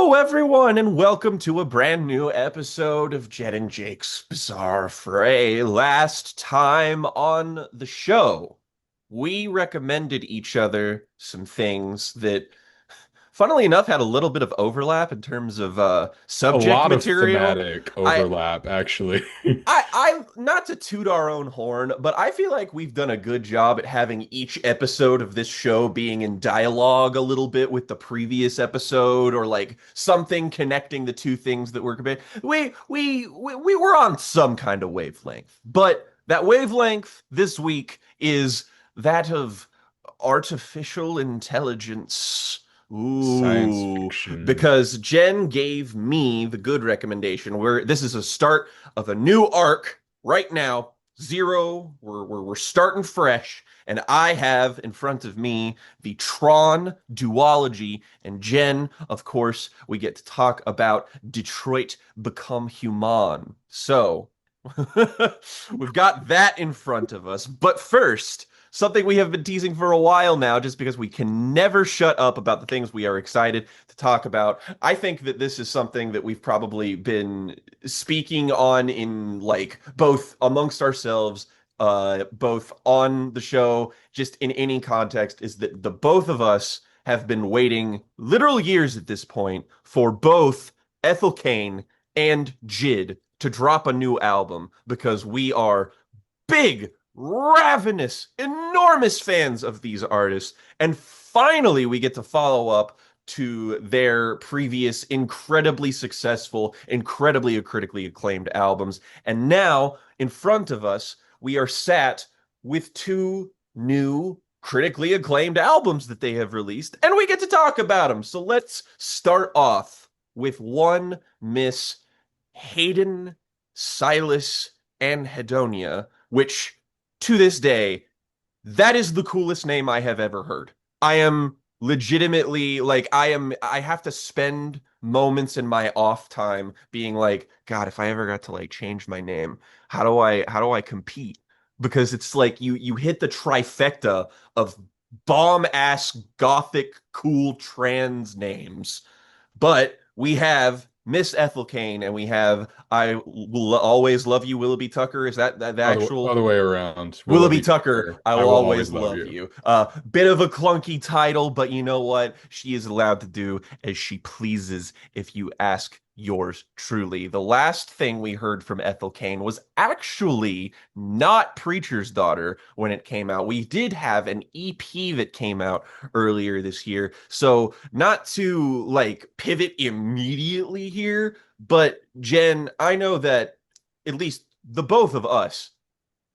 Hello, everyone, and welcome to a brand new episode of Jet and Jake's Bizarre Fray. Last time on the show, we recommended each other some things that, funnily enough, had a little bit of overlap in terms of A subject lot of material. thematic I overlap, actually. I not to toot our own horn, but I feel like we've done a good job at having each episode of this show being in dialogue a little bit with the previous episode, or like something connecting the two things that we're comparing. We were on some kind of wavelength, but that wavelength this week is that of artificial intelligence. Science Ooh, fiction. because Jen gave me the good recommendation where this is a start of a new arc right now. Zero. We're starting fresh. And I have in front of me the TRON duology. And Jen, of course, we get to talk about Detroit Become Human. So we've got that in front of us. But first, something we have been teasing for a while now, just because we can never shut up about the things we are excited to talk about. I think that this is something that we've probably been speaking on in like both amongst ourselves, both on the show, just in any context, is that the both of us have been waiting literal years at this point for both Ethel Cain and J.I.D to drop a new album because we are big, ravenous, enormous fans of these artists. And finally, we get to follow up to their previous incredibly successful, incredibly critically acclaimed albums. And now, in front of us, we are sat with two new critically acclaimed albums that they have released, and we get to talk about them. So let's start off with one Miss Hayden, Silas, and Hedonia, which to this day, that is the coolest name I have ever heard. I am legitimately like I have to spend moments in my off time being like, God, if I ever got to like change my name, how do I compete? Because it's like you hit the trifecta of bomb ass gothic cool trans names. But we have Miss Ethel Cain and we have I Will Always Love You, Willoughby Tucker. Is that the Other actual way around. Willoughby Willoughby Tucker, Tucker. I I will will always always love love you. you. Bit of a clunky title, but you know what? She is allowed to do as she pleases if you ask yours truly. The last thing we heard from Ethel Cain was actually not Preacher's Daughter when it came out. We did have an EP that came out earlier this year. So, not to like pivot immediately here, but Jen, I know that at least the both of us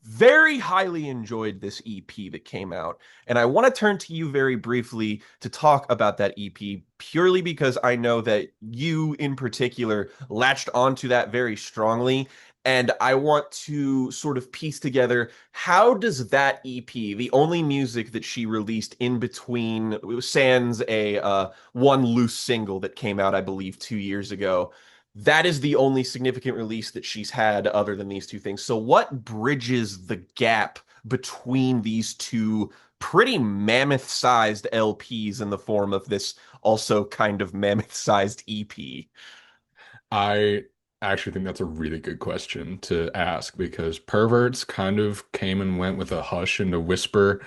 very highly enjoyed this EP that came out. And I want to turn to you very briefly to talk about that EP, purely because I know that you, in particular, latched onto that very strongly. And I want to sort of piece together how does that EP, the only music that she released in between, sans a one loose single that came out, I believe, 2 years ago, that is the only significant release that she's had other than these two things. So what bridges the gap between these two pretty mammoth-sized LPs in the form of this also kind of mammoth-sized EP? I actually think that's a really good question to ask because perverts kind of came and went with a hush and a whisper.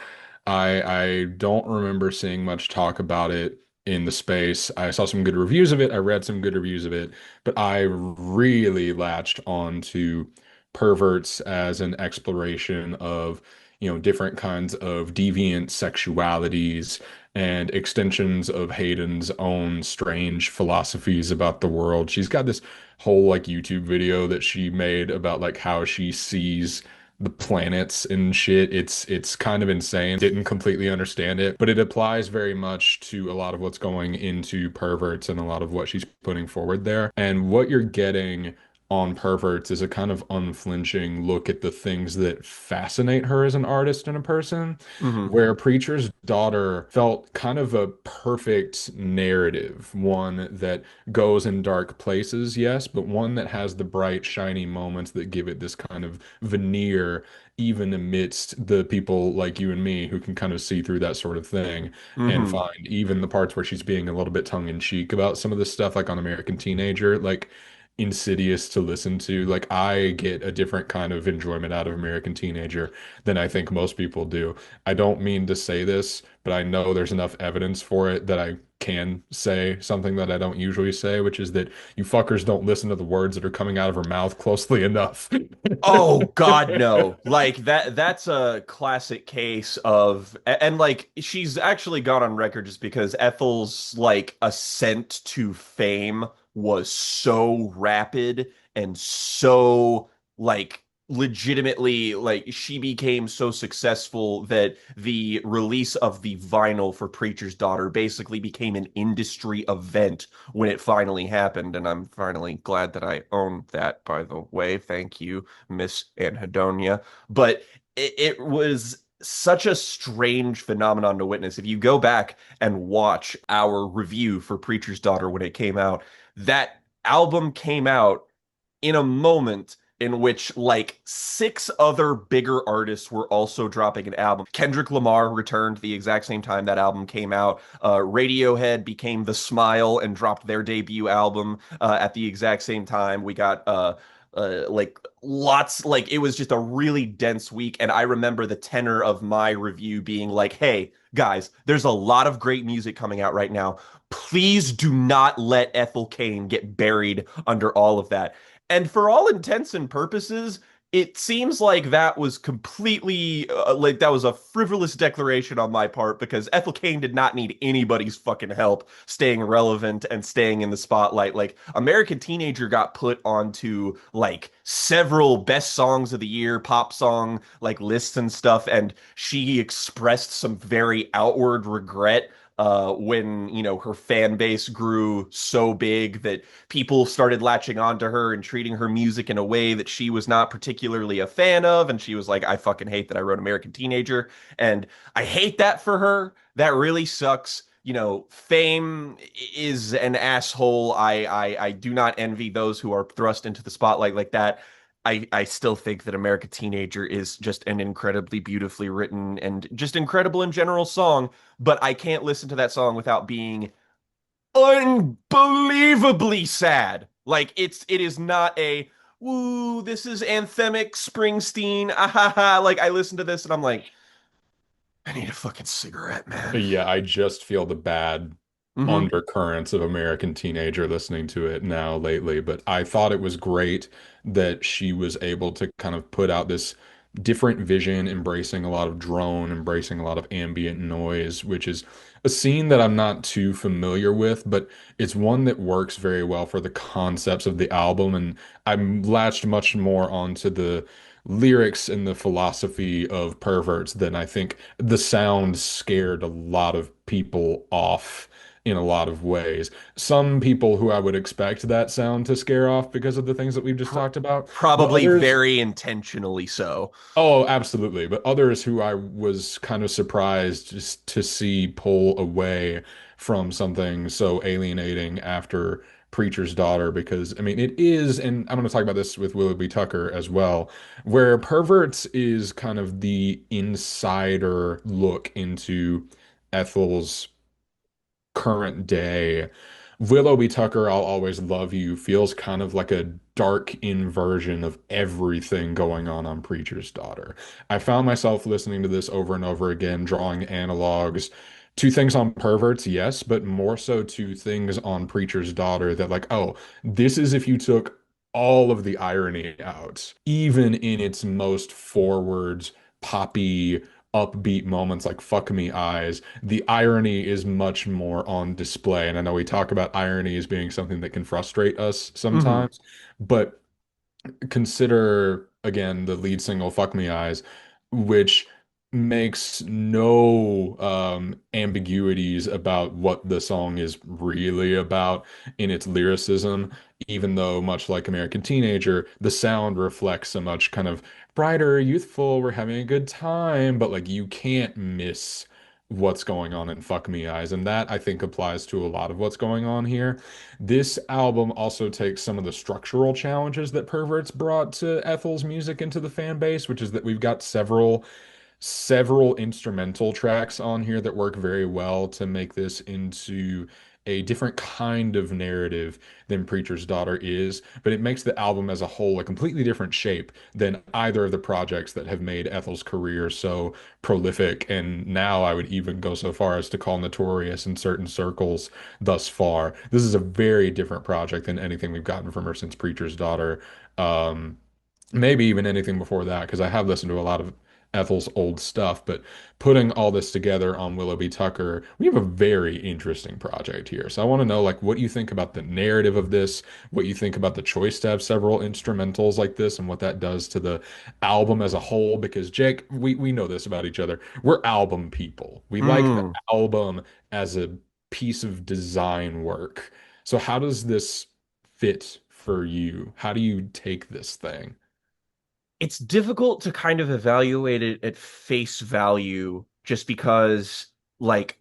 I don't remember seeing much talk about it in the space. I saw some good reviews of it. I read some good reviews of it, but I really latched on to perverts as an exploration of, different kinds of deviant sexualities and extensions of Hayden's own strange philosophies about the world. She's got this whole like YouTube video that she made about like how she sees the planets and shit. It's kind of insane. Didn't completely understand it, but it applies very much to a lot of what's going into perverts and a lot of what she's putting forward there. And what you're getting on Perverts is a kind of unflinching look at the things that fascinate her as an artist and a person, Hmm. where Preacher's Daughter felt kind of a perfect narrative, one that goes in dark places, yes, but one that has the bright, shiny moments that give it this kind of veneer, even amidst the people like you and me who can kind of see through that sort of thing and Hmm. find even the parts where she's being a little bit tongue in cheek about some of this stuff, like on American Teenager, like insidious to listen to. Like I get a different kind of enjoyment out of American Teenager than I think most people do. I don't mean to say this, but I know there's enough evidence for it that I can say something that I don't usually say, which is that you fuckers don't listen to the words that are coming out of her mouth closely enough. Oh God, no. Like that's a classic case of and like she's actually gone on record just because Ethel's like ascent to fame was so rapid and so like legitimately like she became so successful that the release of the vinyl for Preacher's Daughter basically became an industry event when it finally happened, and I'm finally glad that I own that, by the way. Thank you, Miss Anhedonia. But it was such a strange phenomenon to witness. If you go back and watch our review for Preacher's Daughter when it came out, that album came out in a moment in which like six other bigger artists were also dropping an album. Kendrick Lamar returned the exact same time that album came out. Radiohead became The Smile and dropped their debut album at the exact same time. We got like lots, like it was just a really dense week. And I remember the tenor of my review being like, hey, guys, there's a lot of great music coming out right now. Please do not let Ethel Cain get buried under all of that. And for all intents and purposes, it seems like that was completely like that was a frivolous declaration on my part because Ethel Cain did not need anybody's fucking help staying relevant and staying in the spotlight. Like American Teenager got put onto like several best songs of the year, pop song like lists and stuff, and she expressed some very outward regret when her fan base grew so big that people started latching onto her and treating her music in a way that she was not particularly a fan of. And she was like, I fucking hate that I wrote American Teenager. And I hate that for her. That really sucks. Fame is an asshole. I do not envy those who are thrust into the spotlight like that. I still think that American Teenager is just an incredibly beautifully written and just incredible in general song, but I can't listen to that song without being unbelievably sad. Like it is not a woo, this is anthemic Springsteen. Ah, ha, ha. Like I listen to this and I'm like, I need a fucking cigarette, man. Yeah, I just feel the bad Hmm. undercurrents of American Teenager listening to it now lately, but I thought it was great that she was able to kind of put out this different vision, embracing a lot of drone, embracing a lot of ambient noise, which is a scene that I'm not too familiar with, but it's one that works very well for the concepts of the album, and I'm latched much more onto the lyrics and the philosophy of Perverts than I think the sound scared a lot of people off in a lot of ways. Some people who I would expect that sound to scare off because of the things that we've just Pr talked about, but Probably others, very intentionally so. oh, absolutely. But others who I was kind of surprised just to see pull away from something so alienating after Preacher's Daughter, because I mean, it is, and I'm going to talk about this with Willoughby Tucker as well, where Perverts is kind of the insider look into Ethel's current day. Willoughby Tucker, I'll Always Love You feels kind of like a dark inversion of everything going on Preacher's Daughter. I found myself listening to this over and over again, drawing analogs to things on Perverts, yes, but more so to things on Preacher's Daughter that, like, oh, this is if you took all of the irony out, even in its most forward, poppy, upbeat moments like Fuck Me Eyes, the irony is much more on display. And I know we talk about irony as being something that can frustrate us Hmm. sometimes, but consider again the lead single Fuck Me Eyes, which makes no ambiguities about what the song is really about in its lyricism, even though, much like American Teenager, the sound reflects so much kind of brighter, youthful, we're having a good time, but like you can't miss what's going on in Fuck Me Eyes. And that I think applies to a lot of what's going on here. This album also takes some of the structural challenges that Perverts brought to Ethel's music into the fan base, which is that we've got several instrumental tracks on here that work very well to make this into a different kind of narrative than Preacher's Daughter is, but it makes the album as a whole a completely different shape than either of the projects that have made Ethel's career so prolific. And now I would even go so far as to call notorious in certain circles thus far. This is a very different project than anything we've gotten from her since Preacher's Daughter. Um, Maybe even anything before that, because I have listened to a lot of Ethel's old stuff, but putting all this together on Willoughby Tucker, we have a very interesting project here. So I want to know, like, what you think about the narrative of this, what you think about the choice to have several instrumentals like this, and what that does to the album as a whole. Because Jake, we know this about each other. We're album people. We like the Hmm. album as a piece of design work. So how does this fit for you? How do you take this thing? It's difficult to kind of evaluate it at face value just because, like,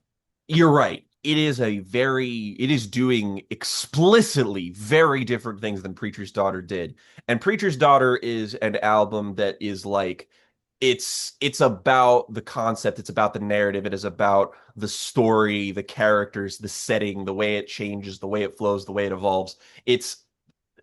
you're right. It is doing explicitly very different things than Preacher's Daughter did. And Preacher's Daughter is an album that is like, it's about the concept, it's about the narrative, it is about the story, the characters, the setting, the way it changes, the way it flows, the way it evolves. It's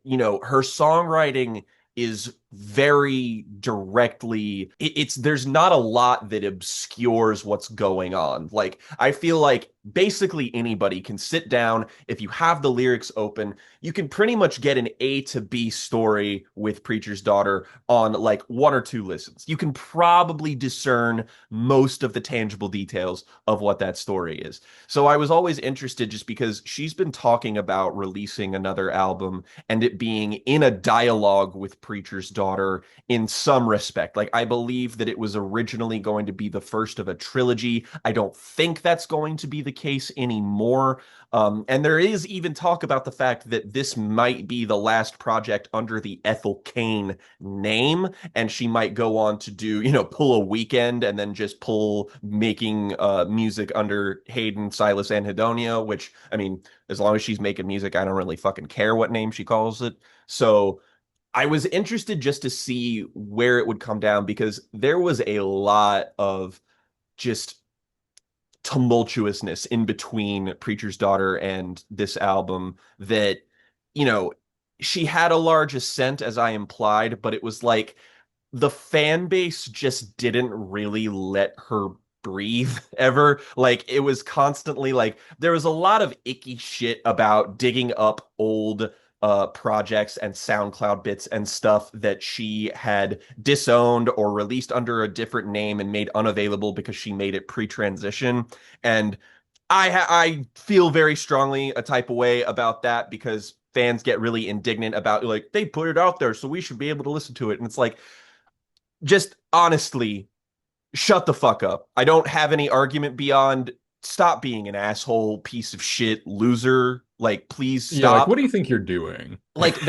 her songwriting is very directly it's there's not a lot that obscures what's going on. Like I feel like basically anybody can sit down if you have the lyrics open, you can pretty much get an A to B story with Preacher's Daughter on like one or two listens. You can probably discern most of the tangible details of what that story is. So I was always interested just because she's been talking about releasing another album and it being in a dialogue with Preacher's Daughter in some respect. Like, I believe that it was originally going to be the first of a trilogy. I don't think that's going to be the case anymore. And there is even talk about the fact that this might be the last project under the Ethel Cain name, and she might go on to do, pull a weekend and then just pull making music under Hayden, Silas, and Hedonia, which, I mean, as long as she's making music, I don't really fucking care what name she calls it. So I was interested just to see where it would come down because there was a lot of just tumultuousness in between Preacher's Daughter and this album that, you know, she had a large ascent, as I implied, but it was like the fan base just didn't really let her breathe ever. Like it was constantly like there was a lot of icky shit about digging up old projects and SoundCloud bits and stuff that she had disowned or released under a different name and made unavailable because she made it pre-transition. And I feel very strongly a type of way about that because fans get really indignant about like they put it out there so we should be able to listen to it. And it's like just honestly, shut the fuck up. I don't have any argument beyond stop being an asshole, piece of shit, loser. Like, please Yeah, like what stop. do you think you're doing? Like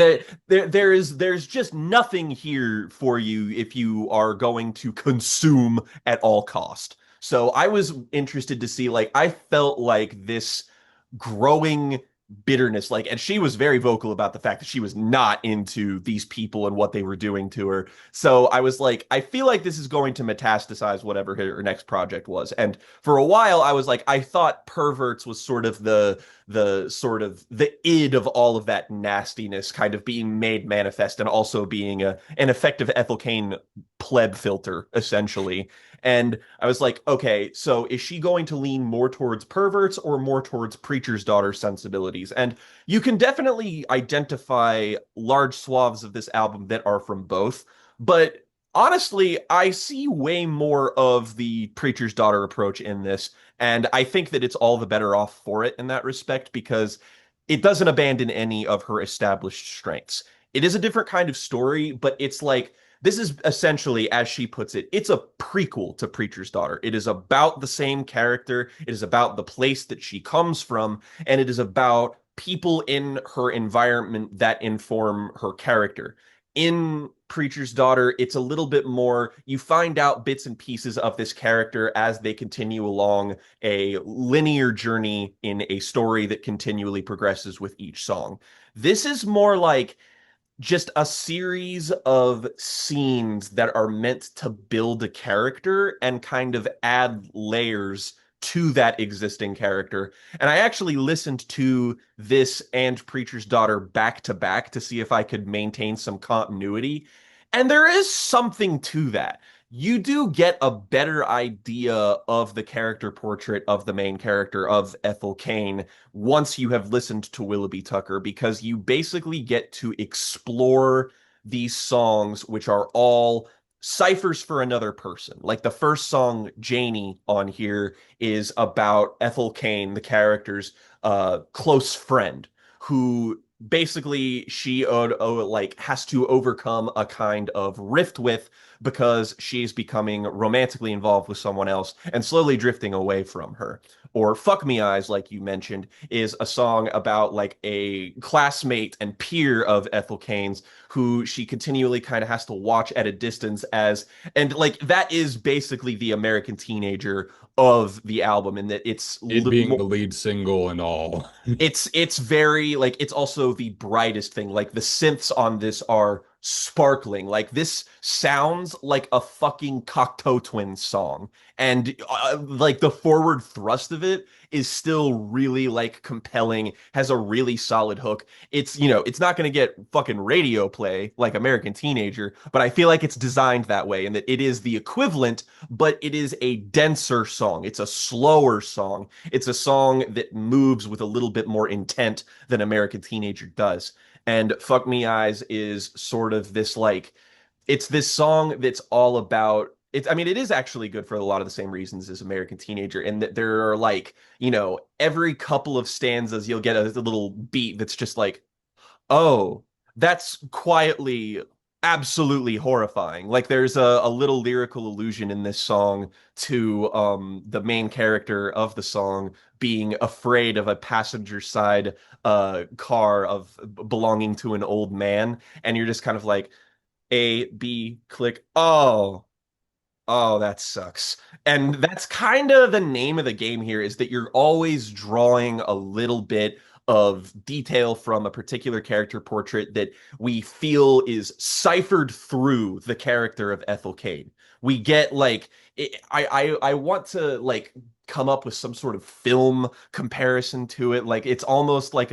there's just nothing here for you if you are going to consume at all cost. So I was interested to see like I felt like this growing bitterness like and she was very vocal about the fact that she was not into these people and what they were doing to her. So I was like I feel like this is going to metastasize whatever her next project was. And for a while I was like I thought Perverts was sort of the id of all of that nastiness kind of being made manifest and also being an effective Ethel Cain pleb filter essentially. And I was like, okay, so is she going to lean more towards Perverts or more towards Preacher's Daughter sensibilities? And you can definitely identify large swaths of this album that are from both, but honestly, I see way more of the Preacher's Daughter approach in this, and I think that it's all the better off for it in that respect because it doesn't abandon any of her established strengths. It is a different kind of story, but it's like This is essentially, as she puts it, it's a prequel to Preacher's Daughter. It is about the same character. It is about the place that she comes from, and it is about people in her environment that inform her character. In Preacher's Daughter, it's a little bit more, you find out bits and pieces of this character as they continue along a linear journey in a story that continually progresses with each song. This is more like just a series of scenes that are meant to build a character and kind of add layers to that existing character. And I actually listened to this and Preacher's Daughter back to back to see if I could maintain some continuity. And there is something to that. You do get a better idea of the character portrait of the main character of Ethel Cain once you have listened to Willoughby Tucker, because you basically get to explore these songs, which are all ciphers for another person. Like the first song, Janie, on here is about Ethel Cain, the character's close friend, who basically she like has to overcome a kind of rift with because she's becoming romantically involved with someone else and slowly drifting away from her. Or Fuck Me Eyes, like you mentioned, is a song about like a classmate and peer of Ethel Cain's who she continually kind of has to watch at a distance as, and like that is basically the American teenager of the album, in that It being the lead single and all. it's very like it's also the brightest thing. Like the synths on this are sparkling. Like this sounds like a fucking Cocteau Twins song. And like the forward thrust of it is still really like compelling, has a really solid hook. It's, it's not going to get fucking radio play like American Teenager, but I feel like it's designed that way and that it is the equivalent, but it is a denser song. It's a slower song. It's a song that moves with a little bit more intent than American Teenager does. And Fuck Me Eyes is sort of this like, it's this song that's all about it's, I mean, it is actually good for a lot of the same reasons as American Teenager, in that there are like, every couple of stanzas you'll get a little beat that's just like, oh, that's quietly absolutely horrifying. Like there's a little lyrical allusion in this song to the main character of the song being afraid of a passenger side car of belonging to an old man, and you're just kind of like A B click. Oh, that sucks. And that's kind of the name of the game here, is that you're always drawing a little bit of detail from a particular character portrait that we feel is ciphered through the character of Ethel Cain. We get like I want to like come up with some sort of film comparison to it. Like it's almost like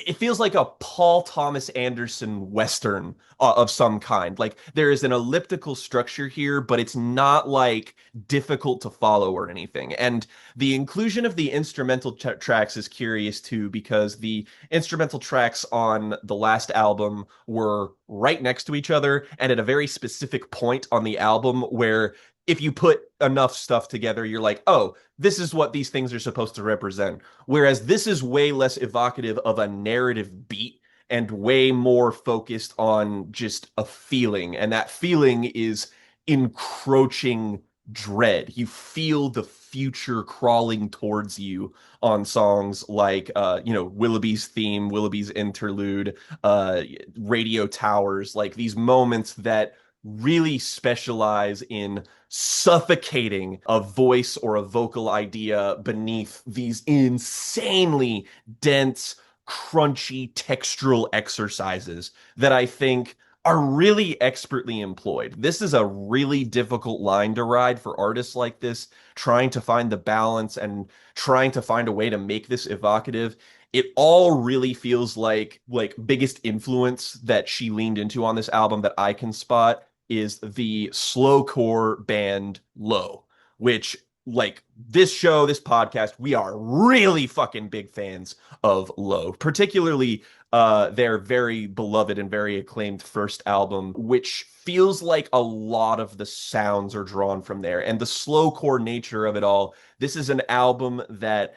it feels like a Paul Thomas Anderson Western of some kind. Like there is an elliptical structure here, but it's not like difficult to follow or anything. And the inclusion of the instrumental tracks is curious too, because the instrumental tracks on the last album were right next to each other and at a very specific point on the album where if you put enough stuff together, you're like, oh, this is what these things are supposed to represent. Whereas this is way less evocative of a narrative beat and way more focused on just a feeling. And that feeling is encroaching dread. You feel the future crawling towards you on songs like Willoughby's theme, Willoughby's interlude, Radio Towers, like these moments that really specialize in suffocating a voice or a vocal idea beneath these insanely dense, crunchy textural exercises that I think are really expertly employed. This is a really difficult line to ride for artists like this, trying to find the balance and trying to find a way to make this evocative. It all really feels like biggest influence that she leaned into on this album that I can spot is the slowcore band Low, which like this podcast, we are really fucking big fans of Low, particularly their very beloved and very acclaimed first album, which feels like a lot of the sounds are drawn from there. And the slowcore nature of it all, this is an album that,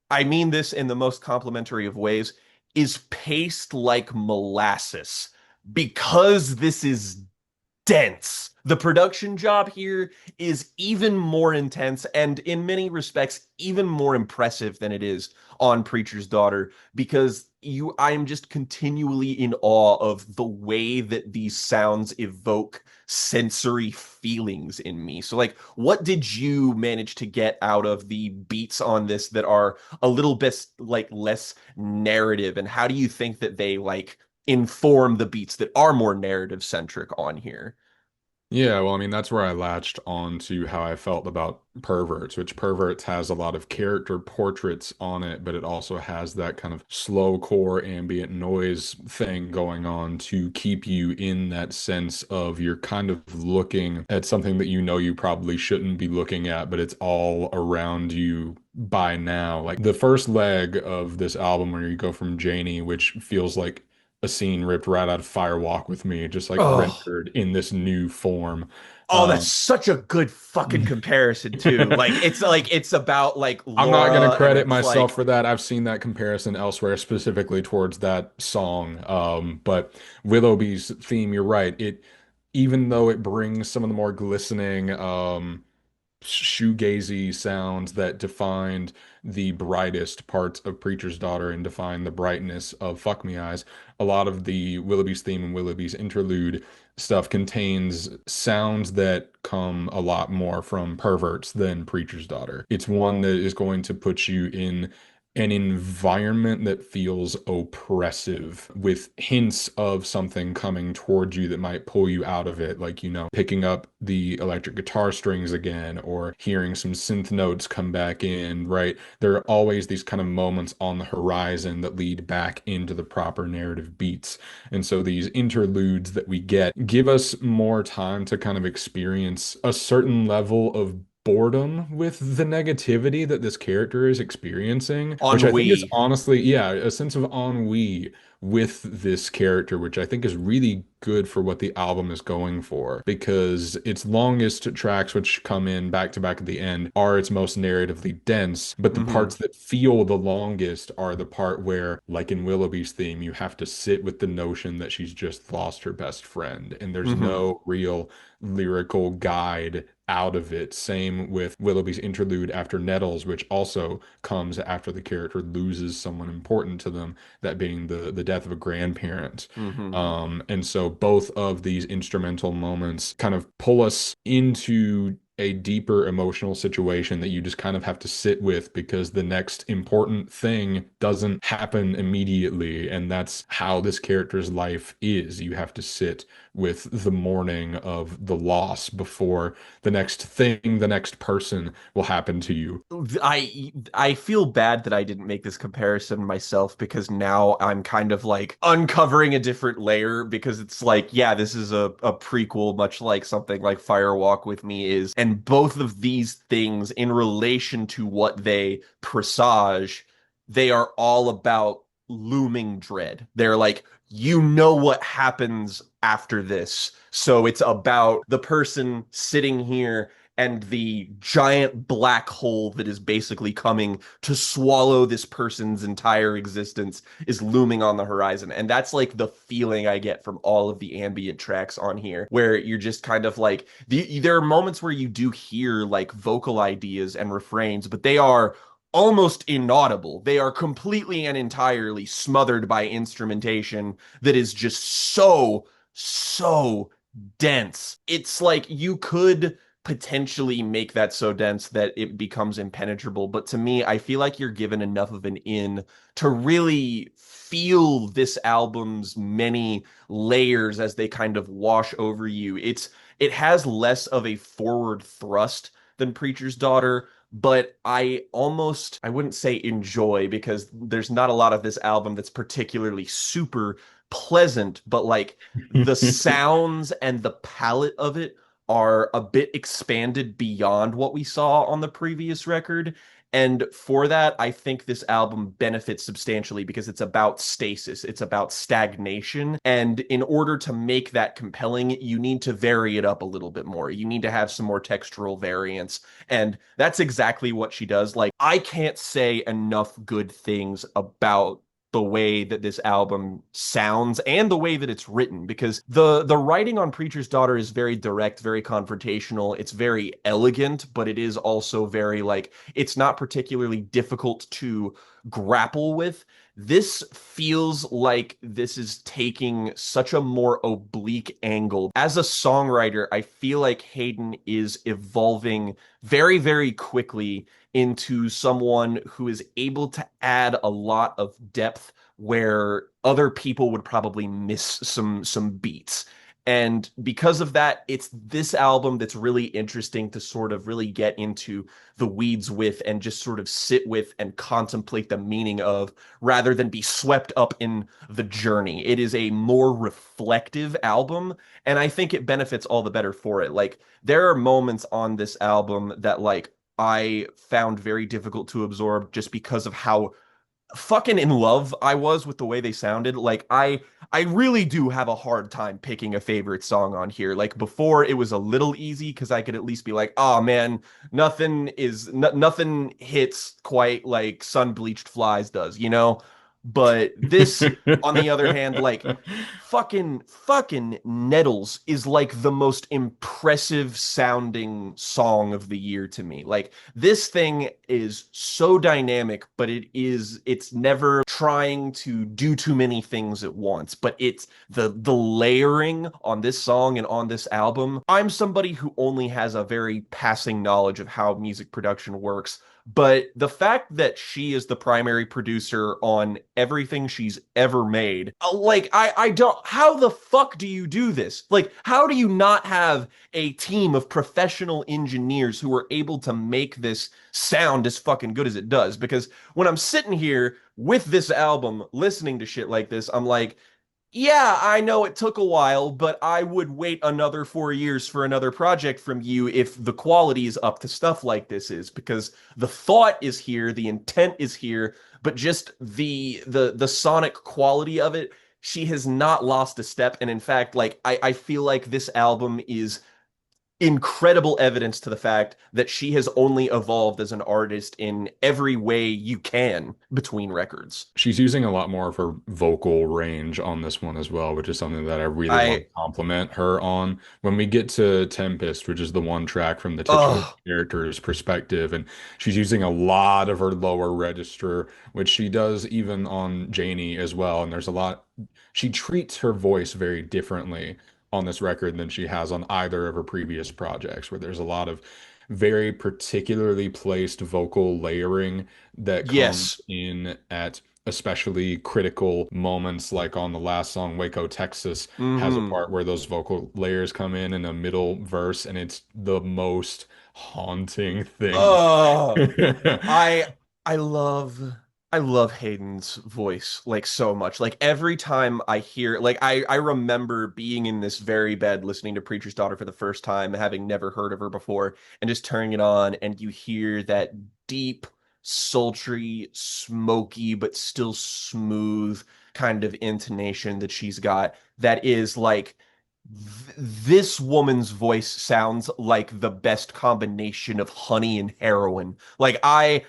I mean this in the most complimentary of ways, is paced like molasses because this is dense. The production job here is even more intense and in many respects even more impressive than it is on Preacher's Daughter because I am just continually in awe of the way that these sounds evoke sensory feelings in me. So like what did you manage to get out of the beats on this that are a little bit like less narrative, and how do you think that they like inform the beats that are more narrative centric on here? Yeah, well, I mean, that's where I latched on to how I felt about Perverts, which Perverts has a lot of character portraits on it, but it also has that kind of slow core ambient noise thing going on to keep you in that sense of you're kind of looking at something that you know you probably shouldn't be looking at, but it's all around you by now. Like the first leg of this album where you go from Janie, which feels like a scene ripped right out of Firewalk with Me, just like Oh, rendered in this new form. oh, that's Um, such a good fucking comparison too. Like it's about like I'm not going to Laura and credit it's myself like, for that. I've seen that comparison elsewhere, specifically towards that song. But Willowby's theme, you're right. Even though it brings some of the more glistening, shoegazy sounds that defined the brightest parts of Preacher's Daughter and defined the brightness of Fuck Me Eyes. A lot of the Willoughby's theme and Willoughby's interlude stuff contains sounds that come a lot more from Perverts than Preacher's Daughter. It's one that is going to put you in an environment that feels oppressive with hints of something coming towards you that might pull you out of it, like, picking up the electric guitar strings again or hearing some synth notes come back in, right? There are always these kind of moments on the horizon that lead back into the proper narrative beats. And so these interludes that we get give us more time to kind of experience a certain level of boredom with the negativity that this character is experiencing, which I think is ennui. honestly, yeah, a sense of ennui with this character, which I think is really good for what the album is going for, because its longest tracks, which come in back to back at the end, are its most narratively dense. But the Hmm. parts that feel the longest are the part where, like in Willoughby's theme, you have to sit with the notion that she's just lost her best friend, and there's Hmm. no real lyrical guide out of it. Same with Willoughby's interlude after Nettles, which also comes after the character loses someone important to them, that being the death of a grandparent. Hmm. And so both of these instrumental moments kind of pull us into a deeper emotional situation that you just kind of have to sit with because the next important thing doesn't happen immediately. And that's how this character's life is. You have to sit with the mourning of the loss before the next thing, the next person will happen to you. I feel bad that I didn't make this comparison myself because now I'm kind of like uncovering a different layer because it's like, yeah, this is a prequel, much like something like Firewalk with Me is. And both of these things in relation to what they presage, they are all about looming dread. They're like, you know what happens after this. So it's about the person sitting here and the giant black hole that is basically coming to swallow this person's entire existence is looming on the horizon. And that's like the feeling I get from all of the ambient tracks on here, where you're just kind of like, there are moments where you do hear like vocal ideas and refrains, but they are almost inaudible. They are completely and entirely smothered by instrumentation that is just so dense. It's like you could potentially make that so dense that it becomes impenetrable. But to me, I feel like you're given enough of an in to really feel this album's many layers as they kind of wash over you. It has less of a forward thrust than Preacher's Daughter, but I wouldn't say enjoy because there's not a lot of this album that's particularly super pleasant, but like the sounds and the palette of it are a bit expanded beyond what we saw on the previous record. And for that, I think this album benefits substantially because it's about stasis, it's about stagnation. And in order to make that compelling, you need to vary it up a little bit more. You need to have some more textural variance. And that's exactly what she does. Like, I can't say enough good things about the way that this album sounds and the way that it's written, because the writing on Preacher's Daughter is very direct, very confrontational. It's very elegant, but it is also very like it's not particularly difficult to grapple with. This feels like this is taking such a more oblique angle. As a songwriter, I feel like Hayden is evolving very, very quickly into someone who is able to add a lot of depth where other people would probably miss some beats. And because of that, it's this album that's really interesting to sort of really get into the weeds with and just sort of sit with and contemplate the meaning of rather than be swept up in the journey. It is a more reflective album, and I think it benefits all the better for it. Like, there are moments on this album that like I found very difficult to absorb just because of how fucking in love I was with the way they sounded. Like I really do have a hard time picking a favorite song on here. Like before it was a little easy because I could at least be like, oh man, nothing hits quite like Sun Bleached Flies does, you know? But this, on the other hand, like fucking Nettles is like the most impressive sounding song of the year to me. Like this thing is so dynamic, but it's never trying to do too many things at once. But it's the layering on this song and on this album. I'm somebody who only has a very passing knowledge of how music production works. But the fact that she is the primary producer on everything she's ever made, like I don't, how the fuck do you do this? Like, how do you not have a team of professional engineers who are able to make this sound as fucking good as it does? Because when I'm sitting here with this album, listening to shit like this, I'm like, yeah, I know it took a while, but I would wait another 4 years for another project from you if the quality is up to stuff like this is, because the thought is here, the intent is here, but just the sonic quality of it, she has not lost a step. And in fact, like I feel like this album is incredible evidence to the fact that she has only evolved as an artist in every way you can between records. She's using a lot more of her vocal range on this one as well, which is something that I really want I, to compliment her on. When we get to Tempest, which is the one track from the titular oh, character's perspective, and she's using a lot of her lower register, which she does even on Janie as well. And there's a lot, she treats her voice very differently on this record than she has on either of her previous projects, where there's a lot of very particularly placed vocal layering that comes yes. in at especially critical moments, like on the last song, Waco, Texas, has a Hmm. part where those vocal layers come in a middle verse, and it's the most haunting thing. Oh, I I love I love Hayden's voice like so much. Like every time I hear like I remember being in this very bed listening to Preacher's Daughter for the first time, having never heard of her before, and just turning it on and you hear that deep, sultry, smoky, but still smooth kind of intonation that she's got that is like this woman's voice sounds like the best combination of honey and heroin. Like I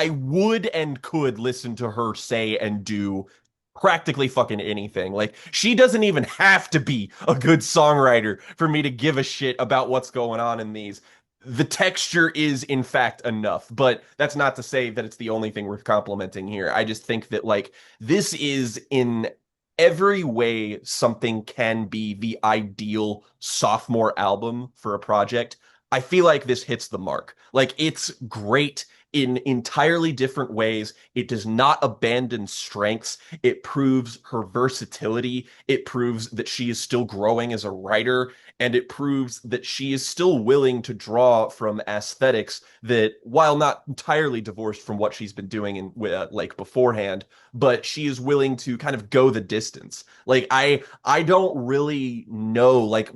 would and could listen to her say and do practically fucking anything. Like she doesn't even have to be a good songwriter for me to give a shit about what's going on in these. The texture is in fact enough, but that's not to say that it's the only thing worth complimenting here. I just think that like this is in every way something can be the ideal sophomore album for a project. I feel like this hits the mark. Like it's great in entirely different ways. It does not abandon strengths. It proves her versatility. It proves that she is still growing as a writer, and it proves that she is still willing to draw from aesthetics that, while not entirely divorced from what she's been doing in like beforehand, but she is willing to kind of go the distance. Like I don't really know, like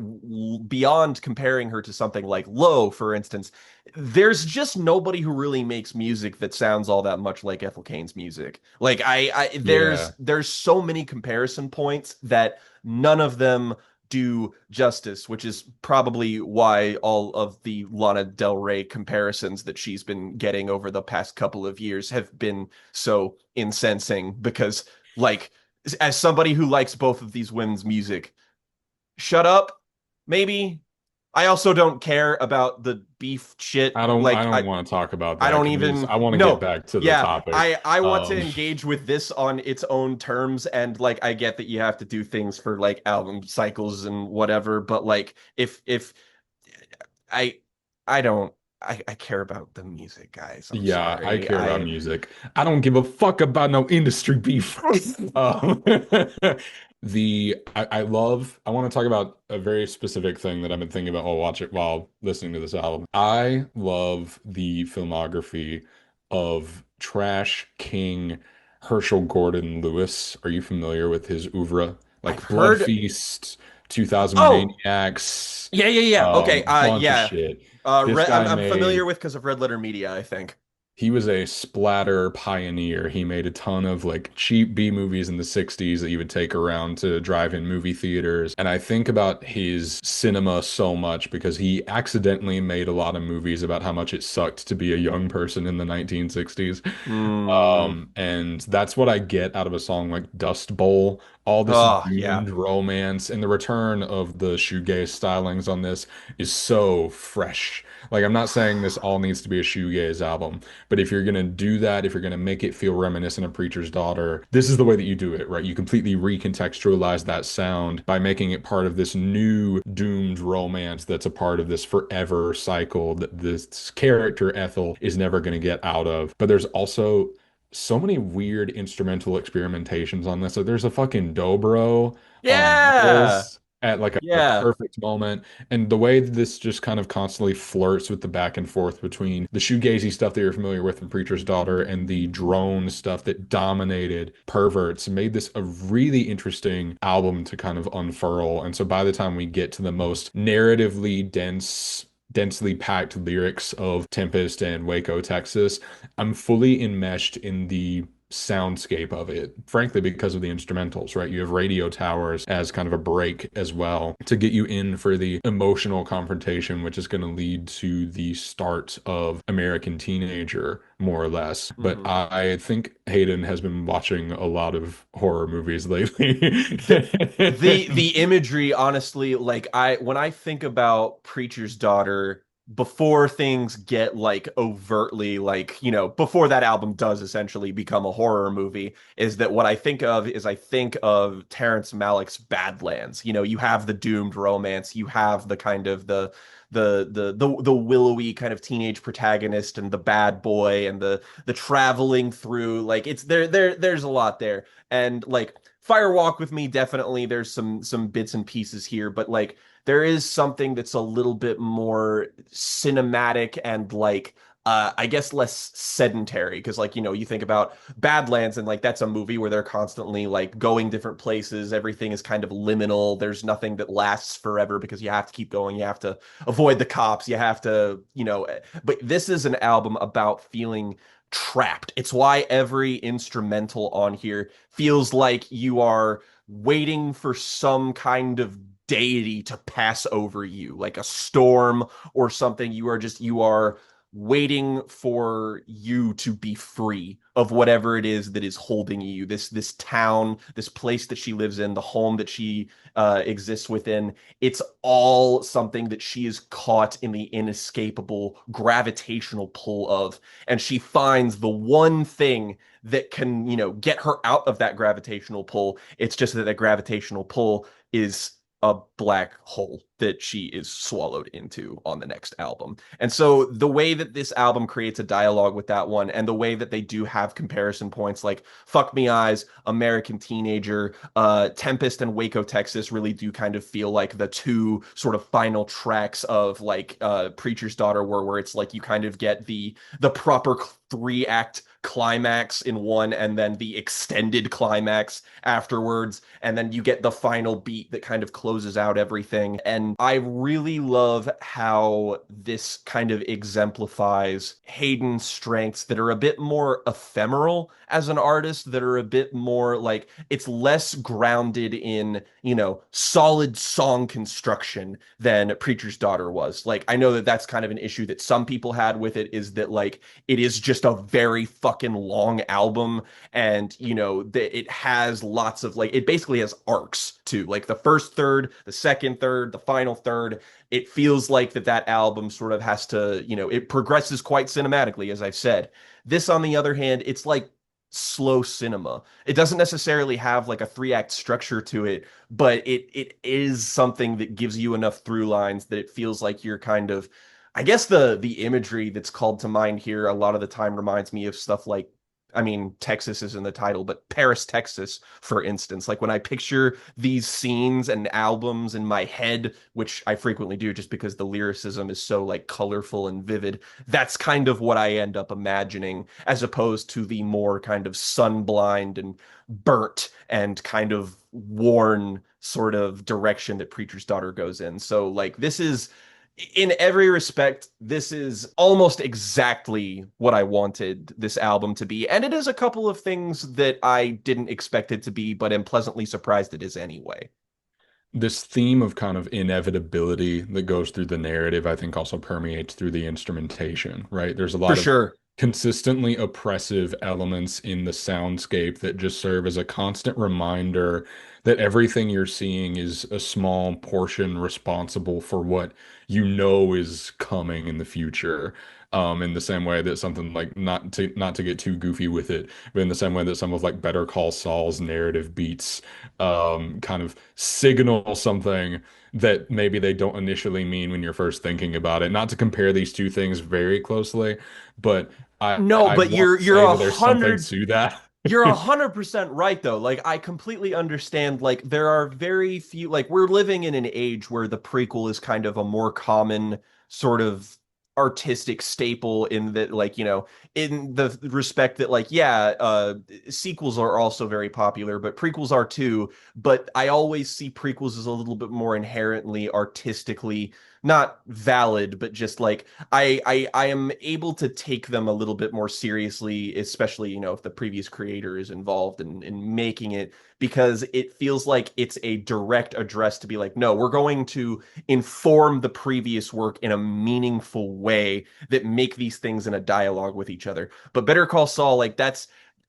beyond comparing her to something like Low, for instance, there's just nobody who really makes music that sounds all that much like Ethel Cain's music. Like I Yeah. there's so many comparison points that none of them do justice, which is probably why all of the Lana Del Rey comparisons that she's been getting over the past couple of years have been so incensing because, like, as somebody who likes both of these women's music, shut up, maybe. I also don't care about the beef shit. I Like, don't want to talk about I that don't because even I want to get no. back to the Yeah, topic. I want to Um, engage with this on its own terms, and like I get that you have to do things for like album cycles and whatever, but like if I I don't I care about the music, guys. I'm Yeah, I sorry. care about music. I don't give a fuck about no industry beef. Um, I want to talk about a very specific thing that I've been thinking about while watching while listening to this album. I love the filmography of Trash King Herschel Gordon Lewis. Are you familiar with his oeuvre? I've Like Blood heard. Feast, 2000 Oh, Maniacs, yeah. Okay. bunch of Yeah. shit. This guy I'm familiar made with because of Red Letter Media, I think. he was a splatter pioneer. He made a ton of like cheap B movies in the 60s that you would take around to drive-in movie theaters. And I think about his cinema so much because he accidentally made a lot of movies about how much it sucked to be a young person in the 1960s. Hmm. And that's what I get out of a song like Dust Bowl. All this Oh, yeah. doomed romance and the return of the shoegaze stylings on this is so fresh. Like, I'm not saying this all needs to be a shoegaze album, but if you're gonna do that, if you're gonna make it feel reminiscent of Preacher's Daughter, this is the way that you do it, right? You completely recontextualize that sound by making it part of this new doomed romance that's a part of this forever cycle that this character Ethel is never gonna get out of. But there's also so many weird instrumental experimentations on this. So there's a fucking dobro on Yeah. vocals at like a Yeah. perfect moment. And the way that this just kind of constantly flirts with the back and forth between the shoegazy stuff that you're familiar with from Preacher's Daughter and the drone stuff that dominated Perverts made this a really interesting album to kind of unfurl. And so by the time we get to the most narratively densely packed lyrics of Tempest and Waco, Texas, I'm fully enmeshed in the soundscape of it, frankly, because of the instrumentals, right? You have radio towers as kind of a break as well to get you in for the emotional confrontation, which is going to lead to the start of American Teenager, more or less. But Mhm. I think Hayden has been watching a lot of horror movies lately. The imagery, honestly, like I when I think about Preacher's Daughter before things get like overtly like, before that album does essentially become a horror movie, is that what I think of is I think of Terrence Malick's Badlands. You have the doomed romance, you have the kind of the willowy kind of teenage protagonist and the bad boy and the traveling through, like it's there's a lot there. And like Fire Walk with Me, definitely there's some bits and pieces here, but like there is something that's a little bit more cinematic and like I guess less sedentary because like you think about Badlands and like that's a movie where they're constantly like going different places. Everything is kind of liminal. There's nothing that lasts forever because you have to keep going. You have to avoid the cops. You have to, but this is an album about feeling trapped. It's why every instrumental on here feels like you are waiting for some kind of deity to pass over you, like a storm or something. You are waiting for you to be free of whatever it is that is holding you. This town, this place that she lives in, the home that she exists within. It's all something that she is caught in the inescapable gravitational pull of, and she finds the one thing that can, get her out of that gravitational pull. It's just that gravitational pull is a black hole that she is swallowed into on the next album. And so the way that this album creates a dialogue with that one, and the way that they do have comparison points like Fuck Me Eyes, American Teenager, Tempest and Waco, Texas really do kind of feel like the two sort of final tracks of like Preacher's Daughter where it's like you kind of get the proper 3-act climax in one and then the extended climax afterwards, and then you get the final beat that kind of closes out everything. And I really love how this kind of exemplifies Hayden's strengths that are a bit more ephemeral as an artist, that are a bit more like it's less grounded in, solid song construction than Preacher's Daughter was. Like, I know that that's kind of an issue that some people had with it, is that like it is just a very fucking long album, and that it has lots of like, it basically has arcs too, like the first third, the second third, the final third. It feels like that album sort of has to, it progresses quite cinematically, as I've said. This, on the other hand, it's like slow cinema. It doesn't necessarily have like a three-act structure to it, but it is something that gives you enough through lines that it feels like you're kind of, I guess the imagery that's called to mind here a lot of the time reminds me of stuff like, I mean, Texas is in the title, but Paris, Texas, for instance. Like when I picture these scenes and albums in my head, which I frequently do just because the lyricism is so like colorful and vivid, that's kind of what I end up imagining, as opposed to the more kind of sunblind and burnt and kind of worn sort of direction that Preacher's Daughter goes in. So like this is, in every respect, this is almost exactly what I wanted this album to be. And it is a couple of things that I didn't expect it to be, but am pleasantly surprised it is anyway. This theme of kind of inevitability that goes through the narrative, I think also permeates through the instrumentation, right? There's a For lot of sure. consistently oppressive elements in the soundscape that just serve as a constant reminder that everything you're seeing is a small portion responsible for what you know is coming in the future. In the same way that something like not to get too goofy with it, but in the same way that some of like Better Call Saul's narrative beats kind of signal something that maybe they don't initially mean when you're first thinking about it. Not to compare these two things very closely, but No, I but want you're to you're say a that there's something hundred to that. You're 100% right though. Like I completely understand, like there are very few, like we're living in an age where the prequel is kind of a more common sort of artistic staple, in that like, in the respect that like yeah, sequels are also very popular, but prequels are too. But I always see prequels as a little bit more inherently artistically not valid, but just like I am able to take them a little bit more seriously, especially, if the previous creator is involved in making it, because it feels like it's a direct address to be like, no, we're going to inform the previous work in a meaningful way that make these things in a dialogue with each other. But Better Call Saul, like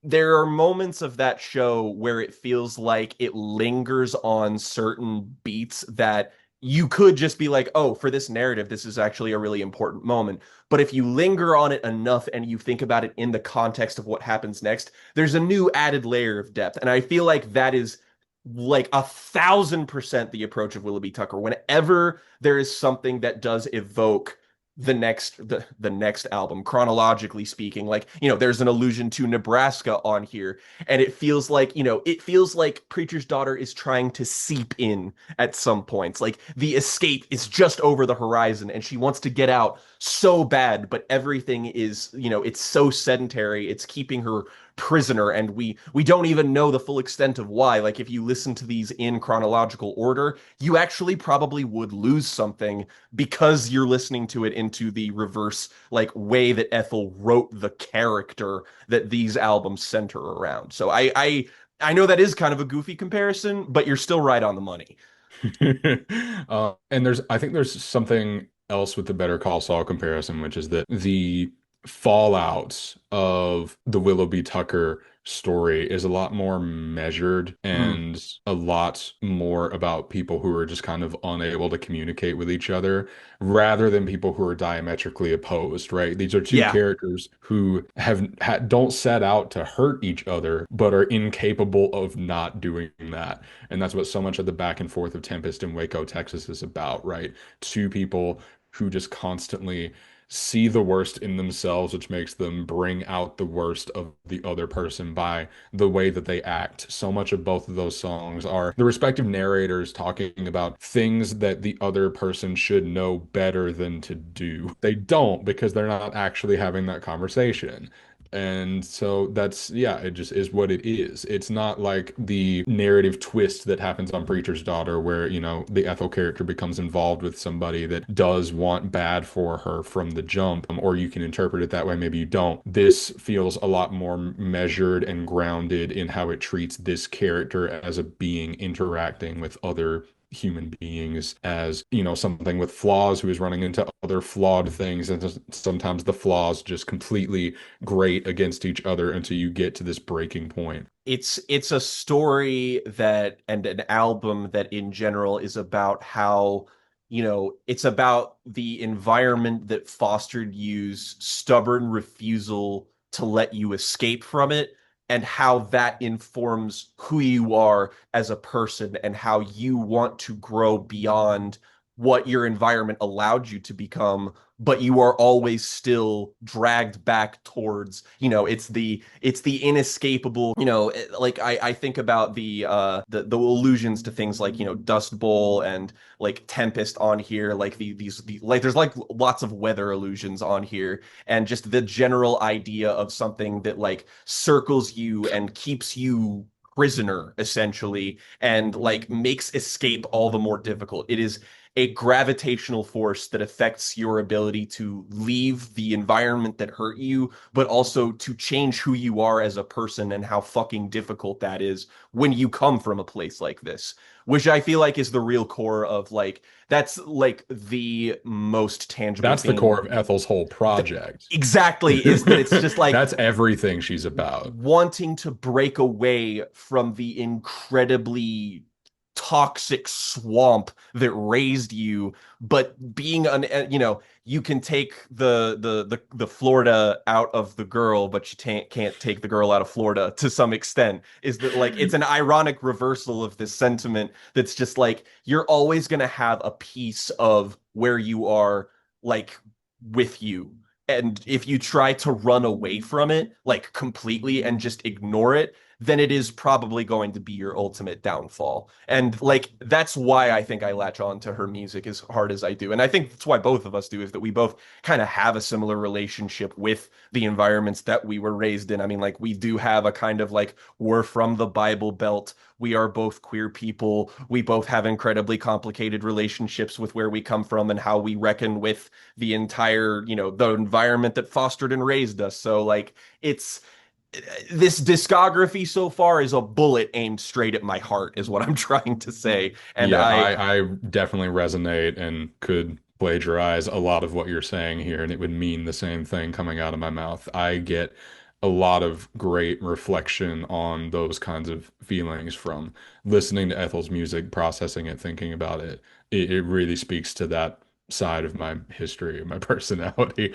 there are moments of that show where it feels like it lingers on certain beats that you could just be like, oh, for this narrative, this is actually a really important moment. But if you linger on it enough and you think about it in the context of what happens next, there's a new added layer of depth. And I feel like that is like 1,000% the approach of Willoughby Tucker. Whenever there is something that does evoke the next album, chronologically speaking, like, there's an allusion to Nebraska on here, and it feels like Preacher's Daughter is trying to seep in at some points. Like the escape is just over the horizon and she wants to get out so bad, but everything is, it's so sedentary, it's keeping her prisoner, and we don't even know the full extent of why. Like if you listen to these in chronological order, you actually probably would lose something because you're listening to it into the reverse like way that Ethel wrote the character that these albums center around. So I know that is kind of a goofy comparison, but you're still right on the money. And I think there's something else with the Better Call Saul comparison, which is that the fallout of the Willoughby Tucker story is a lot more measured Mm, and a lot more about people who are just kind of unable to communicate with each other rather than people who are diametrically opposed, right? These are two yeah. characters who don't set out to hurt each other, but are incapable of not doing that. And that's what so much of the back and forth of Tempest in Waco, Texas is about, right? Two people who just constantly see the worst in themselves, which makes them bring out the worst of the other person by the way that they act. So much of both of those songs are the respective narrators talking about things that the other person should know better than to do. They don't because they're not actually having that conversation. And so that's, yeah, it just is what it is. It's not like the narrative twist that happens on Preacher's Daughter, where, the Ethel character becomes involved with somebody that does want bad for her from the jump, or you can interpret it that way, maybe you don't. This feels a lot more measured and grounded in how it treats this character as a being interacting with other human beings, as something with flaws, who is running into other flawed things, and sometimes the flaws just completely grate against each other until you get to this breaking point. It's a story that, and an album that in general is about how, it's about the environment that fostered you's stubborn refusal to let you escape from it, and how that informs who you are as a person and how you want to grow beyond what your environment allowed you to become, but you are always still dragged back towards, it's the inescapable, like I think about the allusions to things like, Dust Bowl and like Tempest on here, like these like there's like lots of weather allusions on here, and just the general idea of something that like circles you and keeps you prisoner essentially, and like makes escape all the more difficult. It is a gravitational force that affects your ability to leave the environment that hurt you, but also to change who you are as a person, and how fucking difficult that is when you come from a place like this, which I feel like is the real core of like, that's like the most tangible That's the core thing. of Ethel's whole project. Exactly, is that it's just like That's everything she's about. wanting to break away from the incredibly toxic swamp that raised you, but being you can take the Florida out of the girl, but you can't take the girl out of Florida to some extent. Is that like, it's an ironic reversal of this sentiment that's just like, you're always going to have a piece of where you are, like, with you. And if you try to run away from it, like completely, and just ignore it, then it is probably going to be your ultimate downfall. And like, that's why I think I latch on to her music as hard as I do. And I think that's why both of us do, is that we both kind of have a similar relationship with the environments that we were raised in. I mean, like, we do have a kind of like, we're from the Bible Belt. We are both queer people. We both have incredibly complicated relationships with where we come from and how we reckon with the entire, the environment that fostered and raised us. So like, it's this discography so far is a bullet aimed straight at my heart, is what I'm trying to say. And Yeah, I I definitely resonate and could plagiarize a lot of what you're saying here, and it would mean the same thing coming out of my mouth. I get a lot of great reflection on those kinds of feelings from listening to Ethel's music, processing it, thinking about it. It really speaks to that side of my history, my personality.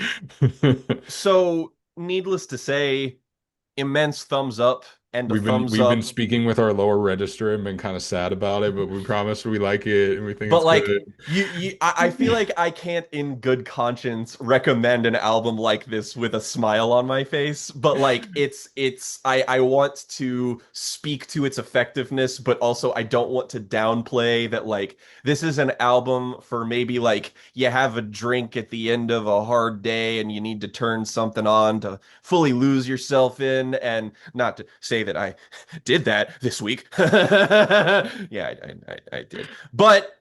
so needless to say, immense thumbs up, and the thumbs We've been up. speaking with our lower register and been kind of sad about it, but we promise we like it and we think But it's like, good. I feel like I can't in good conscience recommend an album like this with a smile on my face. But like, I want to speak to its effectiveness, but also I don't want to downplay that. Like, this is an album for maybe like, you have a drink at the end of a hard day and you need to turn something on to fully lose yourself in, and not to say that I did that this week. Yeah, I did. But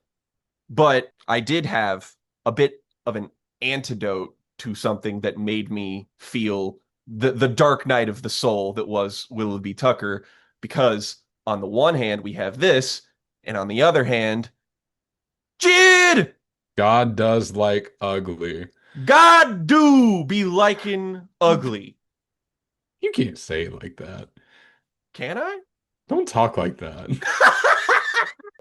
I did have a bit of an antidote to something that made me feel the dark night of the soul that was Willoughby Tucker, because on the one hand we have this, and on the other hand, Jid! God does like ugly. God do be liking ugly. You can't say it like that. Can I? Don't talk like that.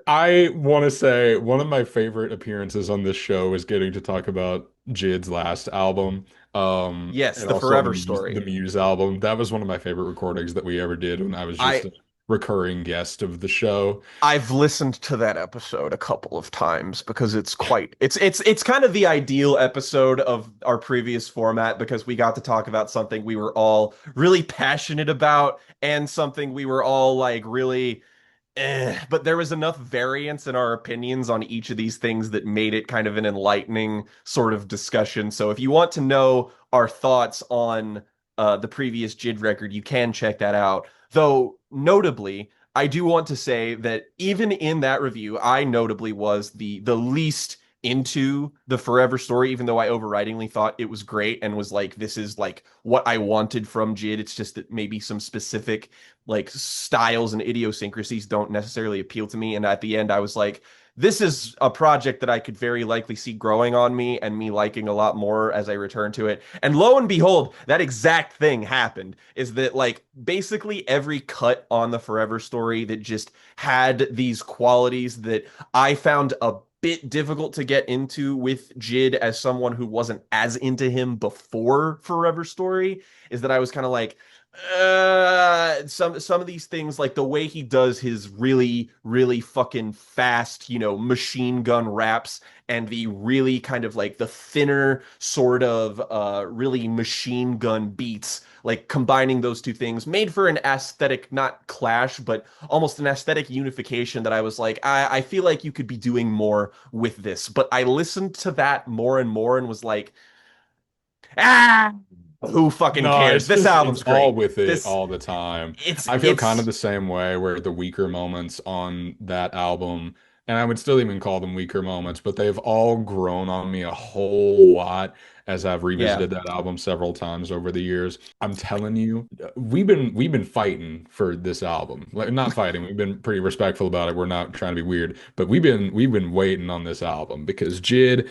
I want to say one of my favorite appearances on this show is getting to talk about Jid's last album, Yes, and the also Forever The Story. Muse album. That was one of my favorite recordings that we ever did when I was just I a recurring guest of the show. I've listened to that episode a couple of times because it's kind of the ideal episode of our previous format, because we got to talk about something we were all really passionate about, and something we were all like really but there was enough variance in our opinions on each of these things that made it kind of an enlightening sort of discussion. So if you want to know our thoughts on the previous JID record, you can check that out. Though notably, I do want to say that even in that review, I notably was the least into the Forever Story, even though I overridingly thought it was great and was like, this is like what I wanted from JID. It's just that maybe some specific like styles and idiosyncrasies don't necessarily appeal to me. And at the end, I was like, this is a project that I could very likely see growing on me and me liking a lot more as I return to it. And lo and behold, that exact thing happened. Is that like basically every cut on the Forever Story that just had these qualities that I found a bit difficult to get into with JID as someone who wasn't as into him before Forever Story, is that I was kind of like, some of these things, like the way he does his really fucking fast, machine gun raps, and the really kind of like the thinner sort of really machine gun beats, like combining those two things made for an aesthetic, not clash, but almost an aesthetic unification that I was like, I feel like you could be doing more with this. But I listened to that more and more and was like, ah, who fucking No, cares? it's This just it's album's all great. with it This all the time. it's I feel kind of it's the same way where the weaker moments on that album, and I would still even call them weaker moments, but they've all grown on me a whole lot as I've yeah. revisited that album several times over the years. I'm telling you, we've been fighting for this album. Like not fighting, we've been pretty respectful about it. We're not trying to be weird, but we've been waiting on this album because JID,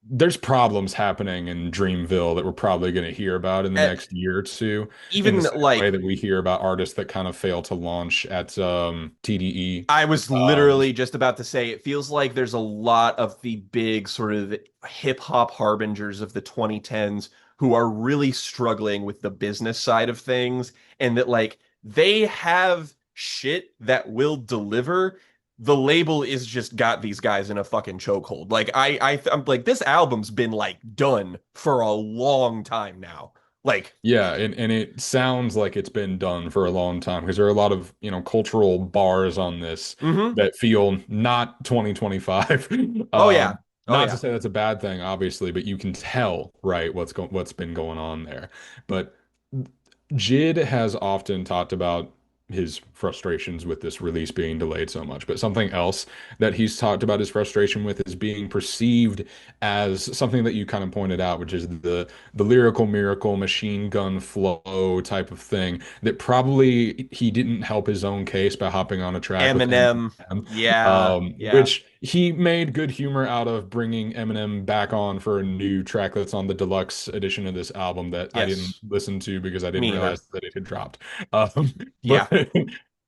there's problems happening in Dreamville that we're probably going to hear about in the Uh, next year or two, in the even same way like that we hear about artists that kind of fail to launch at TDE. I was Um, literally just about to say, it feels like there's a lot of the big sort of hip hop harbingers of the 2010s who are really struggling with the business side of things, and that like they have shit that will deliver. The label is just got these guys in a fucking chokehold. Like I'm like, this album's been like done for a long time now. Like, yeah, and it sounds like it's been done for a long time because there are a lot of, cultural bars on this mm-hmm. that feel not 2025. Oh yeah. Oh Not to yeah. say that's a bad thing, obviously, but you can tell, right, what's been going on there. But Jid has often talked about his frustrations with this release being delayed so much, but something else that he's talked about his frustration with is being perceived as something that you kind of pointed out, which is the lyrical miracle machine gun flow type of thing that probably he didn't help his own case by hopping on a track with Eminem. Eminem, Yeah. Yeah. which he made good humor out of bringing Eminem back on for a new track that's on the deluxe edition of this album that I didn't Yes. listen to because I didn't Me either. realize that it had dropped. Um, Yeah. but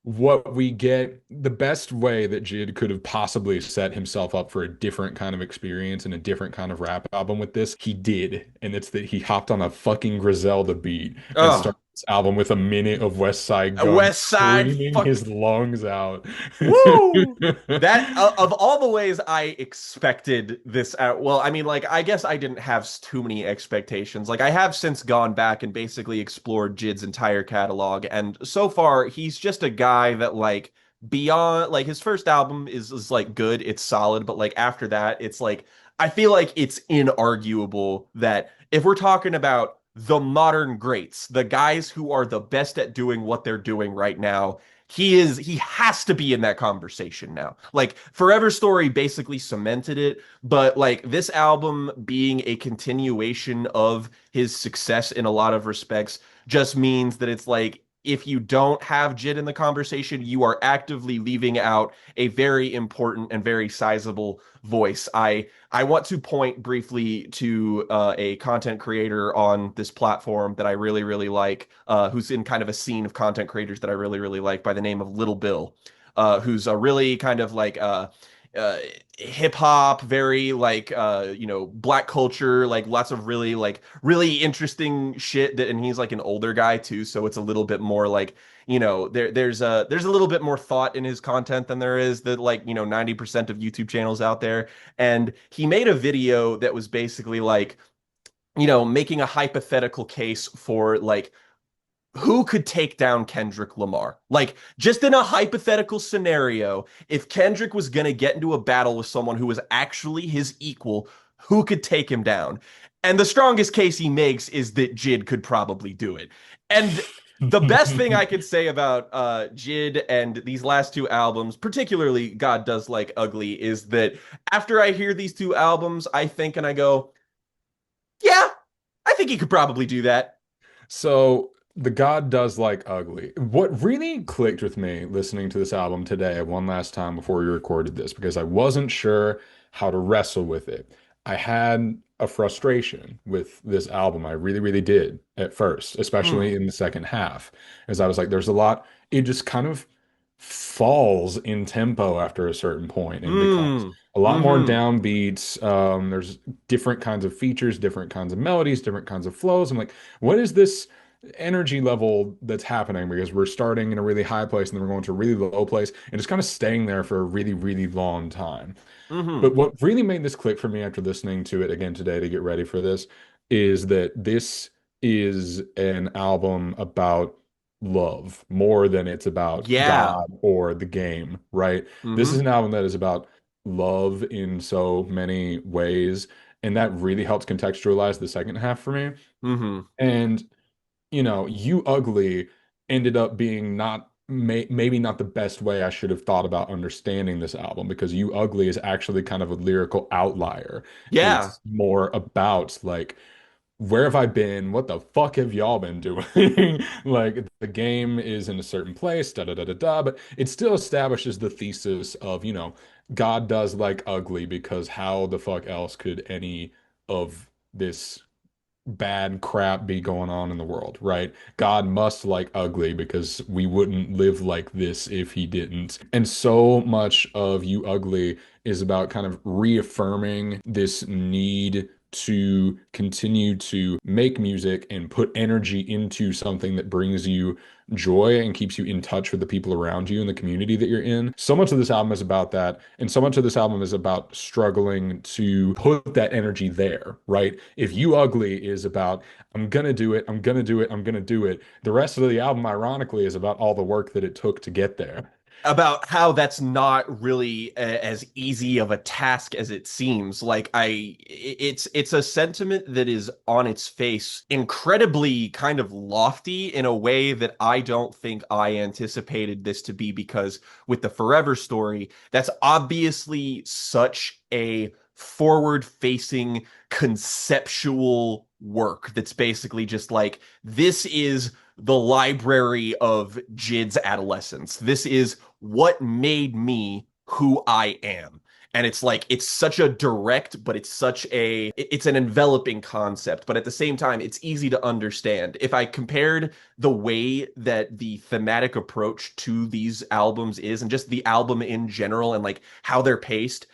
what we get, the best way that Jid could have possibly set himself up for a different kind of experience and a different kind of rap album with this, he did. And it's that he hopped on a fucking Griselda beat and Oh, started this album with a minute of West Side Gun West Side. screaming Fuck. his lungs out. Woo! That of all the ways I expected this out. Well, I mean, like, I guess I didn't have too many expectations. Like, I have since gone back and basically explored Jid's entire catalog, and so far he's just a guy that like beyond like his first album is like good, it's solid, but like after that, it's like I feel like it's inarguable that if we're talking about the modern greats, the guys who are the best at doing what they're doing right now, he has to be in that conversation now. Like Forever Story basically cemented it, but like this album being a continuation of his success in a lot of respects just means that it's like if you don't have Jid in the conversation, you are actively leaving out a very important and very sizable voice. I want to point briefly to a content creator on this platform that I really like, who's in kind of a scene of content creators that I really like by the name of Little Bill, who's a really kind of like uh, hip hop, very like black culture, like lots of really interesting shit that, and he's like an older guy too, so it's a little bit more like there's a little bit more thought in his content than there is the 90% of YouTube channels out there. And he made a video that was basically like, making a hypothetical case for like who could take down Kendrick Lamar? Like, just in a hypothetical scenario, if Kendrick was going to get into a battle with someone who was actually his equal, who could take him down? And the strongest case he makes is that Jid could probably do it. And the best thing I could say about Jid and these last two albums, particularly God Does Like Ugly, is that after I hear these two albums, I think and I go, yeah, I think he could probably do that. So the God does like ugly. What really clicked with me listening to this album today one last time before we recorded this, because I wasn't sure how to wrestle with it. I had a frustration with this album. I really, really did at first, Mm. especially in the second half, as I was like, there's a lot, it just kind of falls in tempo after a certain point and becomes Mm. a lot more Mm-hmm. downbeats. There's different kinds of features, different kinds of melodies, different kinds of flows. I'm like, what is this energy level that's happening? Because we're starting in a really high place and then we're going to a really low place and it's kind of staying there for a really, really long time. Mm-hmm. But what really made this click for me after listening to it again today to get ready for this is that this is an album about love more than it's about Yeah. God or the game, right? This is Mm-hmm. an album that is about love in so many ways, and that really helps contextualize the second half for me. Mm-hmm. And You Ugly ended up being not maybe not the best way I should have thought about understanding this album because You Ugly is actually kind of a lyrical outlier. Yeah. It's more about like where have I been? What the fuck have y'all been doing? Like the game is in a certain place, da da da da da, but it still establishes the thesis of, God does like ugly because how the fuck else could any of this bad crap be going on in the world, right? God must like ugly because we wouldn't live like this if he didn't. And so much of You Ugly is about kind of reaffirming this need to continue to make music and put energy into something that brings you joy and keeps you in touch with the people around you and the community that you're in. So much of this album is about that. And so much of this album is about struggling to put that energy there, right? If You Ugly is about, I'm gonna do it, I'm gonna do it, I'm gonna do it. The rest of the album, ironically, is about all the work that it took to get there. About how that's not really as easy of a task as it seems. Like it's a sentiment that is on its face incredibly kind of lofty in a way that I don't think I anticipated this to be, because with the Forever Story, that's obviously such a forward facing conceptual work that's basically just like, this is the library of Jid's adolescence. This is what made me who I am. And it's like, it's such a direct, but it's an enveloping concept. But at the same time, it's easy to understand. If I compared the way that the thematic approach to these albums is, and just the album in general, and like how they're paced,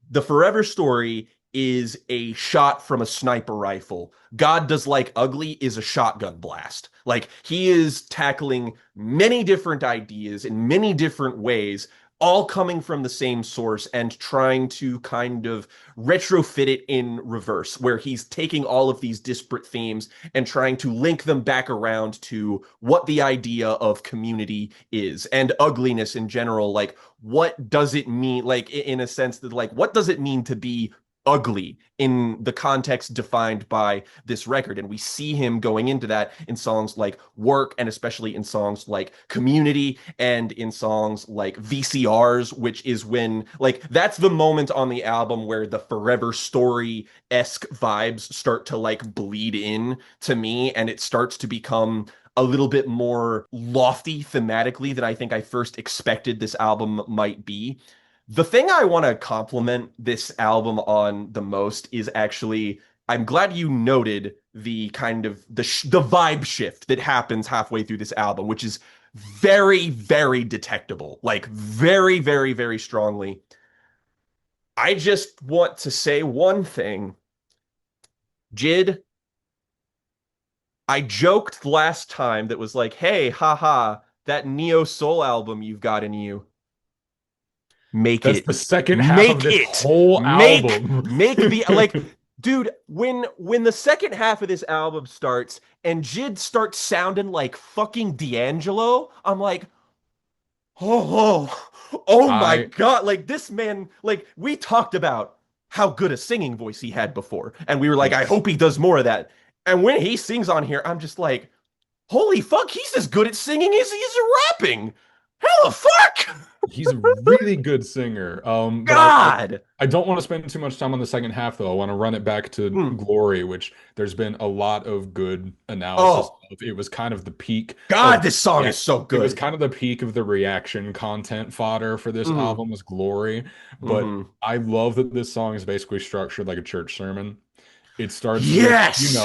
the Forever Story is a shot from a sniper rifle. God Does Like Ugly is a shotgun blast. Like, he is tackling many different ideas in many different ways, all coming from the same source and trying to kind of retrofit it in reverse, where he's taking all of these disparate themes and trying to link them back around to what the idea of community is and ugliness in general. Like, what does it mean? Like, in a sense that, like, what does it mean to be ugly in the context defined by this record? And we see him going into that in songs like Work, and especially in songs like Community, and in songs like VCRs, which is when, like, that's the moment on the album where the Forever Story-esque vibes start to like bleed in to me, and it starts to become a little bit more lofty thematically than I think I first expected this album might be. The thing I want to compliment this album on the most is actually, I'm glad you noted the kind of the vibe shift that happens halfway through this album, which is very, very detectable, like very, very, very strongly. I just want to say one thing. Jid, I joked last time that was like, hey, haha, that neo soul album you've got in you. Make That's it. the second half of Make this it. whole Make album. make the like, dude, when the second half of this album starts and Jid starts sounding like fucking D'Angelo, I'm like, oh, oh my I God. Like, this man, like we talked about. how good a singing voice he had before. And we were like, I Yes. hope he does more of that. And when he sings on here, I'm just like, holy fuck, he's as good at singing as he is at rapping. How the fuck? He's a really good singer. But God. I don't want to spend too much time on the second half though. I want to run it back to Mm. Glory, which there's been a lot of good analysis Oh, of. It was kind of the peak God, of this song yeah, is so it was good. kind of the peak of the reaction content fodder for this Mm. album was Glory. But Hmm. I love that this song is basically structured like a church sermon. It starts with, Yes.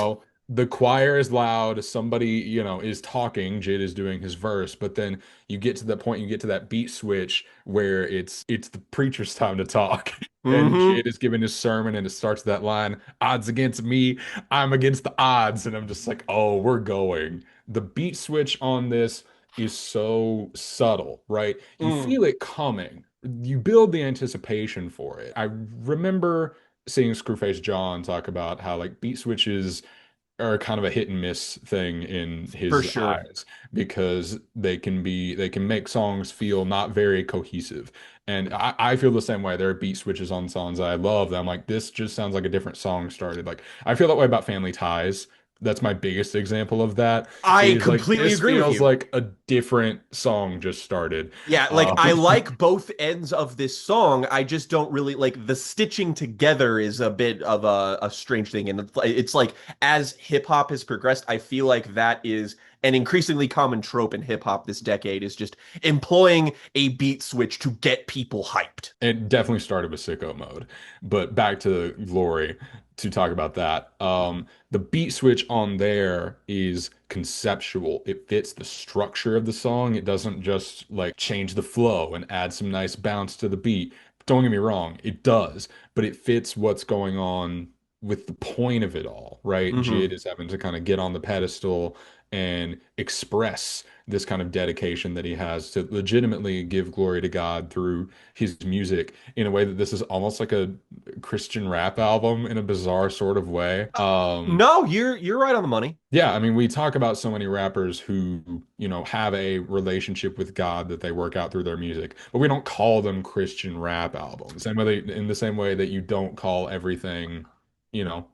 the choir is loud, somebody, is talking, Jid is doing his verse, but then you get to the point, you get to that beat switch where it's the preacher's time to talk. And Hmm. Jid is giving his sermon and it starts that line, odds against me, I'm against the odds. And I'm just like, oh, we're going. The beat switch on this is so subtle, right? You Mm. feel it coming. You build the anticipation for it. I remember seeing Screwface John talk about how like beat switches are kind of a hit and miss thing in For his sure. eyes because they can make songs feel not very cohesive. And I feel the same way. There are beat switches on songs that I love that I'm like, this just sounds like a different song started. Like I feel that way about Family Ties. That's my biggest example of that. I Is like completely this agree with feels you. like a different song just started. Yeah, like Um, I like both ends of this song. I just don't really like the stitching together is a bit of a strange thing. And it's like as hip hop has progressed, I feel like that is an increasingly common trope in hip hop this decade is just employing a beat switch to get people hyped. It definitely started with Sicko Mode, but back to Glory to talk about that. The beat switch on there is conceptual. It fits the structure of the song. It doesn't just like change the flow and add some nice bounce to the beat. Don't get me wrong, it does, but it fits what's going on with the point of it all, right? Hmm. Jid is having to kind of get on the pedestal and express this kind of dedication that he has to legitimately give glory to God through his music in a way that this is almost like a Christian rap album in a bizarre sort of way. No, you're right on the money. Yeah, I mean, we talk about so many rappers who, have a relationship with God that they work out through their music, but we don't call them Christian rap albums. In the same way that you don't call everything,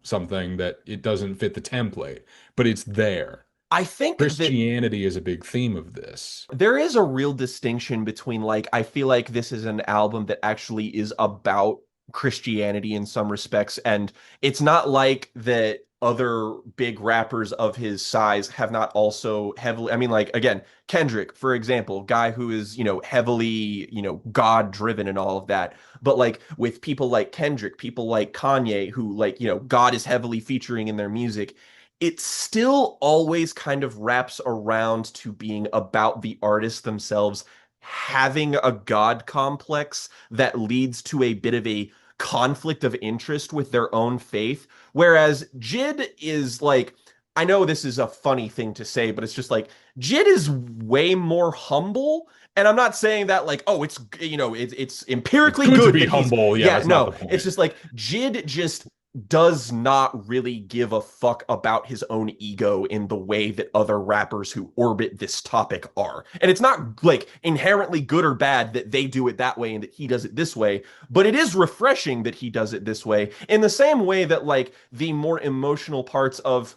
something that it doesn't fit the template, but it's there. I think that Christianity is a big theme of this. there is a real distinction between like I feel like this is an album that actually is about Christianity in some respects, and it's not like that other big rappers of his size have not also heavily, I mean, like again, Kendrick, for example, guy who is, heavily, God driven and all of that. But like with people like Kendrick, people like Kanye, who like, God is heavily featuring in their music, it still always kind of wraps around to being about the artists themselves having a God complex that leads to a bit of a conflict of interest with their own faith. Whereas Jid is like, I know this is a funny thing to say, but it's just like Jid is way more humble. And I'm not saying that like, oh, it's It's empirically good to good be that he's humble. Yeah, yeah, that's not the no, it's point. just like Jid just does not really give a fuck about his own ego in the way that other rappers who orbit this topic are. And it's not like inherently good or bad that they do it that way and that he does it this way, but it is refreshing that he does it this way in the same way that like the more emotional parts of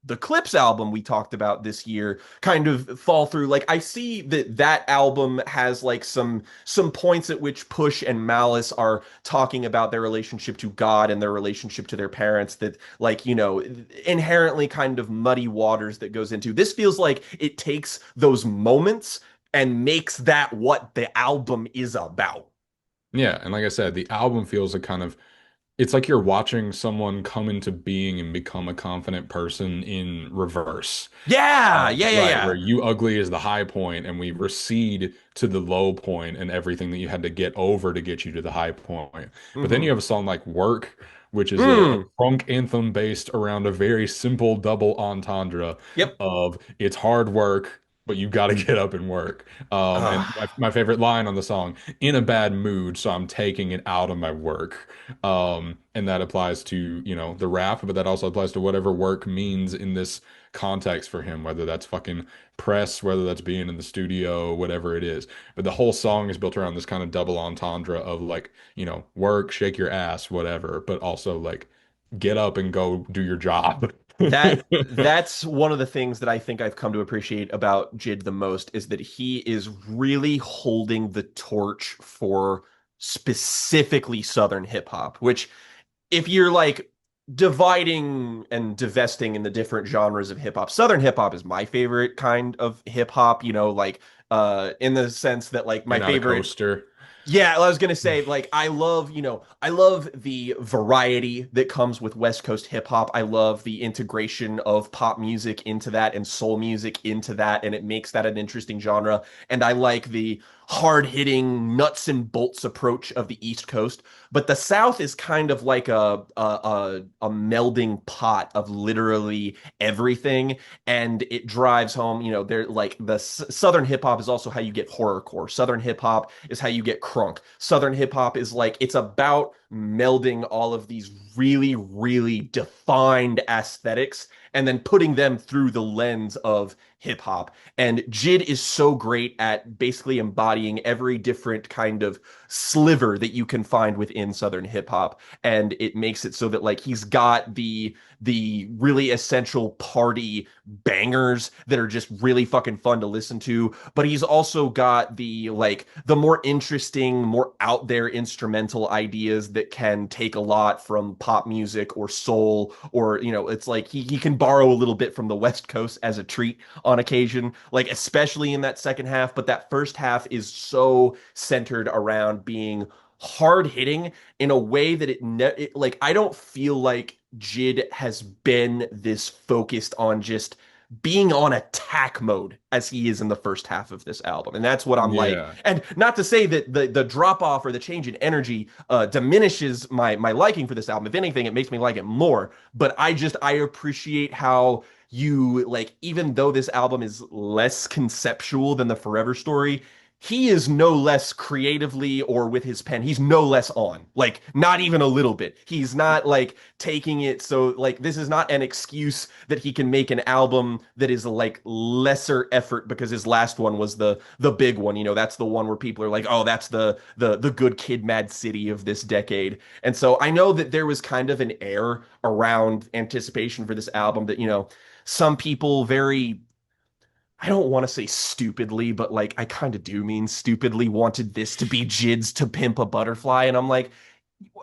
the Clips album we talked about this year kind of fall through. Like I see that that album has like some points at which Push and Malice are talking about their relationship to God and their relationship to their parents that like, inherently kind of muddy waters that goes into. This feels like it takes those moments and makes that what the album is about. Yeah, and like I said, the album feels a kind of it's like you're watching someone come into being and become a confident person in reverse. Yeah, yeah, yeah, Right, where yeah. you ugly is the high point and we recede to the low point and everything that you had to get over to get you to the high point. But then Mm-hmm. you have a song like Work, which is a Mm. crunk anthem based around a very simple double entendre Yep. of it's hard work. but you got to get up and work. And Ugh. my favorite line on the song, in a bad mood, so I'm taking it out of my work. And that applies to, the rap, but that also applies to whatever work means in this context for him, whether that's fucking press, whether that's being in the studio, whatever it is. But the whole song is built around this kind of double entendre of like, work, shake your ass, whatever, but also like get up and go do your job. That's one of the things that I think I've come to appreciate about Jid the most is that he is really holding the torch for specifically Southern hip hop, which if you're like dividing and divesting in the different genres of hip hop, Southern hip hop is my favorite kind of hip hop, like in the sense that like You're my not a favorite coaster. yeah, I was gonna say, like, I love the variety that comes with West Coast hip hop. I love the integration of pop music into that and soul music into that, and it makes that an interesting genre. And I like the hard-hitting nuts and bolts approach of the East Coast. But the South is kind of like a melding pot of literally everything, and it drives home, they're like the Southern hip hop is also how you get horrorcore. Southern hip hop is how you get crunk. Southern hip hop is like it's about melding all of these really, really defined aesthetics and then putting them through the lens of hip hop. And Jid is so great at basically embodying every different kind of sliver that you can find within Southern hip hop. And it makes it so that like he's got the really essential party bangers that are just really fucking fun to listen to, but he's also got the more interesting, more out there instrumental ideas that can take a lot from pop music or soul or it's like he can borrow a little bit from the West Coast as a treat on occasion, like especially in that second half, but that first half is so centered around being hard hitting in a way that like I don't feel like Jid has been this focused on just being on attack mode as he is in the first half of this album. And that's what I'm like. Yeah. And not to say that the drop off or the change in energy diminishes my liking for this album. If anything, it makes me like it more. But I appreciate how you like, even though this album is less conceptual than the Forever Story, he is no less creatively or with his pen, he's no less on. Like, not even a little bit. He's not like taking it so like this is not an excuse that he can make an album that is like lesser effort because his last one was the big one. That's the one where people are like, "Oh, that's the good kid Mad City of this decade." And so I know that there was kind of an air around anticipation for this album that, some people very I don't want to say stupidly, but like I kind of do mean stupidly wanted this to be Jid's To Pimp a Butterfly. And I'm like,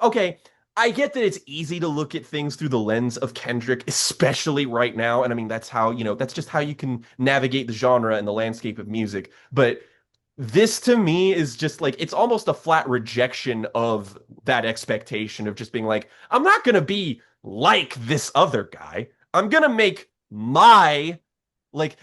okay, I get that it's easy to look at things through the lens of Kendrick, especially right now. And I mean, that's how, that's just how you can navigate the genre and the landscape of music. But this to me is just like, it's almost a flat rejection of that expectation of just being like, I'm not going to be like this other guy. I'm going to make like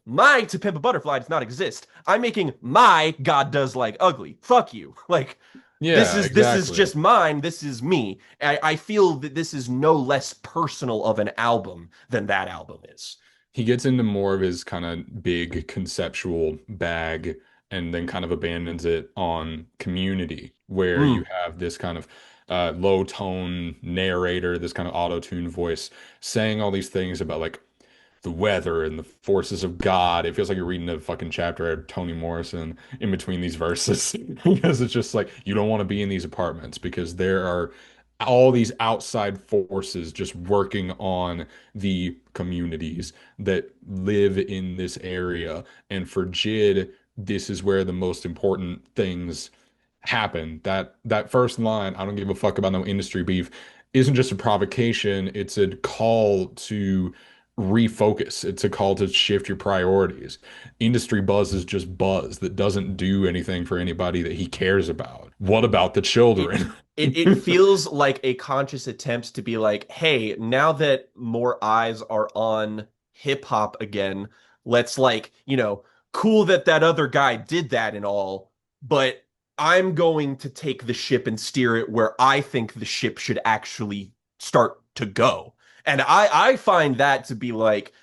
my To Pimp a Butterfly does not exist. I'm making my God Does Like Ugly. Fuck you. Like Yeah, this is exactly. just mine. This is me. I feel that this is no less personal of an album than that album is. He gets into more of his kind of big conceptual bag and then kind of abandons it on Community, where you Mm. have this kind of low tone narrator, this kind of auto-tune voice saying all these things about like the weather and the forces of God. It feels like you're reading a fucking chapter of Toni Morrison in between these verses because it's just like you don't want to be in these apartments because there are all these outside forces just working on the communities that live in this area. And for Jid, this is where the most important things happen. That first line, I don't give a fuck about no industry beef, isn't just a provocation, it's a call to refocus. It's a call to shift your priorities. Industry buzz is just buzz that doesn't do anything for anybody that he cares about. What about the It children? it feels like a conscious attempt to be like, hey, now that more eyes are on hip hop again, let's like, cool that that other guy did that and all, but I'm going to take the ship and steer it where I think the ship should actually start to go. And I find that to be like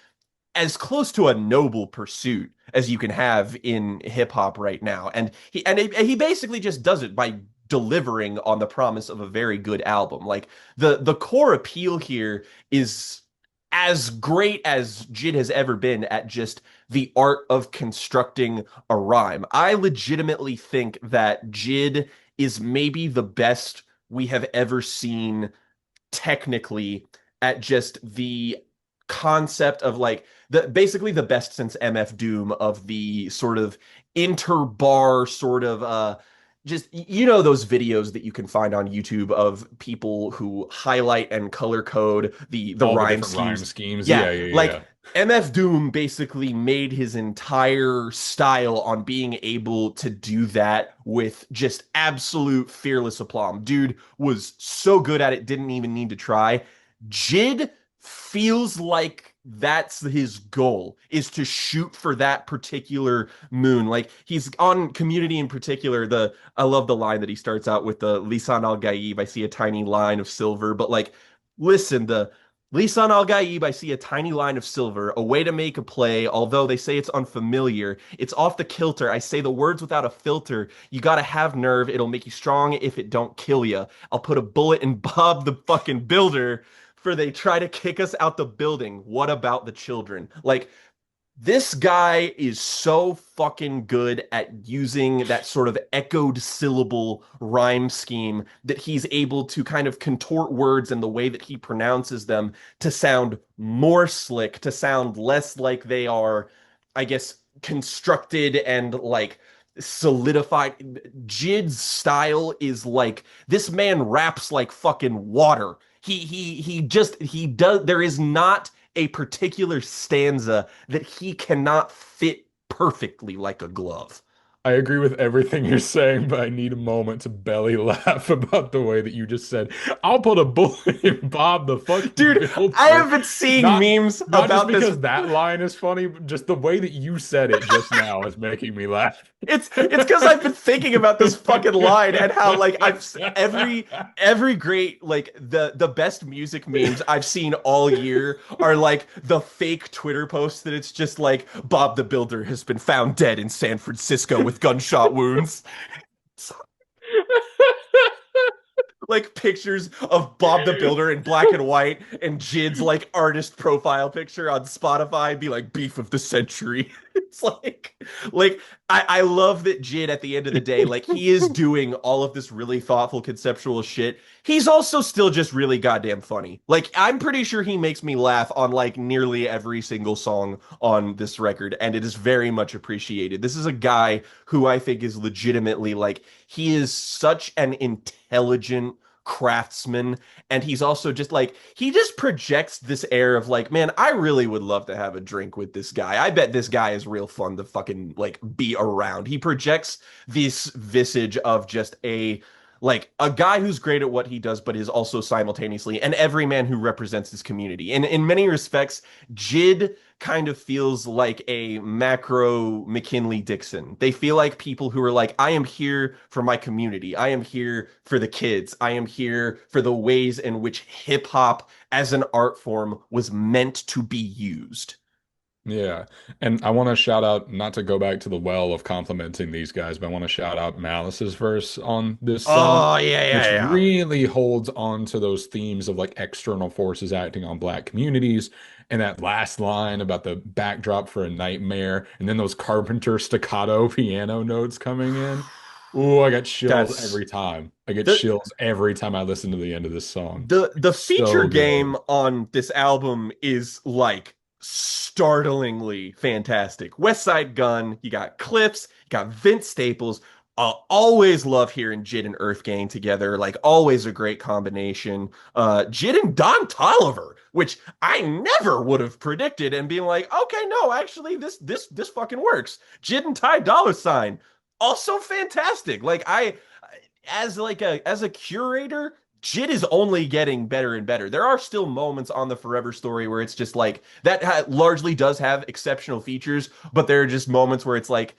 as close to a noble pursuit as you can have in hip hop right now. And he basically just does it by delivering on the promise of a very good album. Like the core appeal here is as great as Jid has ever been at just the art of constructing a rhyme. I legitimately think that Jid is maybe the best we have ever seen technically at just the concept of like the basically the best since MF Doom of the sort of interbar sort of just you know those videos that you can find on YouTube of people who highlight and color code the All the rhyme different rhyme schemes. schemes. Yeah, Yeah, yeah, like yeah. MF Doom basically made his entire style on being able to do that with just absolute fearless aplomb. Dude was so good at it, didn't even need to try. Jid feels like that's his goal is to shoot for that particular moon. Like he's on Community in particular. The I love the line that he starts out with the Lisan al Gaib. I see a tiny line of silver, but like listen, the Lisan al Gaib, I see a tiny line of silver, a way to make a play, although they say it's unfamiliar. It's off the kilter. I say the words without a filter. You gotta have nerve. It'll make you strong if it don't kill you. I'll put a bullet in Bob the fucking Builder for they try to kick us out the building. What about the children? Like, this guy is so fucking good at using that sort of echoed syllable rhyme scheme that he's able to kind of contort words and the way that he pronounces them to sound more slick, to sound less like they are, I guess, constructed and like solidified. Jid's style is like this man raps like fucking water. He does there is not a particular stanza that he cannot fit perfectly like a glove. I agree with everything you're saying, but I need a moment to belly laugh about the way that you just said, I'll put a bullet in Bob the fucking Dude, I Builder. have been seeing Not memes not just about this. because that line is funny, but just the way that you said it just now is making me laugh. It's because I've been thinking about this fucking line and how like every great like the best music memes I've seen all year are like the fake Twitter posts that it's just like Bob the Builder has been found dead in San Francisco with gunshot wounds. Like pictures of Bob the Builder in black and white and Jid's like artist profile picture on Spotify be like beef of the century. It's like I love that Jid at the end of the day, like he is doing all of this really thoughtful conceptual shit. He's also still just really goddamn funny. Like I'm pretty sure he makes me laugh on like nearly every single song on this record, and it is very much appreciated. This is a guy who I think is legitimately like he is such an intelligent craftsman, and he's also just like he just projects this air of like, man, I really would love to have a drink with this guy. I bet this guy is real fun to fucking like be around. He projects this visage of just a like a guy who's great at what he does, but is also simultaneously an everyman who represents his community. And in many respects, Jid kind of feels like a macro McKinley Dixon. They feel like people who are like, I am here for my community. I am here for the kids. I am here for the ways in which hip hop as an art form was meant to be used. Yeah. And I want to shout out, not to go back to the well of complimenting these guys, but I want to shout out Malice's verse on this song, Oh, yeah, which yeah, yeah. really holds on to those themes of like external forces acting on Black communities. And that last line about the backdrop for a nightmare, and then those Carpenter staccato piano notes coming in. Ooh, I get chills That's every time. I get the chills every time I listen to the end of this song. the feature So game good. on this album is like startlingly fantastic. West Side Gun, you got Clips, you got Vince Staples. Always love hearing Jid and Earth Gang together. Like always a great combination. Jid and Don Tolliver, which I never would have predicted, and being like, okay, no, actually, this fucking works. Jid and Ty Dollar Sign, also fantastic. Like I as a curator, Jid is only getting better and better. There are still moments on the Forever Story where it's just like that largely does have exceptional features, but there are just moments where it's like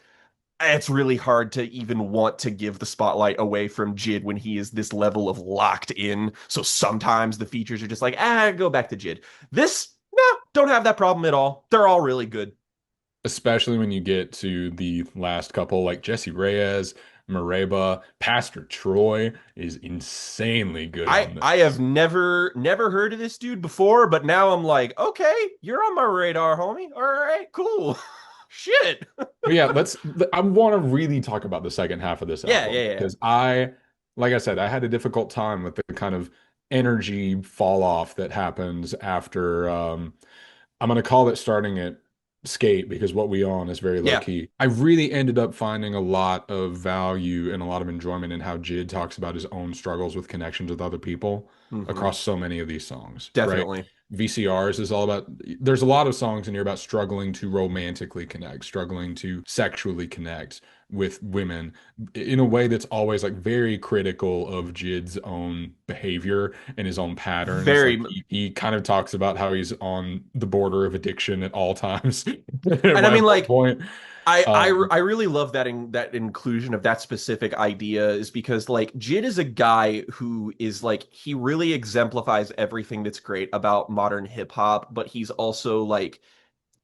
it's really hard to even want to give the spotlight away from Jid when he is this level of locked in. So sometimes the features are just like, go back to Jid. This, no, don't have that problem at all. They're all really good. especially when you get to the last couple, like Jesse Reyes, Mareba, Pastor Troy is insanely good I on I have this. never heard of this dude before, but now I'm like, okay, you're on my radar, homie. All right, cool. Shit. But yeah, I want to really talk about the second half of this Yeah, album yeah, yeah. because like I said, I had a difficult time with the kind of energy fall off that happens after, I'm going to call it starting at skate because what we on is very low Yeah. key. I really ended up finding a lot of value and a lot of enjoyment in how Jid talks about his own struggles with connections with other people Hmm. across so many of these songs, right? Definitely. VCRs is all about, there's a lot of songs in here about struggling to romantically connect, struggling to sexually connect with women in a way that's always like very critical of Jid's own behavior and his own patterns. Very. Like he kind of talks about how he's on the border of addiction at all times. And I At mean, one like, point, I really love that inclusion of that specific idea is because like Jid is a guy who is like he really exemplifies everything that's great about modern hip hop, but he's also like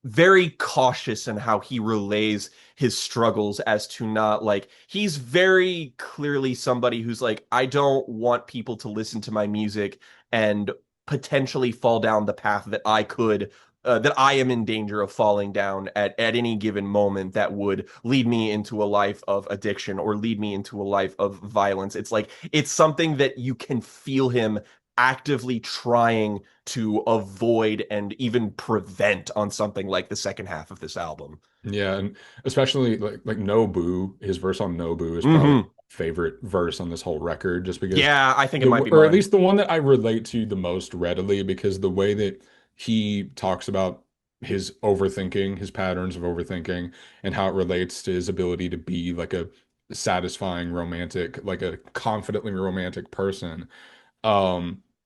very cautious in how he relays his struggles as to not like he's very clearly somebody who's like I don't want people to listen to my music and potentially fall down the path that I could that I am in danger of falling down at any given moment that would lead me into a life of addiction or lead me into a life of violence. It's like it's something that you can feel him actively trying to avoid and even prevent on something like the second half of this album. yeah, and especially like Nobu, his verse on Nobu is probably Hmm. my favorite verse on this whole record, just because Yeah, I think it might be or at mine. least the one that I relate to the most readily, because the way that he talks about his overthinking, his patterns of overthinking, and how it relates to his ability to be like a satisfying romantic, like a confidently romantic person.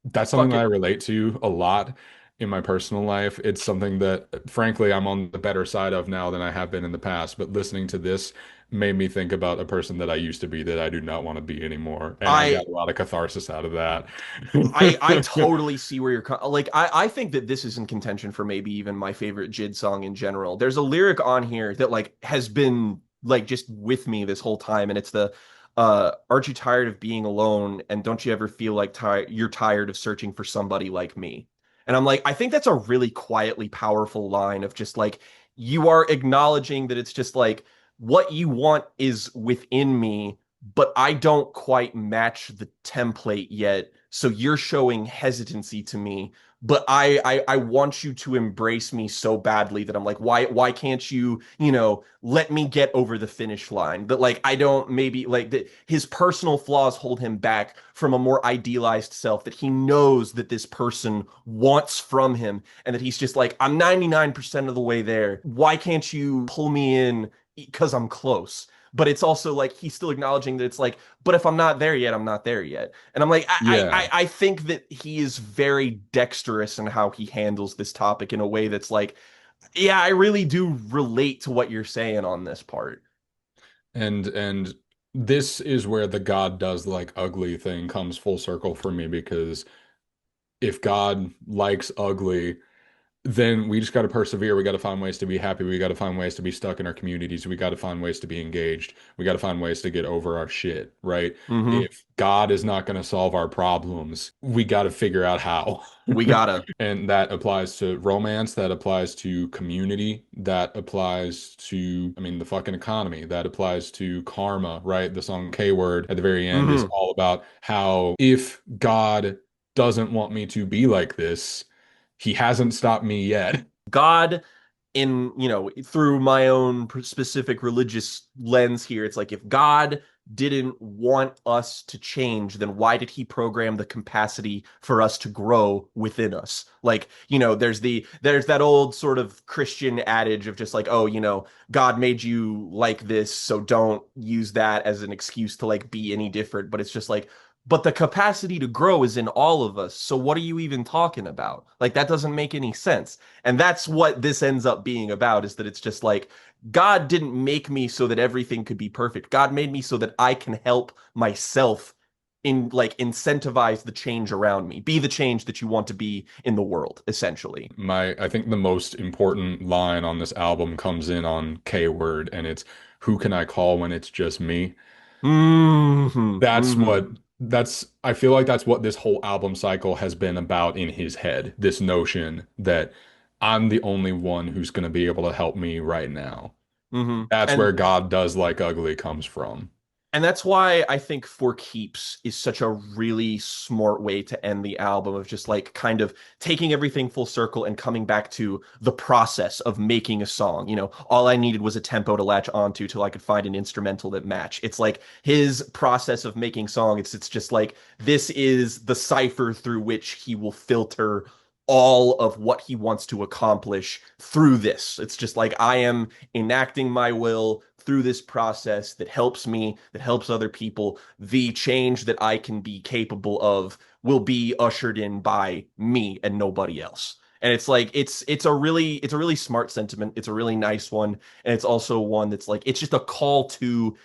That's something Fuck that I it. relate to a lot in my personal life. It's something that, frankly, I'm on the better side of now than I have been in the past. But listening to this made me think about a person that I used to be that I do not want to be anymore. And I I got a lot of catharsis out of that. I totally see where like I think that this is in contention for maybe even my favorite Jid song in general. There's a lyric on here that like has been like just with me this whole time and it's the aren't you tired of being alone and don't you ever feel like you're tired of searching for somebody like me? And I'm like I think that's a really quietly powerful line of just like you are acknowledging that it's just like what you want is within me but I don't quite match the template yet. So you're showing hesitancy to me, but I want you to embrace me so badly that I'm like, why can't you, let me get over the finish line? That like I don't maybe like that his personal flaws hold him back from a more idealized self that he knows that this person wants from him and that he's just like, I'm 99% of the way there. Why can't you pull me in because I'm close? But it's also like he's still acknowledging that it's like, but if I'm not there yet, I'm not there yet. And I'm like, Yeah. I think that he is very dexterous in how he handles this topic in a way that's like, yeah, I really do relate to what you're saying on this part. And this is where the God does like ugly thing comes full circle for me because if God likes ugly, then we just got to persevere. We got to find ways to be happy. We got to find ways to be stuck in our communities. We got to find ways to be engaged. We got to find ways to get over our shit, right? Hmm. If God is not going to solve our problems, we got to figure out how. We gotta. And that applies to romance, that applies to community, that applies to, I mean, the fucking economy, that applies to karma, right? The song K Word at the very end is Hmm. all about how if God doesn't want me to be like this, he hasn't stopped me yet. God in, through my own specific religious lens here, it's like if God didn't want us to change, then why did he program the capacity for us to grow within us? Like, there's that old sort of Christian adage of just like, oh, God made you like this, so don't use that as an excuse to like be any different. But it's just like, but the capacity to grow is in all of us. So what are you even talking about? Like that doesn't make any sense. And that's what this ends up being about is that it's just like God didn't make me so that everything could be perfect. God made me so that I can help myself in like incentivize the change around me, be the change that you want to be in the world, essentially. I think the most important line on this album comes in on K Word, and it's who can I call when it's just me? Hmm. That's what Hmm. I feel like that's what this whole album cycle has been about in his head. This notion that I'm the only one who's going to be able to help me right now. Hmm. That's where God Does Like Ugly comes from. And that's why I think For Keeps is such a really smart way to end the album of just like kind of taking everything full circle and coming back to the process of making a song. You know, all I needed was a tempo to latch onto till I could find an instrumental that matched. It's like his process of making song. It's just like this is the cipher through which he will filter all of what he wants to accomplish through this. It's just like I am enacting my will through this process that helps me, that helps other people. The change that I can be capable of will be ushered in by me and nobody else. And it's like it's a really smart sentiment. It's a really nice one, and it's also one that's like it's just a call to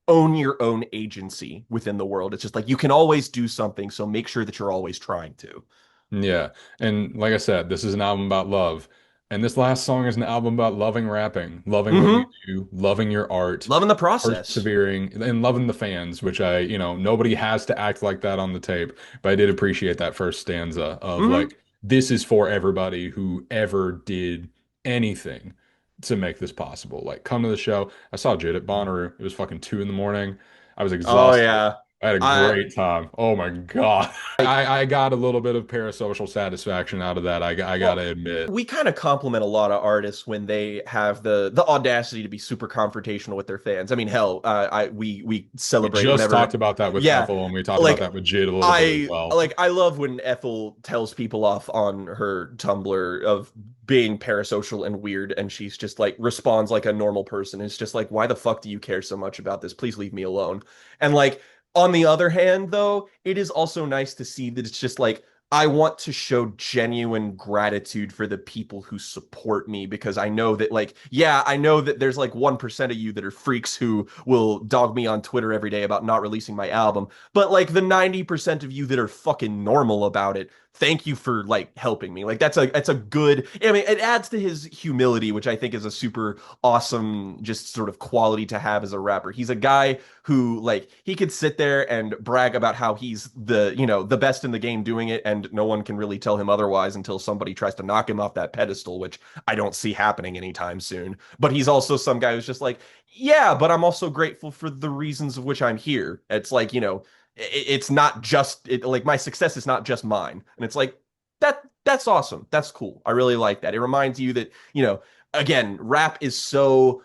own your own agency within the world. It's just like you can always do something, so make sure that you're always trying to. Yeah. And like I said, this is an album about love. And this last song is an album about loving rapping, loving what you Hmm. do, loving your art, Loving the process. persevering, and loving the fans, which nobody has to act like that on the tape. But I did appreciate that first stanza of Hmm. like, this is for everybody who ever did anything to make this possible. Like, come to the show. I saw Jid at Bonnaroo. It was fucking 2 in the morning. I was Oh exhausted. yeah. I had a I great time. Oh my God. like I got a little bit of parasocial satisfaction out of that. I well, gotta admit. we kind of compliment a lot of artists when they have the audacity to be super confrontational with their fans. I mean, hell, I we We celebrate just talked whenever, about that with yeah, Ethel, and we talked about like that with Jid a little bit as well. I love when Ethel tells people off on her Tumblr of being parasocial and weird, and she's just like responds like a normal person. It's just like, why the fuck do you care so much about this? Please leave me alone. And like on the other hand, though, it is also nice to see that it's just like I want to show genuine gratitude for the people who support me because I know that, like, yeah, I know that there's like 1% of you that are freaks who will dog me on Twitter every day about not releasing my album. But like the 90% of you that are fucking normal about it, thank you for like helping me. Like that's a good, I mean, it adds to his humility, which I think is a super awesome just sort of quality to have as a rapper. He's a guy who like he could sit there and brag about how he's the, you know, the best in the game doing it and no one can really tell him otherwise until somebody tries to knock him off that pedestal, which I don't see happening anytime soon. But he's also some guy who's just like, yeah, but I'm also grateful for the reasons of which I'm here. It's like, you know, it's not just like my success is not just mine. And it's like that's awesome. That's cool. I really like that. It reminds you that, you know, again, rap is so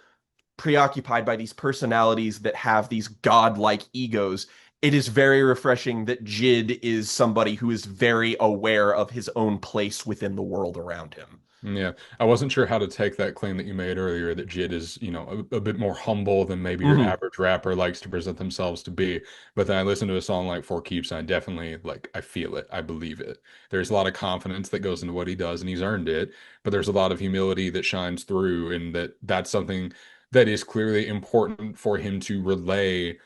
preoccupied by these personalities that have these godlike egos. It is very refreshing that Jid is somebody who is very aware of his own place within the world around him. Yeah, I wasn't sure how to take that claim that you made earlier that Jid is, a bit more humble than maybe your Hmm. average rapper likes to present themselves to be. But then I listen to a song like For Keeps, and I definitely I feel it. I believe it. There's a lot of confidence that goes into what he does, and he's earned it. But there's a lot of humility that shines through, and that's something that is clearly important for him to relay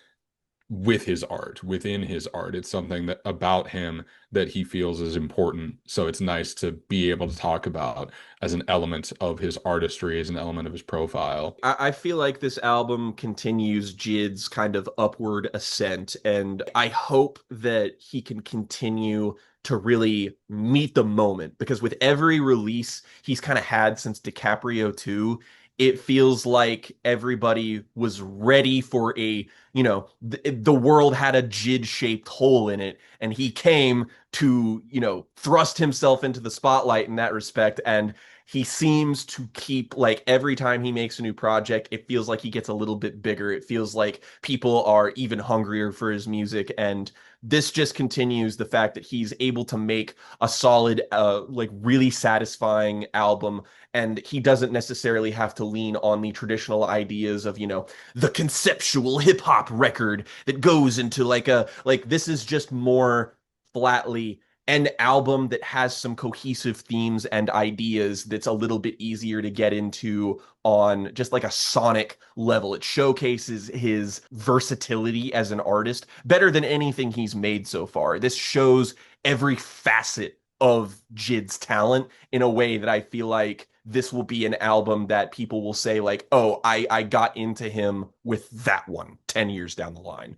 with his art, within his art. It's something that about him that he feels is important. So it's nice to be able to talk about as an element of his artistry, as an element of his profile. I feel like this album continues Jid's kind of upward ascent, and I hope that he can continue to really meet the moment because with every release he's kind of had since DiCaprio 2, it feels like everybody was ready for a, you know, the world had a Jid-shaped hole in it, and he came to, you know, thrust himself into the spotlight in that respect. And he seems to keep like every time he makes a new project, it feels like he gets a little bit bigger. It feels like people are even hungrier for his music. And this just continues the fact that he's able to make a solid, like really satisfying album. And he doesn't necessarily have to lean on the traditional ideas of, you know, the conceptual hip hop record that goes into like a, like this is just more flatly an album that has some cohesive themes and ideas that's a little bit easier to get into on just like a sonic level. It showcases his versatility as an artist better than anything he's made so far. This shows every facet of Jid's talent in a way that I feel like this will be an album that people will say like, "Oh, I got into him with that one 10 years down the line."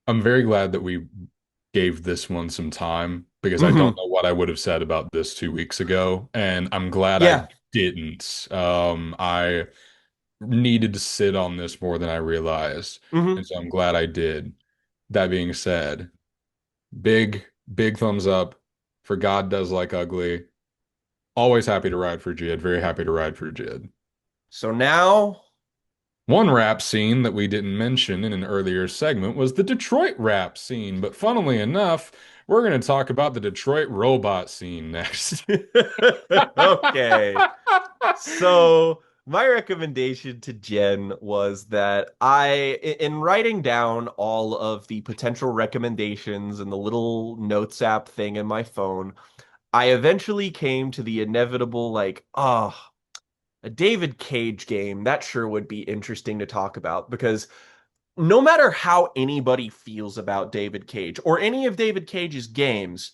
I'm very glad that we gave this one some time because I don't Hmm. know what I would have said about this 2 weeks ago, and I'm glad I Yeah. didn't. I needed to sit on this more than I realized, and Hmm. so I'm glad I did. That being said, big, big thumbs up for God Does Like Ugly. Always happy to ride for Jid. Very happy to ride for Jid. So now One rap scene that we didn't mention in an earlier segment was the Detroit rap scene, but funnily enough, we're going to talk about the Detroit robot scene next. okay. So my recommendation to Jen was that in writing down all of the potential recommendations and the little notes app thing in my phone, I eventually came to the inevitable, like, oh, a David Cage game. That sure would be interesting to talk about because no matter how anybody feels about David Cage or any of David Cage's games,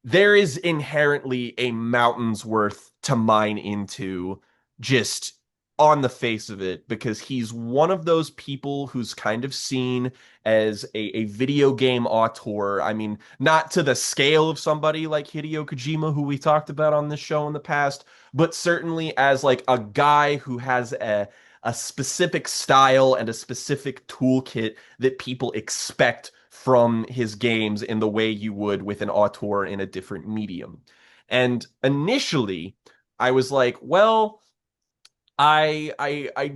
there is inherently a mountain's worth to mine into just on the face of it because he's one of those people who's kind of seen as a video game auteur. I mean, not to the scale of somebody like Hideo Kojima, who we talked about on this show in the past, but certainly as like a guy who has a specific style and a specific toolkit that people expect from his games in the way you would with an auteur in a different medium. And initially, I was like, well, I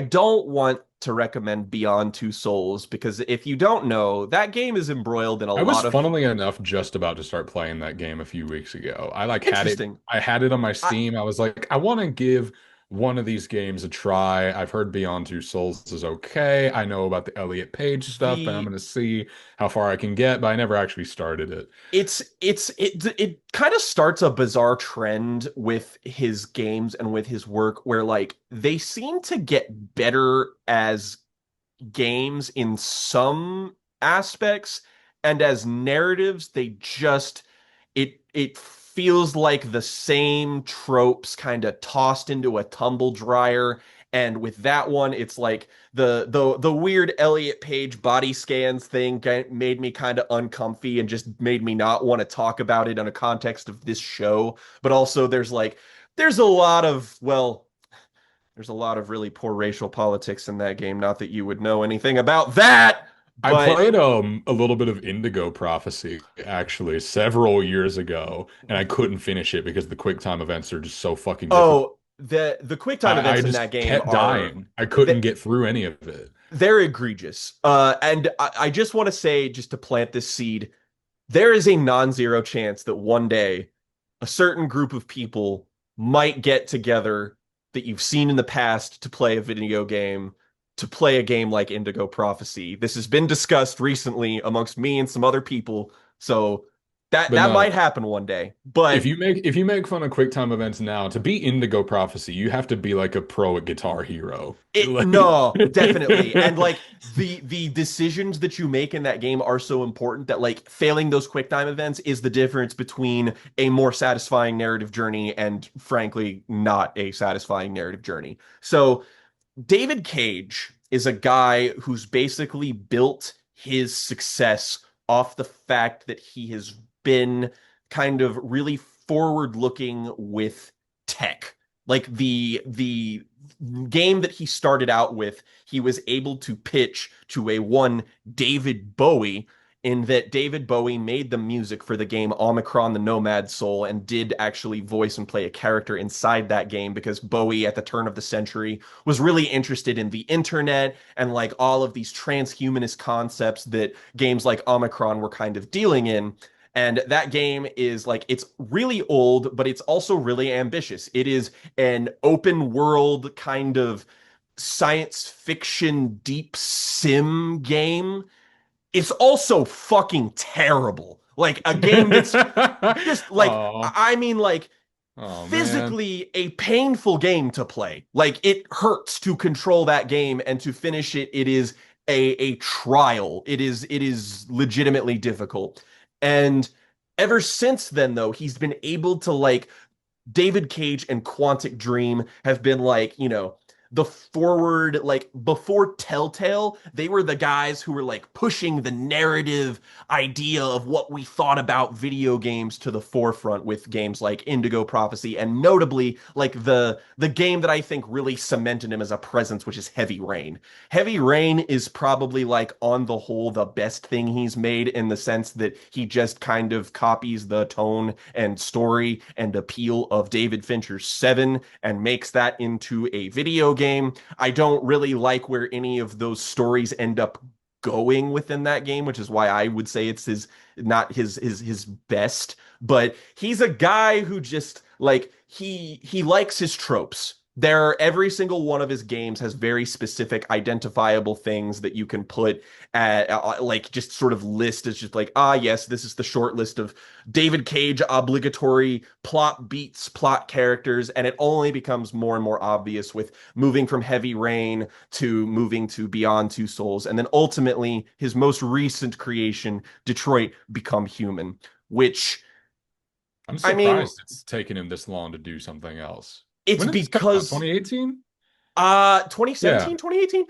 don't want to recommend Beyond Two Souls because if you don't know, that game is embroiled in a I was lot of funnily enough just about to start playing that game a few weeks ago. I like had it interesting. I had it on my I, Steam. I was like, I want to give one of these games a try. I've heard Beyond Two Souls is okay. I know about the Elliot Page stuff, and I'm the gonna see how far I can get, but I never actually started it. it kind of starts a bizarre trend with his games and with his work where like they seem to get better as games in some aspects, and as narratives, they just it feels like the same tropes kind of tossed into a tumble dryer. And with that one, it's like the weird Elliot Page body scans thing made me kind of uncomfy and just made me not want to talk about it in a context of this show. But also, there's a lot of there's a lot of really poor racial politics in that game. Not that you would know anything about that, I but played a little bit of Indigo Prophecy actually several years ago, and I couldn't finish it because the quick time events are just so fucking difficult. oh, the quick time I events in that just game kept are dying. I couldn't get through any of it. they're egregious. And I just want to say, just to plant this seed, there is a non-zero chance that one day a certain group of people might get together that you've seen in the past to play a video game, to play a game like Indigo Prophecy. This has been discussed recently amongst me and some other people, so But that might no, happen one day. But if you make fun of quick time events now, to be Indigo Prophecy, you have to be like a pro at Guitar Hero. it Like no, definitely. And like the decisions that you make in that game are so important that like failing those quick time events is the difference between a more satisfying narrative journey and frankly not a satisfying narrative journey. So David Cage is a guy who's basically built his success off the fact that he has been kind of really forward looking with tech. Like the game that he started out with, he was able to pitch to a one David Bowie, in that David Bowie made the music for the game Omicron the Nomad Soul and did actually voice and play a character inside that game because Bowie at the turn of the century was really interested in the internet and like all of these transhumanist concepts that games like Omicron were kind of dealing in. And that game is like, it's really old, but it's also really ambitious. It is an open world kind of science fiction deep sim game. It's also fucking terrible. Like a game that's just like Oh, I mean like oh man. physically a painful game to play. Like it hurts to control that game and to finish it. It is a trial. It is legitimately difficult. And ever since then, though, he's been able to like David Cage and Quantic Dream have been like, the forward, like before Telltale, they were the guys who were like pushing the narrative idea of what we thought about video games to the forefront with games like Indigo Prophecy, and notably like the game that I think really cemented him as a presence, which is Heavy Rain. Heavy Rain is probably like on the whole the best thing he's made in the sense that he just kind of copies the tone and story and appeal of David Fincher's Seven and makes that into a video game. I don't really like where any of those stories end up going within that game, which is why I would say it's his not his best. But he's a guy who just like he likes his tropes. Every single one of his games has very specific identifiable things that you can put at like just sort of list as just like, ah, yes, this is the short list of David Cage obligatory plot beats, plot characters, and it only becomes more and more obvious with moving from Heavy Rain to moving to Beyond Two Souls, and then ultimately his most recent creation, Detroit Become Human, which I'm I mean, surprised it's taken him this long to do something else. it's When did this come out? because 2018? Yeah, 2017, 2018.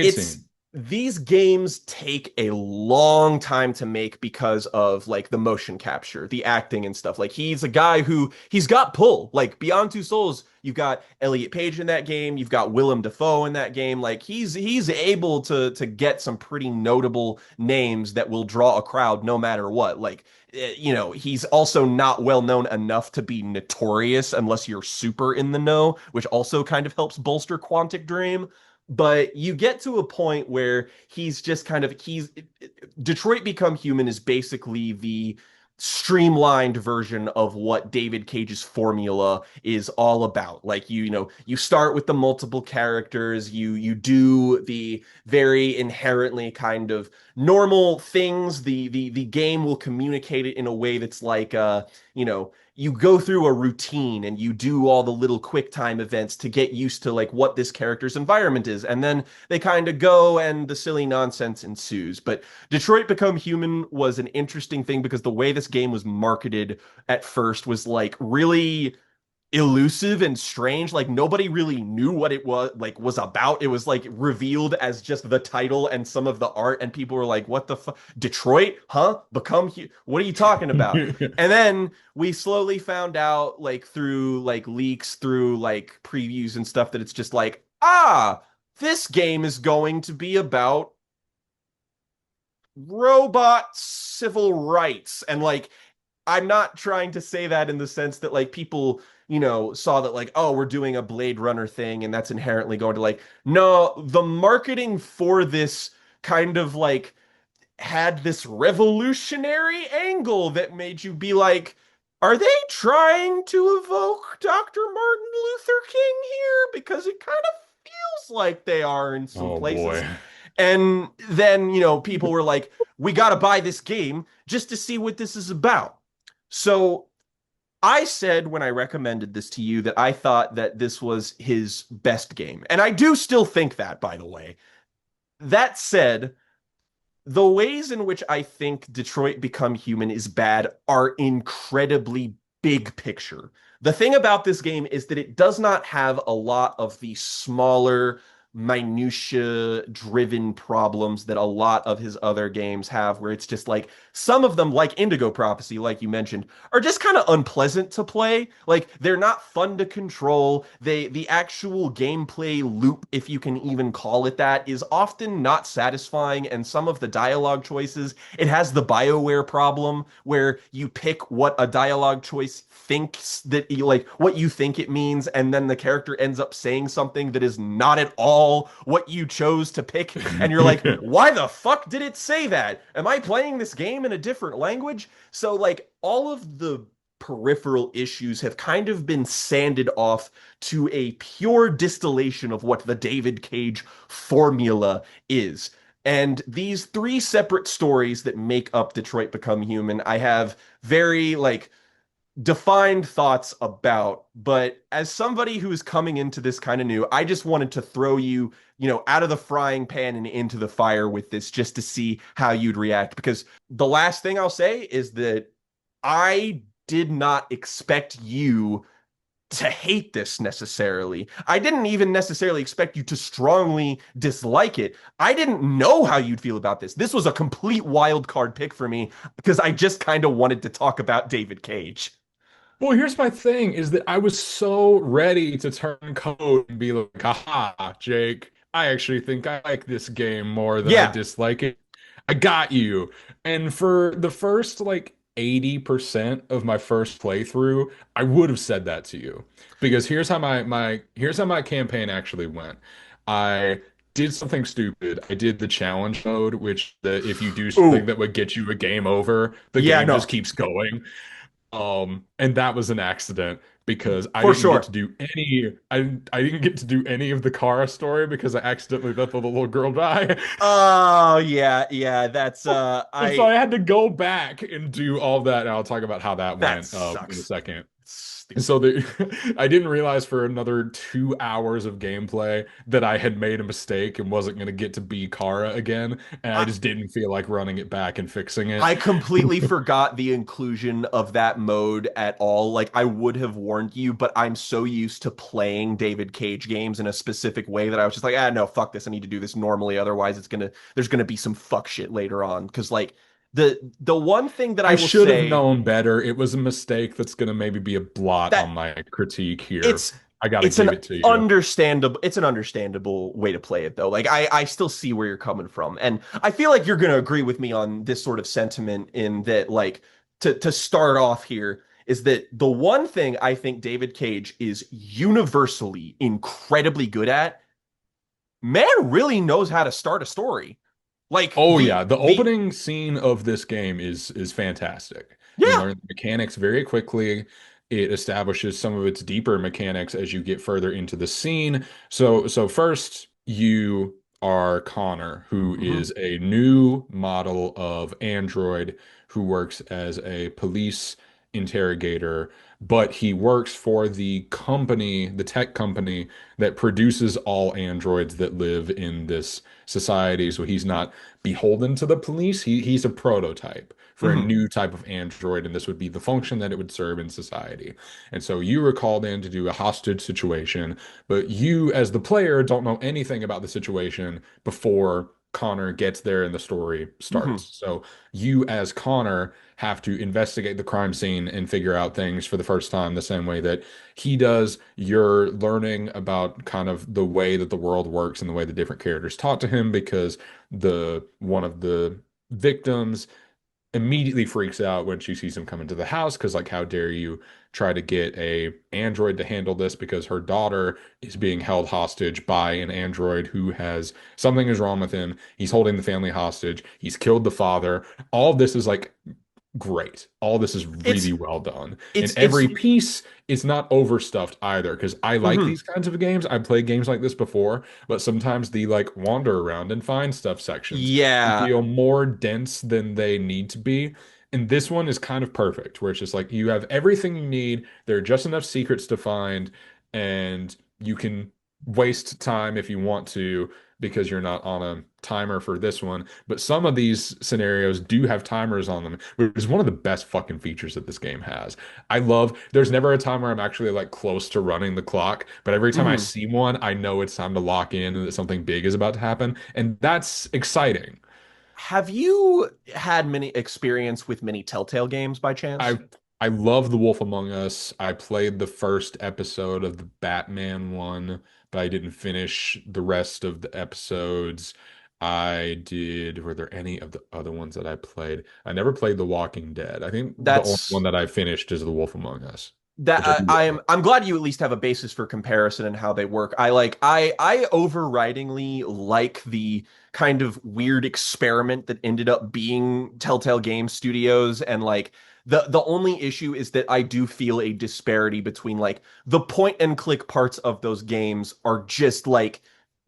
It's 2018. these games take a long time to make because of like the motion capture, the acting and stuff. Like he's a guy who he's got pull. Like Beyond Two Souls, you've got Elliot Page in that game, you've got Willem Dafoe in that game. Like he's able to get some pretty notable names that will draw a crowd no matter what. Like he's also not well known enough to be notorious unless you're super in the know, which also kind of helps bolster Quantic Dream. But you get to a point where he's just kind of he's Detroit Become Human is basically the streamlined version of what David Cage's formula is all about. Like you start with the multiple characters, you do the very inherently kind of normal things. The game will communicate it in a way that's like you go through a routine and you do all the little quick time events to get used to like what this character's environment is, and then they kind of go and the silly nonsense ensues. But Detroit Become Human was an interesting thing because the way this game was marketed at first was like really elusive and strange. Like nobody really knew what it was about. It was like revealed as just the title and some of the art, and people were like, what the fuck, Detroit, huh? What are you talking about? And then we slowly found out like through like leaks, through like previews and stuff, that it's just like, this game is going to be about robot civil rights. And like I'm not trying to say that in the sense that like people, saw that like, oh, we're doing a Blade Runner thing and that's inherently going to like, no, the marketing for this kind of like had this revolutionary angle that made you be like, are they trying to evoke Dr. Martin Luther King here? Because it kind of feels like they are in some Oh boy. places. And then, people were like, we got to buy this game just to see what this is about. So I said when I recommended this to you that I thought that this was his best game. And I do still think that, by the way. That said, the ways in which I think Detroit Become Human is bad are incredibly big picture. The thing about this game is that it does not have a lot of the smaller, minutia driven problems that a lot of his other games have, where it's just like some of them, like Indigo Prophecy, like you mentioned, are just kind of unpleasant to play. Like they're not fun to control. The actual gameplay loop, if you can even call it that, is often not satisfying, and some of the dialogue choices, it has the BioWare problem where you pick what a dialogue choice thinks that you like, what you think it means, and then the character ends up saying something that is not at all what you chose to pick, and you're like, why the fuck did it say that? Am I playing this game in a different language? So like all of the peripheral issues have kind of been sanded off to a pure distillation of what the David Cage formula is. And these three separate stories that make up Detroit Become Human, I have very like defined thoughts about, but as somebody who is coming into this kind of new, I just wanted to throw you, out of the frying pan and into the fire with this just to see how you'd react. Because the last thing I'll say is that I did not expect you to hate this necessarily. I didn't even necessarily expect you to strongly dislike it. I didn't know how you'd feel about this. This was a complete wild card pick for me because I just kind of wanted to talk about David Cage. Well, here's my thing is that I was so ready to turn code and be like, aha, Jake, I actually think I like this game more than I Yeah. dislike it. I got you. And for the first like 80% of my first playthrough, I would have said that to you. Because here's how my campaign actually went. I did something stupid. I did the challenge mode, which if you do something Ooh. that would get you a game over, the Yeah, game just no. keeps going. And that was an accident because I For didn't get sure. to do I didn't get to do any of the Kara story because I accidentally let the little girl die. Oh, yeah, yeah, that's And so I I had to go back and do all that, and I'll talk about how that that went in a sucks. second. And so Stupid. I didn't realize for another 2 hours of gameplay that I had made a mistake and wasn't going to get to be Kara again, and I I just didn't feel like running it back and fixing it. I completely forgot the inclusion of that mode at all. Like I would have warned you, but I'm so used to playing David Cage games in a specific way that I was just like, no, fuck this. I need to do this normally. Otherwise, there's gonna be some fuck shit later on. Because like the one thing that I I will should have say known better. It was a mistake that's going to maybe be a blot on that my critique here. it's I got to it's give an it to you. understandable way to play it though. Like I still see where you're coming from. And I feel like you're gonna agree with me on this sort of sentiment in that like to start off here is that the one thing I think David Cage is universally incredibly good at, man really knows how to start a story. Like Oh the yeah, the the opening scene of this game is fantastic. You yeah. learn the mechanics very quickly. It establishes some of its deeper mechanics as you get further into the scene. So first you are Connor, who Mhm. is a new model of android who works as a police interrogator, but he works for the company, the tech company that produces all androids that live in this society. So he's not beholden to the police. He's a prototype for a Mhm. new type of android, and this would be the function that it would serve in society. And so you were called in to do a hostage situation, but you, as the player, don't know anything about the situation before Connor gets there and the story starts. Mhm. So you, as Connor, have to investigate the crime scene and figure out things for the first time the same way that he does. You're learning about kind of the way that the world works and the way the different characters talk to him because the one of the victims immediately freaks out when she sees him come into the house because like how dare you try to get a android to handle this because her daughter is being held hostage by an android who has something is wrong with him. He's holding the family hostage. He's killed the father. All of this is like great. All this is It's really well done. And it's every piece is not overstuffed either because I like mhm. these kinds of games. I've played games like this before, but sometimes the like wander around and find stuff sections can Yeah. feel more dense than they need to be. And this one is kind of perfect, where it's just like you have everything you need. There are just enough secrets to find, and you can waste time if you want to because you're not on a timer for this one. But some of these scenarios do have timers on them, which is one of the best fucking features that this game has. I love, there's never a time where I'm actually like close to running the clock, but every time I Mhm. see one, I know it's time to lock in and that something big is about to happen. And that's exciting. Have you had many experience with many Telltale games by chance? I I love The Wolf Among Us. I played the first episode of the Batman one, but I didn't finish the rest of the episodes. Were there any of the other ones that I played? I never played The Walking Dead. I think the only That's one that I finished is The Wolf Among Us, that which I do love. I'm glad you at least have a basis for comparison and how they work. I overridingly like the kind of weird experiment that ended up being Telltale Game Studios and like the only issue is that I do feel a disparity between like the point and click parts of those games are just like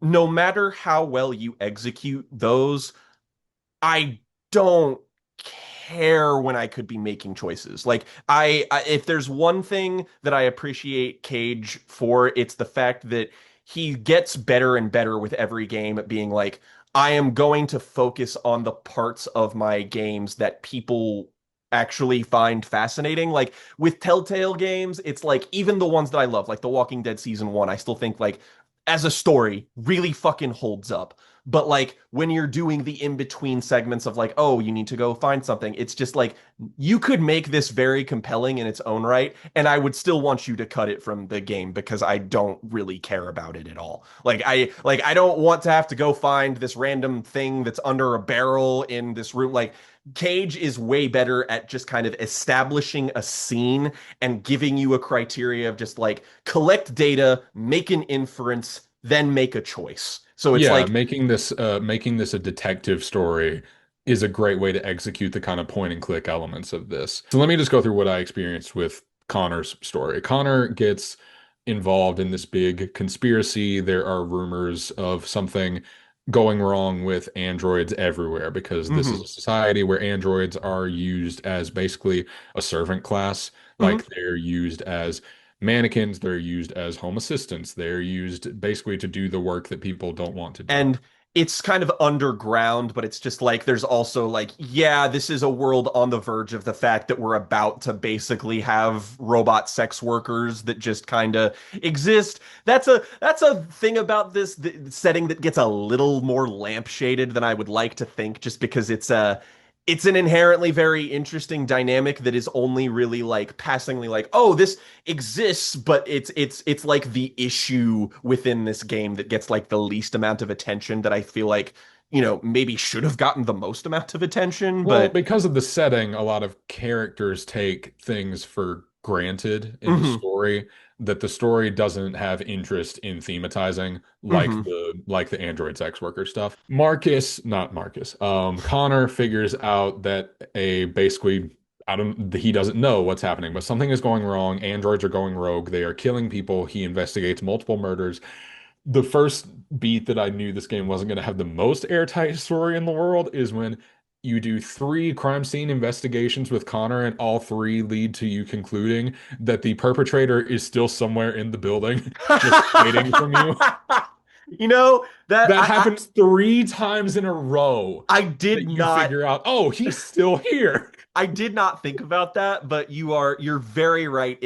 no matter how well you execute those, I don't care when I could be making choices. Like if there's one thing that I appreciate Cage for, it's the fact that he gets better and better with every game at being like, I am going to focus on the parts of my games that people actually find fascinating. Like with Telltale games, it's like even the ones that I love, like The Walking Dead season 1, I still think like as a story really fucking holds up. But like when you're doing the in-between segments of like, oh, you need to go find something, it's just like you could make this very compelling in its own right, and I would still want you to cut it from the game because I don't really care about it at all. Like I don't want to have to go find this random thing that's under a barrel in this room. Like Cage is way better at just kind of establishing a scene and giving you a criteria of just like collect data, make an inference, then make a choice. So it's Yeah, like, making this a detective story is a great way to execute the kind of point and click elements of this. So let me just go through what I experienced with Connor's story. Connor gets involved in this big conspiracy. There are rumors of something going wrong with androids everywhere because this is mm-hmm, a society where androids are used as basically a servant class. mm-hmm. Like they're used as mannequins, they're used as home assistants, they're used basically to do the work that people don't want to do. And it's kind of underground, but it's just like there's also like, yeah, this is a world on the verge of the fact that we're about to basically have robot sex workers that just kind of exist. That's a thing about this setting that gets a little more lampshaded than I would like to think, just because it's an inherently very interesting dynamic that is only really like passingly like, oh, this exists, but it's like the issue within this game that gets like the least amount of attention that I feel like, maybe should have gotten the most amount of attention, Well, but because of the setting, a lot of characters take things for granted in the mhm, story that the story doesn't have interest in thematizing mhm. like the android sex worker stuff. Marcus, not Marcus, Connor figures out that a basically I don't he doesn't know what's happening, but something is going wrong. Androids are going rogue. They are killing people. He investigates multiple murders. The first beat that I knew this game wasn't going to have the most airtight story in the world is when you do three crime scene investigations with Connor, and all three lead to you concluding that the perpetrator is still somewhere in the building, just hiding from you. You know that That happens three times in a row I did that you not figure out, oh, he's still here. I did not think about that, but you're very right.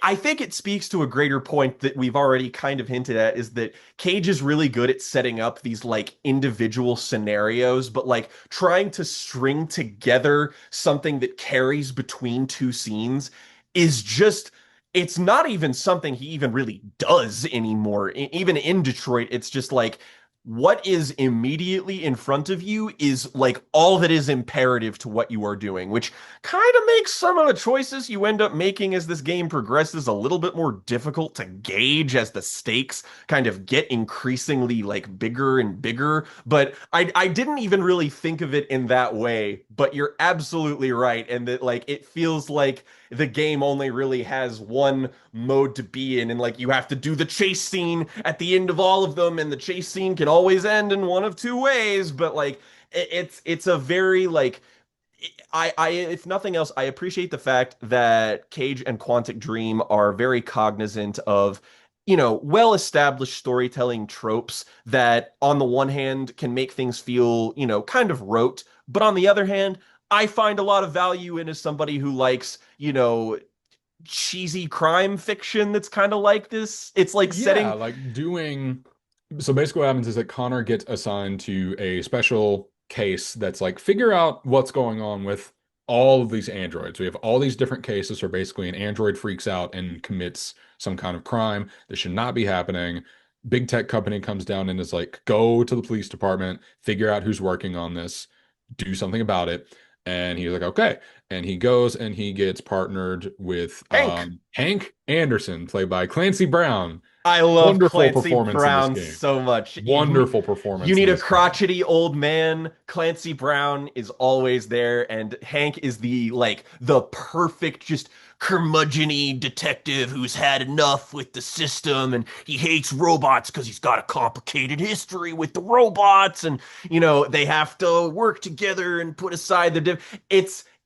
I think it speaks to a greater point that we've already kind of hinted at, is that Cage is really good at setting up these like individual scenarios, but like trying to string together something that carries between two scenes is just it's not even something he even really does anymore. Even in Detroit, it's just like what is immediately in front of you is like all that is imperative to what you are doing, which kind of makes some of the choices you end up making as this game progresses a little bit more difficult to gauge as the stakes kind of get increasingly like bigger and bigger. But I didn't even really think of it in that way, but you're absolutely right. And that like it feels like the game only really has one mode to be in, and like you have to do the chase scene at the end of all of them, and the chase scene can always end in one of two ways, but like it's a very like I if nothing else, I appreciate the fact that Cage and Quantic Dream are very cognizant of well-established storytelling tropes that on the one hand can make things feel kind of rote, but on the other hand I find a lot of value in as somebody who likes cheesy crime fiction that's kind of like this. It's like Yeah, setting. like doing. So basically, what happens is that Connor gets assigned to a special case that's like figure out what's going on with all of these androids. We have all these different cases where basically an android freaks out and commits some kind of crime that should not be happening. Big tech company comes down and is like, go to the police department, figure out who's working on this, do something about it. And he's like, okay. And he goes and he gets partnered with Hank. Hank Anderson, played by Clancy Brown. I love Wonderful Clancy performance in this Brown game. so much. Wonderful You performance in need a this game. crotchety old man. Clancy Brown is always there, and Hank is the perfect, just curmudgeon-y detective who's had enough with the system, and he hates robots because he's got a complicated history with the robots, and they have to work together and put aside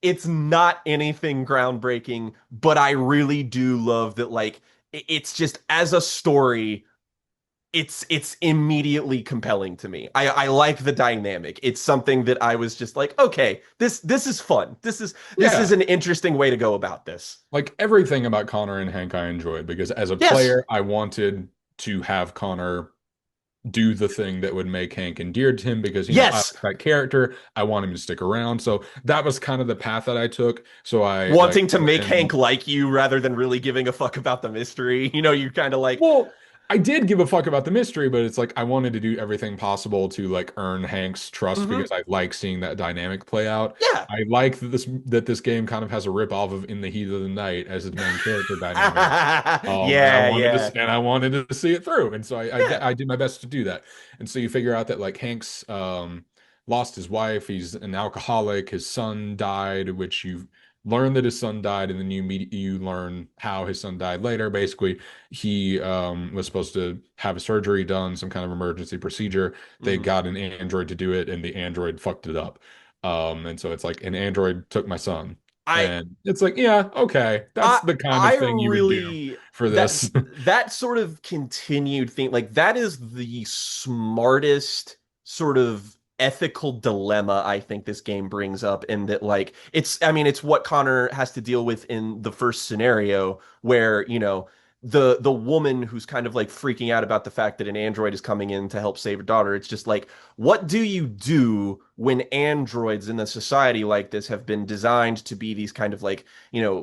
it's not anything groundbreaking, but I really do love that it's just as a story, it's immediately compelling to me. I like the dynamic. It's something that I was just like, okay, this is fun. This is Yeah, an interesting way to go about this. like everything about Connor and Hank I enjoyed because as a Yes. player, I wanted to have Connor do the thing that would make Hank endeared to him because, I like Yes. that character. I want him to stick around. So that was kind of the path that I took. So I like Wanting to make Hank when like you rather than really giving a fuck about the mystery. You're kind of like, Well, I did give a fuck about the mystery, but it's like I wanted to do everything possible to like earn Hank's trust mm-hmm, because I like seeing that dynamic play out. yeah. I like that this game kind of has a rip off of In the Heat of the Night as its main character dynamic. And Yeah, yeah. I wanted to see it through, and so Yeah. I did my best to do that. And so you figure out that like Hank's lost his wife, he's an alcoholic, his son died, which you learn that his son died, and then you learn how his son died later. Basically, he was supposed to have a surgery done, some kind of emergency procedure. They hmm got an android to do it, and the android fucked it up. And so it's like an android took my son. I And it's like, yeah, okay. That's I the kind of I thing you would do really for that this. that sort of continued thing, like that is the smartest sort of ethical dilemma I think this game brings up, in that it's what Connor has to deal with in the first scenario where, the woman who's kind of like freaking out about the fact that an android is coming in to help save her daughter. It's just like, what do you do when androids in a society like this have been designed to be these kind of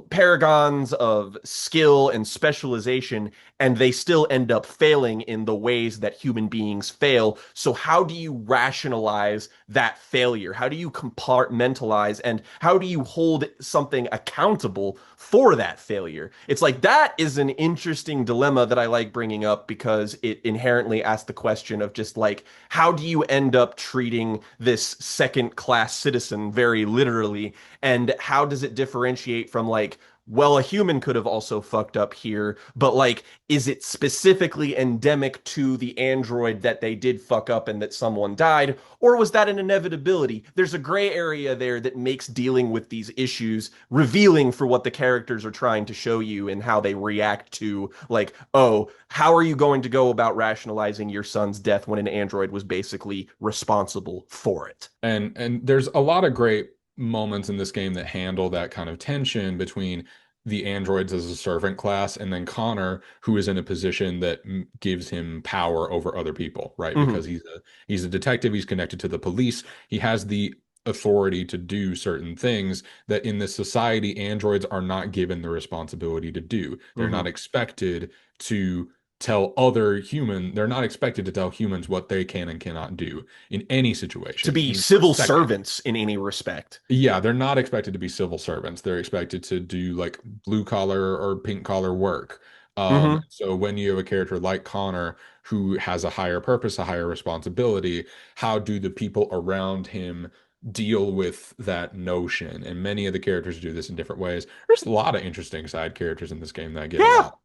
paragons of skill and specialization, and they still end up failing in the ways that human beings fail? So, how do you rationalize that failure? How do you compartmentalize, and how do you hold something accountable for that failure? It's like that is an interesting dilemma that I like bringing up because it inherently asks the question of just like, how do you end up treating this second class citizen very literally, and how does it differentiate from like, well, a human could have also fucked up here, but like, is it specifically endemic to the android that they did fuck up and that someone died, or was that an inevitability? There's a gray area there that makes dealing with these issues revealing for what the characters are trying to show you and how they react to, like, oh, how are you going to go about rationalizing your son's death when an android was basically responsible for it? And there's a lot of great moments in this game that handle that kind of tension between the androids as a servant class and then Connor, who is in a position that gives him power over other people, right? hmm Because he's a detective, he's connected to the police, he has the authority to do certain things that in this society androids are not given the responsibility to do. They're not hmm expected to they're not expected to tell humans what they can and cannot do in any To situation, be even for a civil second. servants in any respect. Yeah, they're not expected to be civil servants. They're expected to do like blue collar or pink collar work. hmm So when you have a character like Connor who has a higher purpose, a higher responsibility, how do the people around him deal with that notion? And many of the characters do this in different ways. There's a lot of interesting side characters in this game that get a Yeah. lot.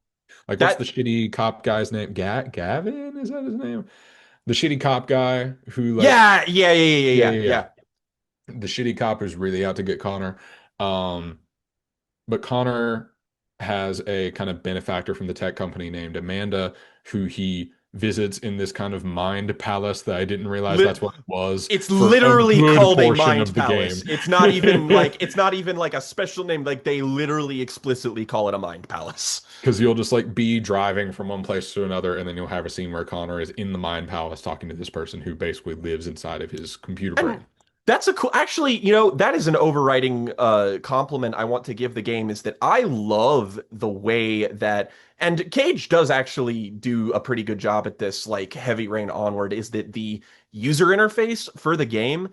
Like what's the That shitty cop guy's name? Gavin? Is that his name? The shitty cop guy who like Yeah, yeah, yeah, yeah, yeah, yeah, yeah, yeah. yeah. The shitty cop who's really out to get Connor. Um, but Connor has a kind of benefactor from the tech company named Amanda, who he visits in this kind of mind palace that I didn't realize Lit that's what it was It's for a literally good called a portion mind of the game. palace. It's not even like a special name. Like they literally explicitly call it a mind palace. Because you'll just like be driving from one place to another, and then you'll have a scene where Connor is in the mind palace talking to this person who basically lives inside of his computer And brain. that's a cool, actually, that is an overriding compliment I want to give the game, is that I love the way that, and Cage does actually do a pretty good job at this, like Heavy Rain onward, is that the user interface for the game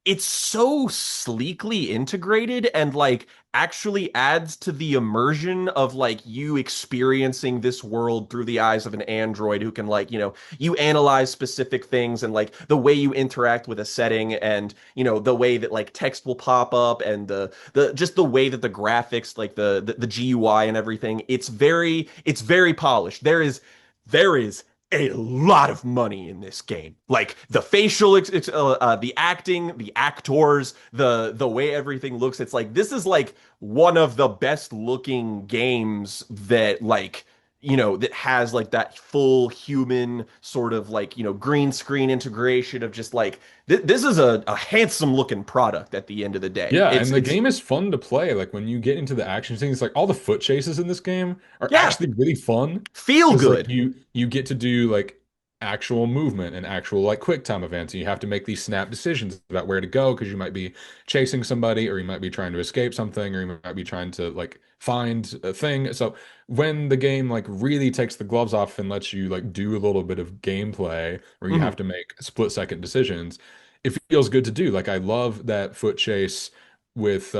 it's so sleekly integrated and like actually adds to the immersion of like you experiencing this world through the eyes of an android who can like, you analyze specific things and like the way you interact with a setting and, the way that like text will pop up and the just the way that the graphics, like the GUI and everything, it's very polished. There is a lot of money in this game. Like the facial, the acting, the actors, the way everything looks. It's like this is like one of the best looking games that like that has like that full human sort of like green screen integration of just like this is a handsome looking product at the end of the day. Yeah, It's and the it's game is fun to play. Like when you get into the action things, like all the foot chases in this game are yeah, actually really fun feel because like good. you get to do like actual movement and actual like quick time events, and you have to make these snap decisions about where to go because you might be chasing somebody, or you might be trying to escape something, or you might be trying to like find a thing. So when the game like really takes the gloves off and lets you like do a little bit of gameplay where you Mhm. have to make split second decisions, it feels good to do. Like I love that foot chase with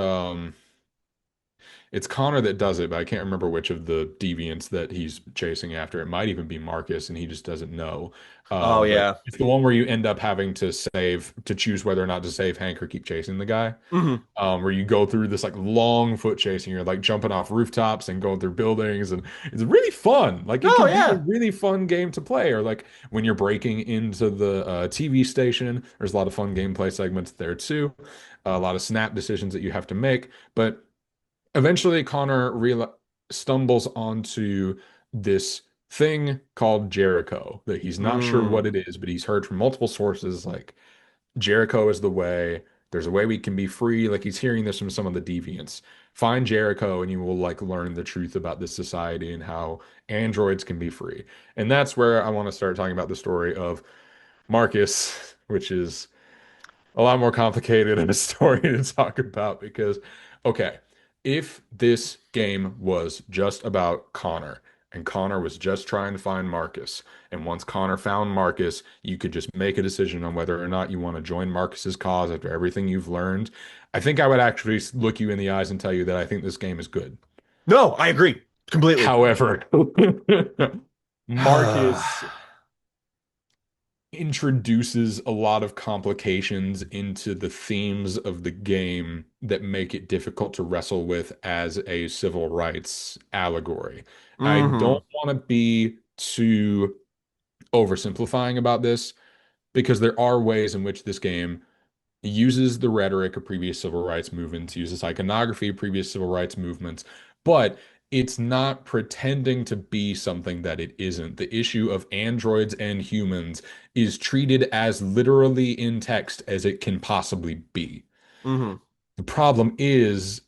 it's Connor that does it, but I can't remember which of the deviants that he's chasing after. It might even be Marcus, and he just doesn't know. Oh But yeah. it's the one where you end up having to choose whether or not to save Hank or keep chasing the guy. Mhm. Where you go through this like long foot chase and you're like jumping off rooftops and going through buildings, and it's really fun. Like it Oh can be a yeah. really fun game to play. Or like when you're breaking into the TV station, there's a lot of fun gameplay segments there too. A lot of snap decisions that you have to make, but eventually Connor real stumbles onto this thing called Jericho that he's not sure Mm. what it is, but he's heard from multiple sources like Jericho is the way. There's a way we can be free. Like he's hearing this from some of the deviants. Find Jericho and you will like learn the truth about this society and how androids can be free. And that's where I want to start talking about the story of Marcus, which is a lot more complicated and a story to talk about because, okay, if this game was just about Connor and Connor was just trying to find Marcus, and once Connor found Marcus, you could just make a decision on whether or not you want to join Marcus's cause after everything you've learned, I think I would actually look you in the eyes and tell you that I think this game is good. No, I agree completely. However, Marcus introduces a lot of complications into the themes of the game that make it difficult to wrestle with as a civil rights allegory. I Hmm. don't want to be too oversimplifying about this because there are ways in which this game uses the rhetoric of previous civil rights movements, uses iconography of previous civil rights movements, but it's not pretending to be something that it isn't. The issue of androids and humans is treated as literally in text as it can possibly be. Hmm. The problem is,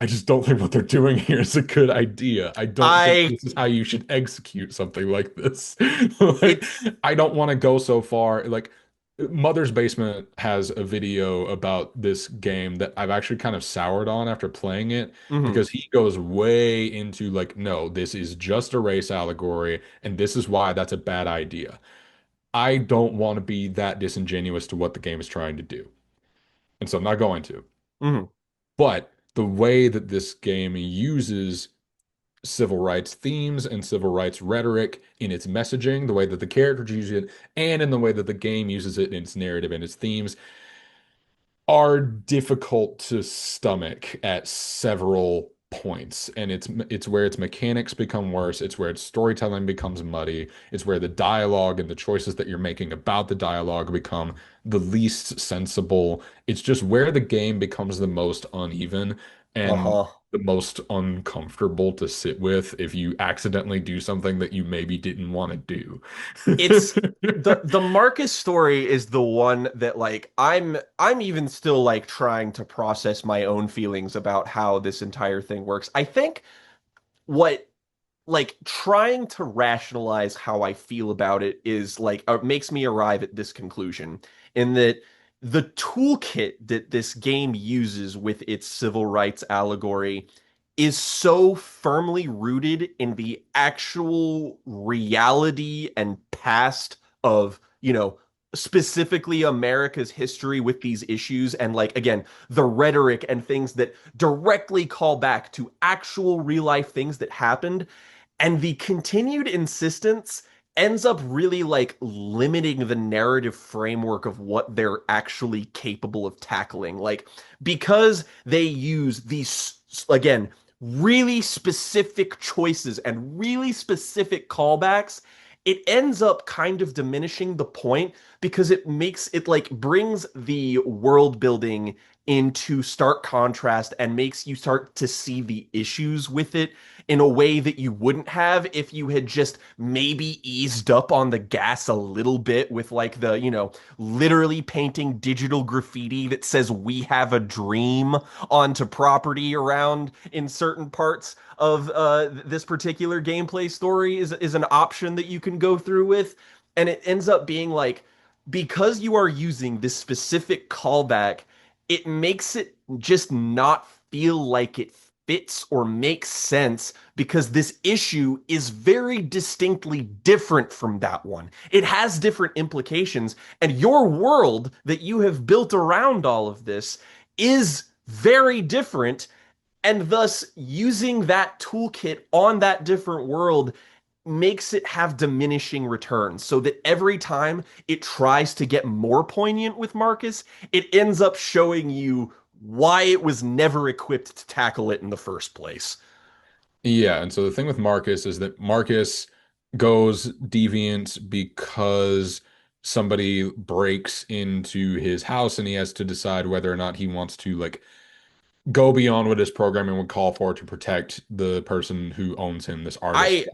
I just don't think what they're doing here is a good idea. I don't think I this is how you should execute something like this. Like, it's I don't want to go so far. Like, Mother's Basement has a video about this game that I've actually kind of soured on after playing it hmm because he goes way into like, no, this is just a race allegory, and this is why that's a bad idea. I don't want to be that disingenuous to what the game is trying to do. And so I'm not going to. hmm But the way that this game uses civil rights themes and civil rights rhetoric in its messaging, the way that the characters use it, and in the way that the game uses it in its narrative and its themes, are difficult to stomach at several points. And it's where its mechanics become worse, it's where its storytelling becomes muddy, it's where the dialogue and the choices that you're making about the dialogue become the least sensible. It's just where the game becomes the most uneven and uh-huh. the most uncomfortable to sit with if you accidentally do something that you maybe didn't want to do. It's the Marcus story is the one that like I'm even still like trying to process my own feelings about how this entire thing works. I think what like trying to rationalize how I feel about it is like makes me arrive at this conclusion in that the toolkit that this game uses with its civil rights allegory is so firmly rooted in the actual reality and past of, specifically America's history with these issues and like again the rhetoric and things that directly call back to actual real life things that happened, and the continued insistence ends up really like limiting the narrative framework of what they're actually capable of tackling, like because they use these again really specific choices and really specific callbacks. It ends up kind of diminishing the point because it makes it like brings the world building into stark contrast and makes you start to see the issues with it in a way that you wouldn't have if you had just maybe eased up on the gas a little bit with like the, literally painting digital graffiti that says "We have a dream" onto property around in certain parts of this particular gameplay story is an option that you can go through with. And it ends up being like, because you are using this specific callback, it makes it just not feel like it fits or makes sense because this issue is very distinctly different from that one. It has different implications, and your world that you have built around all of this is very different, and thus using that toolkit on that different world makes it have diminishing returns so that every time it tries to get more poignant with Marcus, it ends up showing you why it was never equipped to tackle it in the first place. Yeah, and so the thing with Marcus is that Marcus goes deviant because somebody breaks into his house and he has to decide whether or not he wants to like go beyond what his programming would call for to protect the person who owns him, this artist. I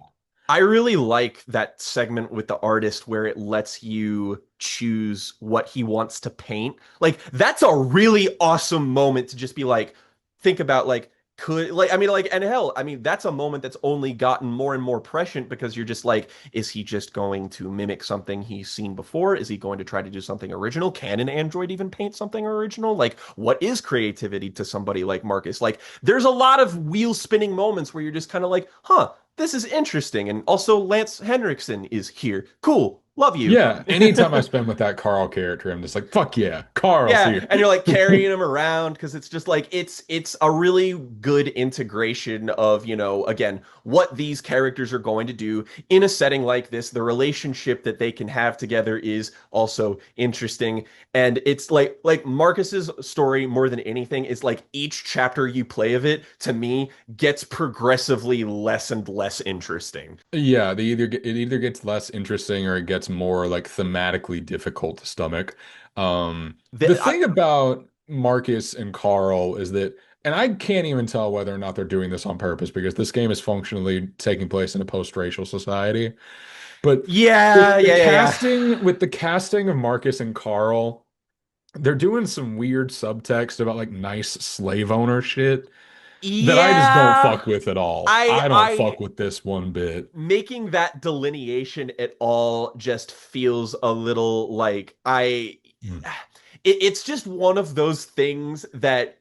I really like that segment with the artist where it lets you choose what he wants to paint. Like that's a really awesome moment to just be like, think about like could like I mean like and hell, I mean that's a moment that's only gotten more and more prescient because you're just like, is he just going to mimic something he's seen before? Is he going to try to do something original? Can an android even paint something original? Like what is creativity to somebody like Marcus? Like there's a lot of wheel spinning moments where you're just kind of like, huh, this is interesting. And also, Lance Henriksen is here. Cool. Love you. Yeah, anytime I spend with that Carl character, I'm just like, fuck yeah, Carl's Yeah, here. and you're like carrying him around because it's just like it's a really good integration of, again, what these characters are going to do in a setting like this. The relationship that they can have together is also interesting. And it's like Marcus's story more than anything is like each chapter you play of it to me gets progressively less and less interesting. Yeah, it either gets less interesting or it gets more like thematically difficult to stomach. The The, I, thing about Marcus and Carl is that, and I can't even tell whether or not they're doing this on purpose because this game is functionally taking place in a post-racial society. But yeah, yeah, yeah, yeah. with the casting of Marcus and Carl, they're doing some weird subtext about like nice slave owner shit that I just don't Yeah, fuck with at all. I I don't I fuck with this one bit. making that delineation at all just feels a little like it's just one of those things that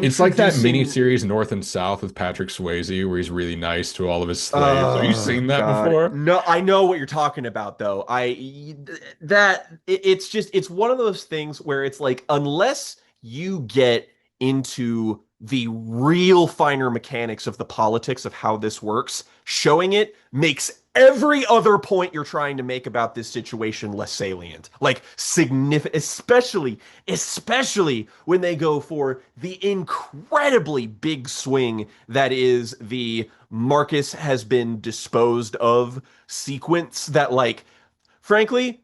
It's like that introducing. mini-series North and South with Patrick Swayze where he's really nice to all of his slaves. Have you Oh seen that God. before? No, I know what you're talking about though. It's just it's one of those things where it's like unless you get into the real finer mechanics of the politics of how this works, showing it makes every other point you're trying to make about this situation less salient. Like significant, especially when they go for the incredibly big swing that is the Marcus has been disposed of sequence that like frankly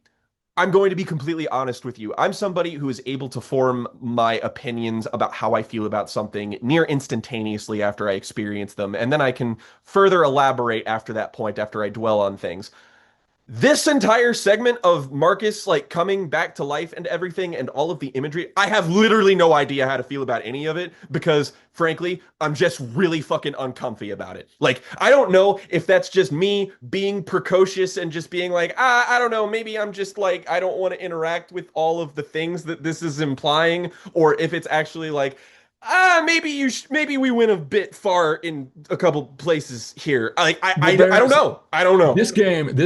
I'm going to be completely honest with you. I'm somebody who is able to form my opinions about how I feel about something near instantaneously after I experience them, and then I can further elaborate after that point after I dwell on things. This entire segment of Marcus like coming back to life and everything and all of the imagery, I have literally no idea how to feel about any of it because frankly, I'm just really fucking uncomfy about it. Like, I don't know if that's just me being precocious and just being like, I don't know, maybe I'm just like I don't want to interact with all of the things that this is implying, or if it's actually like maybe we went a bit far in a couple places here. Like Well, I don't there's know. I don't know. this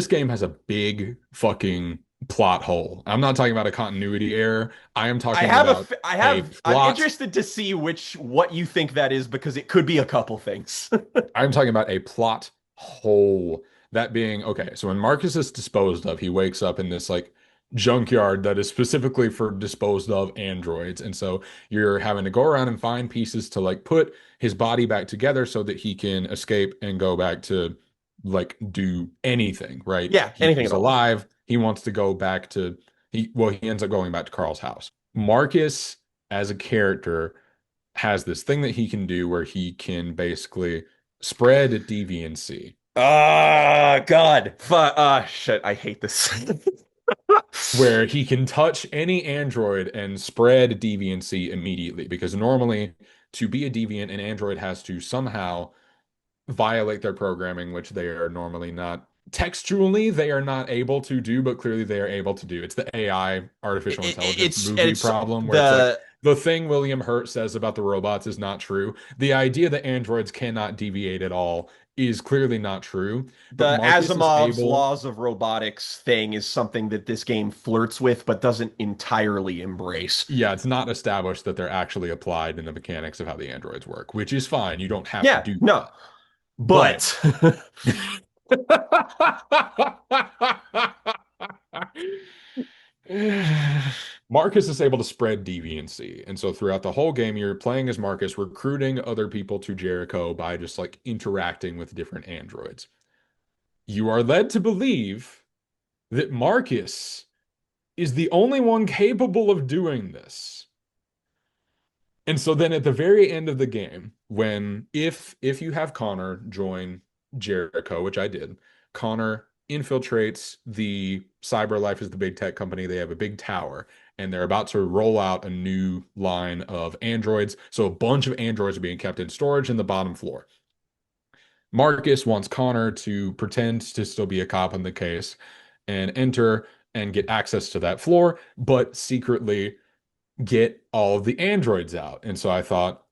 game has a big fucking plot hole. I'm not talking about a continuity error. I am I talking have a, about f- I a have, I'm plot. interested to see what you think that is because it could be a couple things. I'm talking about a plot hole. That being, okay, so when Marcus is disposed of, he wakes up in this like junkyard that is specifically for disposed of androids. And so you're having to go around and find pieces to like put his body back together so that he can escape and go back to like do anything, right? Yeah, anything He's at all. alive. He wants to go back to he ends up going back to Carl's house. Marcus as a character has this thing that he can do where he can basically spread deviancy, Ah, God. Shit, I hate this. where he can touch any android and spread deviancy immediately. Because normally, to be a deviant, an android has to somehow violate their programming, which they are normally not. Textually, they are not able to do, but clearly they are able to do. It's the AI, artificial intelligence movie It's problem, where it's like the the thing William Hurt says about the robots is not true. The idea that androids cannot deviate at all is clearly not true. But the Marcus is Asimov's able, laws of robotics thing is something that this game flirts with but doesn't entirely embrace. yeah, it's not established that they're actually applied in the mechanics of how the androids work, which is fine. You don't have to Yeah, do no. that. But But Marcus is able to spread deviancy. And so throughout the whole game, you're playing as Marcus, recruiting other people to Jericho by just like interacting with different androids. You are led to believe that Marcus is the only one capable of doing this. And so then at the very end of the game, when if you have Connor join Jericho, which I did, Connor infiltrates the CyberLife is the big tech company. They have a big tower and they're about to roll out a new line of androids. So a bunch of androids are being kept in storage in the bottom floor. Marcus wants Connor to pretend to still be a cop in the case and enter and get access to that floor, but secretly get all of the androids out. And so I thought,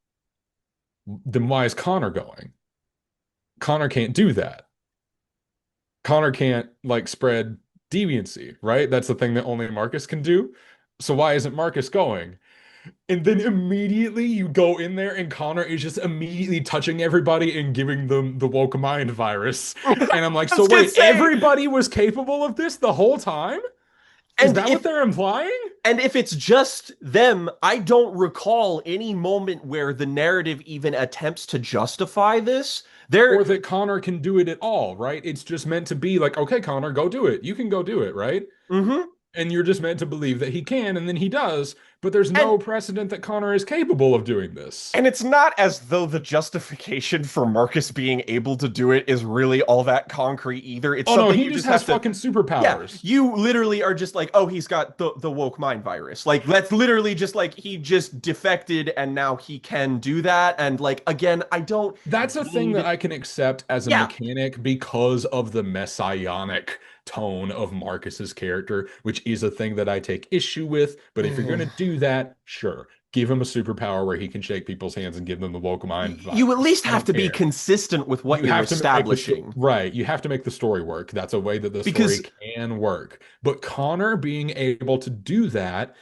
then why is Connor going? Connor can't do that. Connor can't like spread deviancy, right? That's the thing that only Marcus can do. So why isn't Marcus going? And then immediately you go in there and Connor is just immediately touching everybody and giving them the woke mind virus. And I'm like, I so was gonna wait, say, everybody was capable of this the whole time? Is and that what if they're implying? and if it's just them, I don't recall any moment where the narrative even attempts to justify this. Or There, that Connor can do it at all, right? It's just meant to be like, okay, Connor, go do it. You can go do it, right? hmm And you're just meant to believe that he can, and then he does, but there's and no precedent that Connor is capable of doing this. And it's not as though the justification for Marcus being able to do it is really all that concrete either. It's Oh no, something he you just just has have to, fucking yeah, superpowers. you literally are just like, oh, he's got the woke mind virus. Like that's literally just like he just defected and now he can do that. And like again, I don't That's a thing that need, I can accept as a yeah, mechanic because of the messianic tone of Marcus's character, which is a thing that I take issue with. But if you're going to do that, sure, give him a superpower where he can shake people's hands and give them the woke mind you at virus. least I have don't to be care. consistent with what You you're have to make the establishing right. You have to make the story work. That's a way that the story because can work. But Connor being able to do that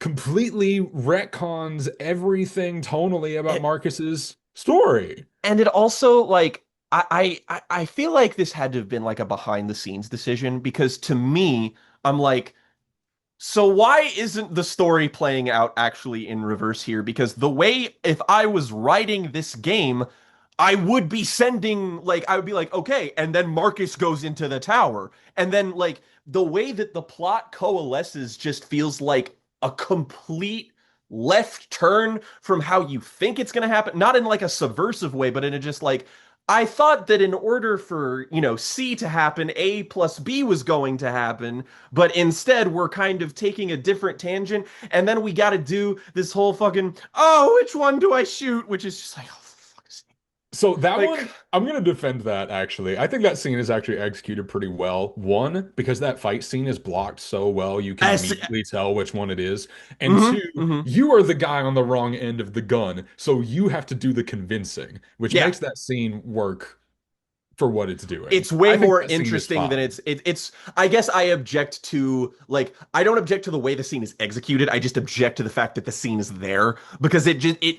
completely retcons everything tonally about it, Marcus's story. and it also like I feel like this had to have been like a behind the scenes decision because to me, I'm like, so why isn't the story playing out actually in reverse here? Because the way if I was writing this game, I would be sending like I would be like, okay, and then Marcus goes into the tower. And then like the way that the plot coalesces just feels like a complete left turn from how you think it's going to happen. Not in like a subversive way, but in a just like I thought that in order for, C to happen, A plus B was going to happen, but instead we're kind of taking a different tangent, and then we got to do this whole fucking, oh, which one do I shoot? Which is just like, oh, for fuck's sake. So that Like, one, I'm gonna defend that actually. I think that scene is actually executed pretty well. One, because that fight scene is blocked so well, you can as, immediately tell which one it is. And mm-hmm, two, mm-hmm. you are the guy on the wrong end of the gun, so you have to do the convincing, which Yeah. makes that scene work for what it's doing. It's way I think more that scene is interesting than fine. it's I guess I object to, like, I don't object to the way the scene is executed. I just object to the fact that the scene is there because it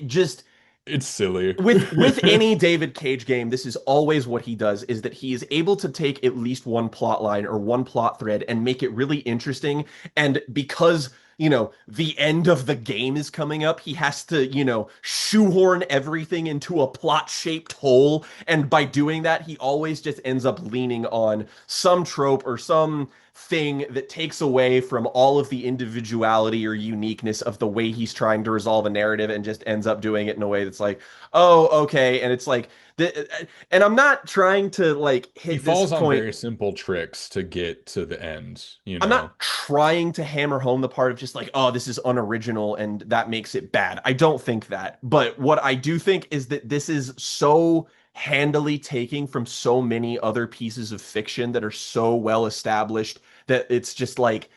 just It's silly. with any David Cage game, this is always what he does, is that he is able to take at least one plot line or one plot thread and make it really interesting. And because, the end of the game is coming up, he has to, shoehorn everything into a plot-shaped hole. And by doing that, he always just ends up leaning on some trope or some thing that takes away from all of the individuality or uniqueness of the way he's trying to resolve a narrative and just ends up doing it in a way that's like, oh, okay. And it's like, and I'm not trying to like He hit this falls on point. very simple tricks to get to the end, you I'm know. not trying to hammer home the part of just like, oh, this is unoriginal and that makes it bad. I don't think that. But what I do think is that this is so handily taking from so many other pieces of fiction that are so well established that it's just like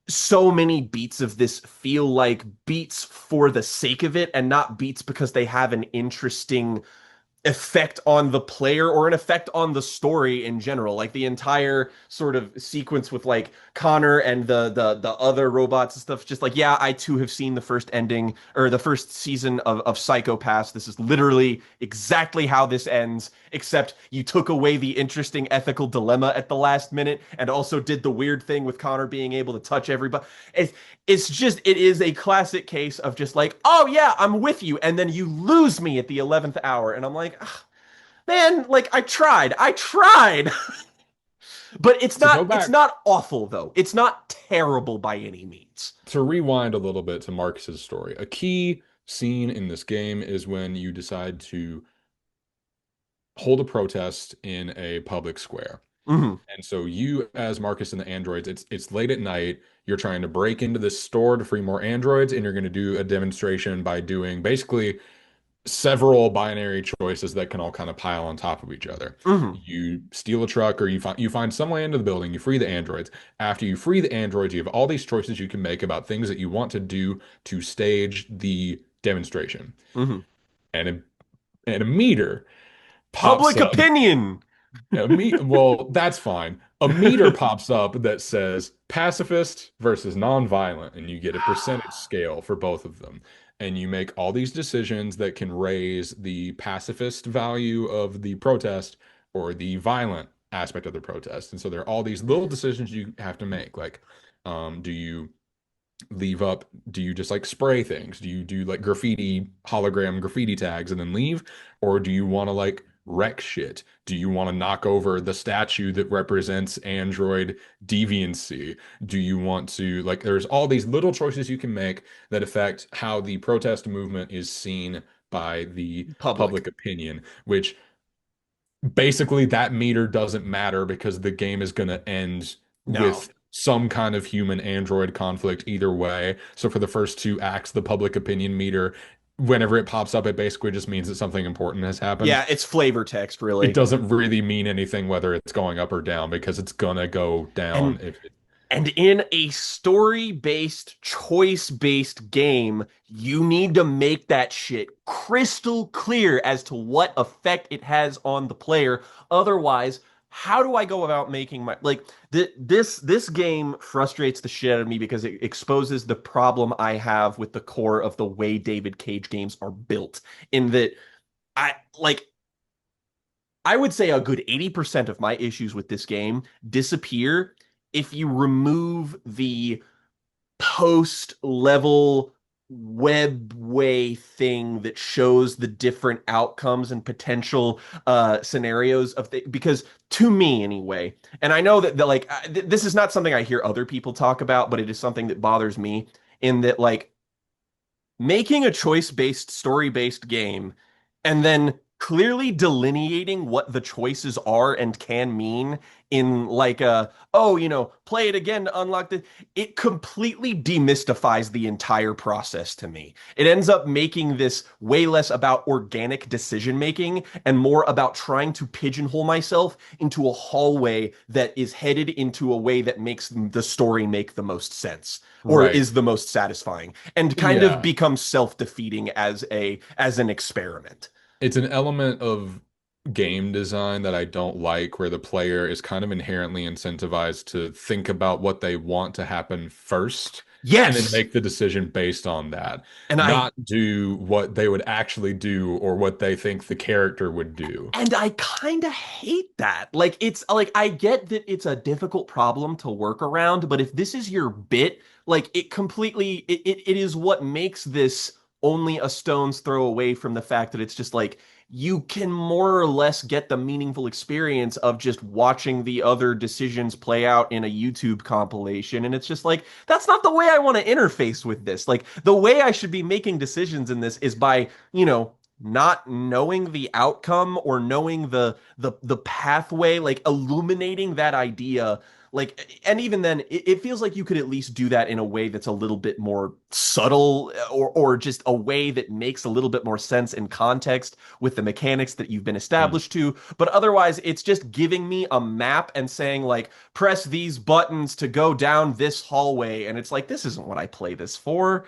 so many beats of this feel like beats for the sake of it and not beats because they have an interesting effect on the player or an effect on the story in general. Like the entire sort of sequence with like Connor and the other robots and stuff. Just like, yeah, I too have seen the first ending or the first season of Psycho Pass. This is literally exactly how this ends, except you took away the interesting ethical dilemma at the last minute and also did the weird thing with Connor being able to touch everybody. It is a classic case of just like, oh yeah, I'm with you, and then you lose me at the 11th hour, and I'm like, "Ah, man, like I tried, but To go it's back, not awful though. It's not terrible by any means. to rewind a little bit to Marcus's story, a key scene in this game is when you decide to hold a protest in a public square. Hmm. And so you, as Marcus and the androids, it's late at night. You're trying to break into this store to free more androids, and you're going to do a demonstration by doing basically several binary choices that can all kind of pile on top of each other. Hmm. You steal a truck, or you find some way into the building. You free the androids. After you free the androids, you have all these choices you can make about things that you want to do to stage the demonstration. Hmm. And a meter pops Public up. opinion. Well, that's fine. A meter pops up that says pacifist versus nonviolent, and you get a percentage scale for both of them. And you make all these decisions that can raise the pacifist value of the protest or the violent aspect of the protest. And so there are all these little decisions you have to make. Like, do you leave up? Do you just like spray things? Do you do like graffiti, hologram graffiti tags and then leave? Or do you want to like wreck shit? Do you want to knock over the statue that represents android deviancy? Do you want to like, there's all these little choices you can make that affect how the protest movement is seen by the Public. public opinion, which basically that meter doesn't matter because the game is going to end No. with some kind of human android conflict either way. So for the first two acts, the public opinion meter, whenever it pops up, it basically just means that something important has happened. Yeah, it's flavor text It really. doesn't really mean anything whether it's going up or down because it's gonna go down And if it, And in a story-based, choice-based game, you need to make that shit crystal clear as to what effect it has on the player. Otherwise, how do I go about making my like this game frustrates the shit out of me because it exposes the problem I have with the core of the way David Cage games are built. In that I like I would say a good 80% of my issues with this game disappear if you remove the post level webway thing that shows the different outcomes and potential scenarios of the because to me anyway, and I know that like this is not something I hear other people talk about, but it is something that bothers me in that like making a choice-based, story-based game and then clearly delineating what the choices are and can mean in like a, oh, play it again to unlock the, it completely demystifies the entire process to me. It ends up making this way less about organic decision making and more about trying to pigeonhole myself into a hallway that is headed into a way that makes the story make the most sense or right. is the most satisfying and kind of Yeah. becomes self-defeating as an experiment. It's an element of game design that I don't like, where the player is kind of inherently incentivized to think about what they want to happen first and then Yes. make the decision based on that, And I not do what they would actually do or what they think the character would do. And I kind of hate that. Like, it's like, I get that it's a difficult problem to work around, but if this is your bit, like, it is what makes this only a stone's throw away from the fact that it's just like, you can more or less get the meaningful experience of just watching the other decisions play out in a YouTube compilation. And it's just like, that's not the way I want to interface with this. Like, the way I should be making decisions in this is by, not knowing the outcome or knowing the pathway, like illuminating that idea. Like, and even then it feels like you could at least do that in a way that's a little bit more subtle, or just a way that makes a little bit more sense in context with the mechanics that you've been Mm. established to. But otherwise it's just giving me a map and saying, like, press these buttons to go down this hallway, and it's like, this isn't what I play this for.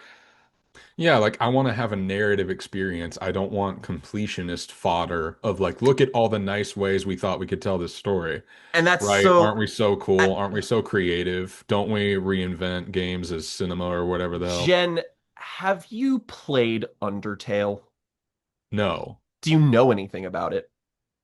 Yeah, like I want to have a narrative experience. I don't want completionist fodder of like, look at all the nice ways we thought we could tell this story. And that's Right? Aren't so we so I, cool? Aren't we so creative? Don't we reinvent games as cinema or whatever the hell? Jen, have you played Undertale? No. Do you know anything about it?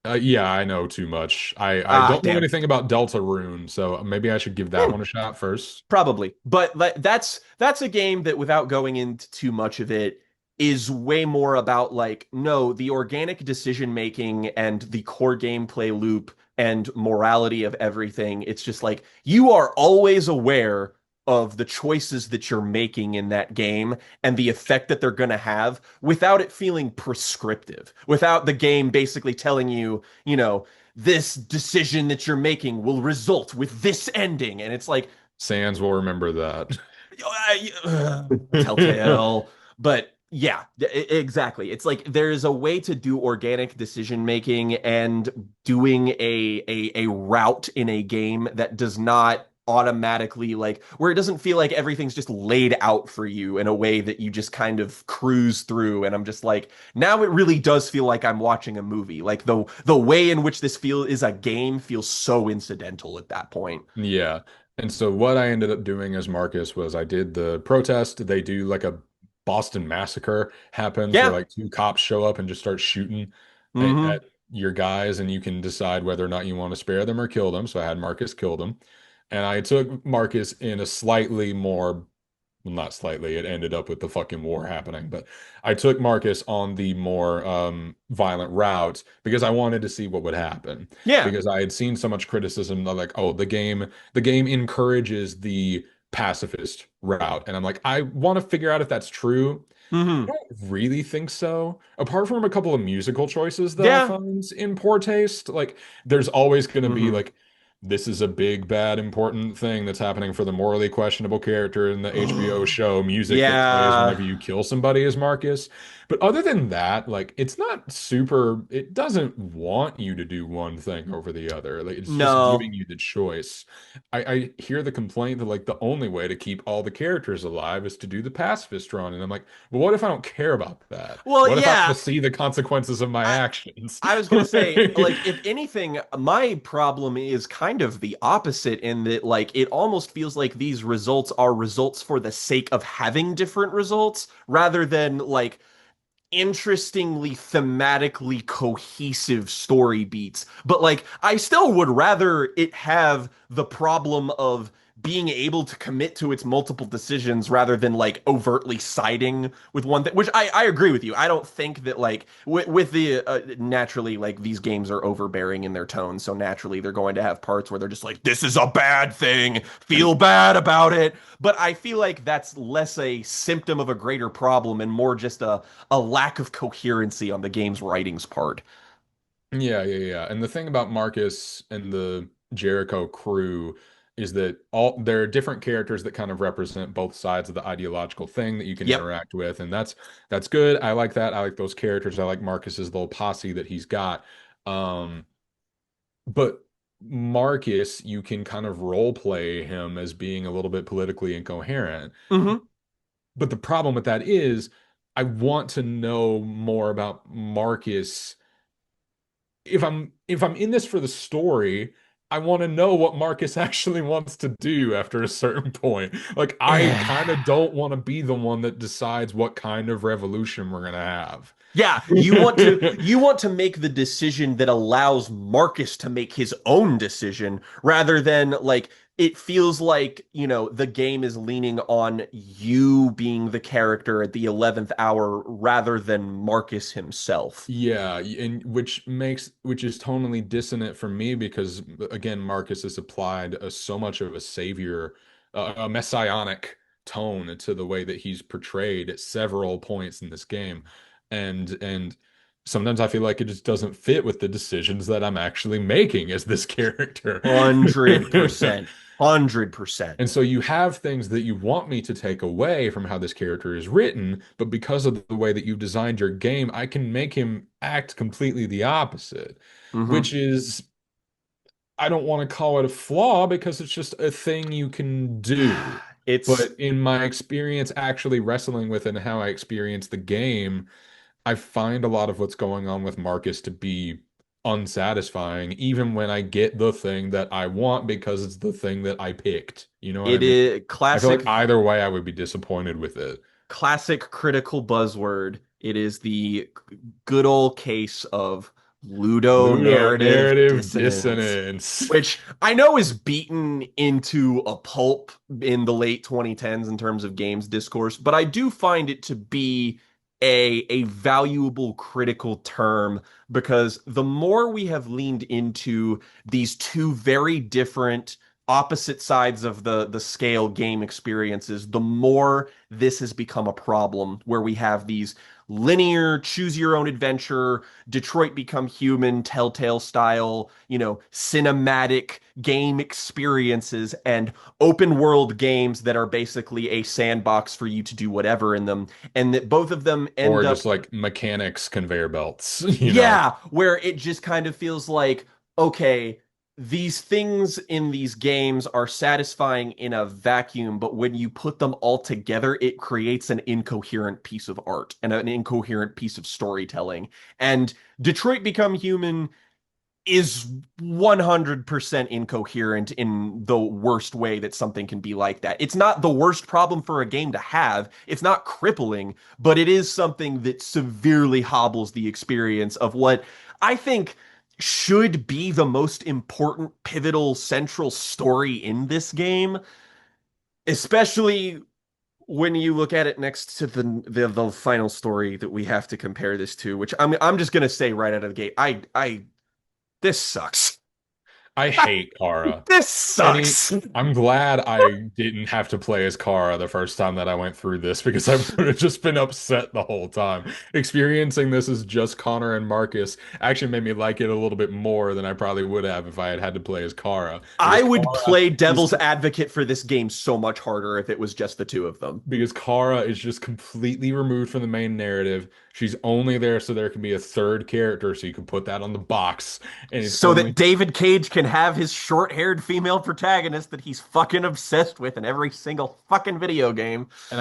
Yeah, I know too much. I Ah, don't know damn. anything about Deltarune, so maybe I should give that Hmm, one a shot first. probably. But that's a game that, without going into too much of it, is way more about, like, no, the organic decision making and the core gameplay loop and morality of everything. It's just like, you are always aware of the choices that you're making in that game and the effect that they're going to have, without it feeling prescriptive, without the game basically telling you, this decision that you're making will result with this ending. And it's like, Sans will remember that. Telltale. But yeah, exactly. It's like there's a way to do organic decision making and doing a route in a game that does not automatically, like, where it doesn't feel like everything's just laid out for you in a way that you just kind of cruise through. And I'm just like, now it really does feel like I'm watching a movie. Like, the way in which this feel is a game feels so incidental at that point. Yeah. And so what I ended up doing as Marcus was I did the protest. They do like a Boston Massacre happens where Yeah. like two cops show up and just start shooting Hmm. at your guys, and you can decide whether or not you want to spare them or kill them. So I had Marcus kill them. And I took Marcus in a slightly more, well, not slightly, it ended up with the fucking war happening, but I took Marcus on the more violent route because I wanted to see what would happen. Yeah. Because I had seen so much criticism of like, oh, the game encourages the pacifist route. And I'm like, I want to figure out if that's true. I Hmm. don't really think so. Apart from a couple of musical choices that I Yeah. find in poor taste, like there's always going to be Hmm. like this is a big, bad, important thing that's happening for the morally questionable character in the HBO show, music that plays Yeah. whenever you kill somebody as Marcus. But other than that, like it's not super, it doesn't want you to do one thing over the other. Like it's just No. giving you the choice. I hear the complaint that like the only way to keep all the characters alive is to do the pacifist run. And I'm like, well, what if I don't care about that? Well, What if I yeah. want to see the consequences of my I actions? I was gonna say, like, if anything, my problem is kind of the opposite, in that, like, it almost feels like these results are results for the sake of having different results, rather than, like, interestingly thematically cohesive story beats. But, like, I still would rather it have the problem of being able to commit to its multiple decisions rather than, like, overtly siding with one thing, which I agree with you. I don't think that, like, with the naturally, like, these games are overbearing in their tone, so naturally they're going to have parts where they're just like, this is a bad thing, feel bad about it. But I feel like that's less a symptom of a greater problem and more just a lack of coherency on the game's writing's part. Yeah, yeah, yeah. And the thing about Marcus and the Jericho crew is that all there are different characters that kind of represent both sides of the ideological thing that you can Yep. interact with, and that's good. I like that. I like those characters. I like Marcus's little posse that he's got. Um, but Marcus, you can kind of role play him as being a little bit politically incoherent. Hmm. But the problem with that is I want to know more about Marcus if I'm in this for the story, I want to know what Marcus actually wants to do after a certain point. Like I kind of don't want to be the one that decides what kind of revolution we're gonna have. Yeah, you want to make the decision that allows Marcus to make his own decision rather than like it feels like, the game is leaning on you being the character at the 11th hour rather than Marcus himself. Yeah, and which is tonally dissonant for me because again, Marcus has applied so much of a savior, a messianic tone to the way that he's portrayed at several points in this game, and sometimes I feel like it just doesn't fit with the decisions that I'm actually making as this character. 100%. 100%. And so you have things that you want me to take away from how this character is written, but because of the way that you've designed your game, I can make him act completely the opposite, Hmm. which is, I don't want to call it a flaw because it's just a thing you can do. It's But in my experience actually wrestling with it and how I experience the game, I find a lot of what's going on with Marcus to be unsatisfying, even when I get the thing that I want because it's the thing that I picked. You know what I it mean? is I feel like classic either way, I would be disappointed with it. classic critical buzzword. It is the good old case of Ludo ludonarrative narrative dissonance, dissonance. which I know is beaten into a pulp in the late 2010s in terms of games discourse, but I do find it to be a valuable critical term because the more we have leaned into these two very different opposite sides of the scale game experiences, the more this has become a problem where we have these linear choose your own adventure Detroit Become Human, Telltale style, cinematic game experiences and open world games that are basically a sandbox for you to do whatever in them. And that both of them end Or up, just like mechanics conveyor belts, you know? yeah, where it just kind of feels like, okay, these things in these games are satisfying in a vacuum, but when you put them all together, it creates an incoherent piece of art and an incoherent piece of storytelling. And Detroit Become Human is 100% incoherent in the worst way that something can be like that. It's not the worst problem for a game to have. It's not crippling, but it is something that severely hobbles the experience of what I think should be the most important pivotal central story in this game, especially when you look at it next to the final story that we have to compare this to, which I'm just gonna say right out of the gate, I this sucks. I hate Kara. This Any, sucks. I'm glad I didn't have to play as Kara the first time that I went through this because I would have just been upset the whole time. Experiencing this as just Connor and Marcus actually made me like it a little bit more than I probably would have if I had had to play as Kara I because would Kara play is devil's advocate for this game so much harder if it was just the two of them. because Kara is just completely removed from the main narrative. She's only there so there can be a third character, so you can put that on the box, and it's So that only David Cage can have his short-haired female protagonist that he's fucking obsessed with in every single fucking video game. and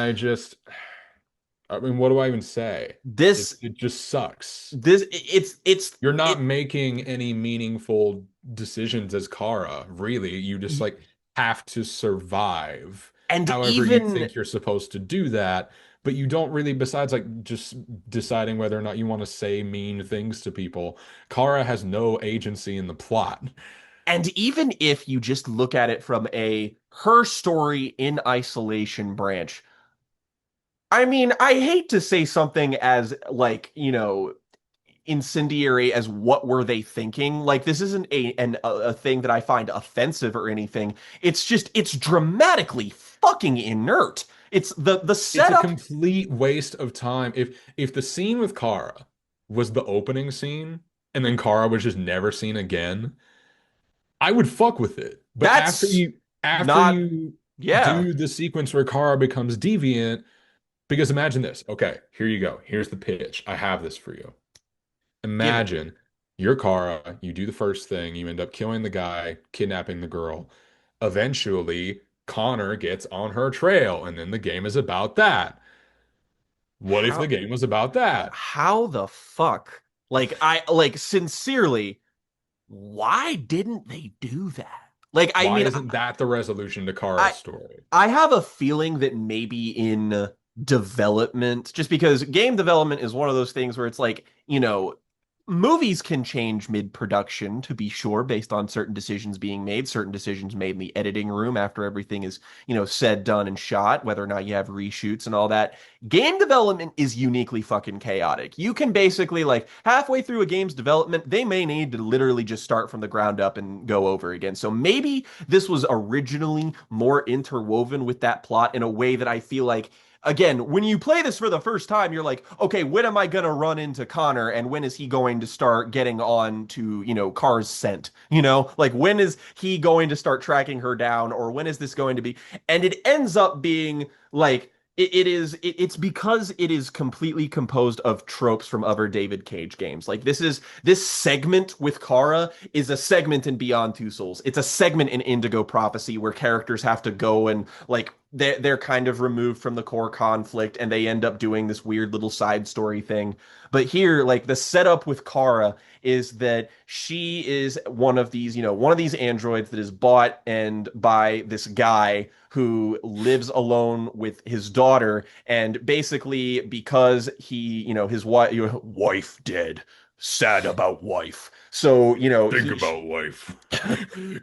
I mean, what do I even say? This It just sucks. this it's You're it not making any meaningful decisions as Kara, really. You just like have to survive. and However, you even think you're supposed to do that, but you don't really, besides like just deciding whether or not you want to say mean things to people, Kara has no agency in the plot. and even if you just look at it from a her story in isolation branch, I mean, I hate to say something as like, incendiary as what were they thinking? Like this isn't a thing that I find offensive or anything. It's just it's dramatically fucking inert. It's the It's a setup. complete waste of time. If the scene with Kara was the opening scene and then Kara was just never seen again, I would fuck with it. But That's after not you yeah. do the sequence where Kara becomes deviant, because imagine this. Okay, here you go. Here's the pitch. I have this for you. Give it. Imagine you're Kara, you do the first thing, you end up killing the guy, kidnapping the girl. Eventually, Connor gets on her trail, and then the game is about that. What if the How game was about that? how the fuck? Like I sincerely, why didn't they do that? Like I Why mean, isn't that the resolution to Kara's I story? I have a feeling that maybe in development, just because game development is one of those things where it's like, movies can change mid-production to be sure, based on certain decisions being made, certain decisions made in the editing room after everything is, said, done, and shot, whether or not you have reshoots and all that. Game development is uniquely fucking chaotic. You can basically, like, halfway through a game's development, they may need to literally just start from the ground up and go over again. So maybe this was originally more interwoven with that plot in a way that I feel like, again, when you play this for the first time, you're like, okay, when am I gonna run into Connor, and when is he going to start getting on to, Car's scent? Like, when is he going to start tracking her down, or when is this going to be? And it ends up being like it's because it is completely composed of tropes from other David Cage games. Like, this segment with Kara is a segment in Beyond Two Souls. It's a segment in Indigo Prophecy where characters have to go and, like, they're kind of removed from the core conflict, and they end up doing this weird little side story thing. But here, like, the setup with Kara is that she is one of these androids that is bought and by this guy who lives alone with his daughter, and basically because his wife dead, sad about wife, so Think about wife.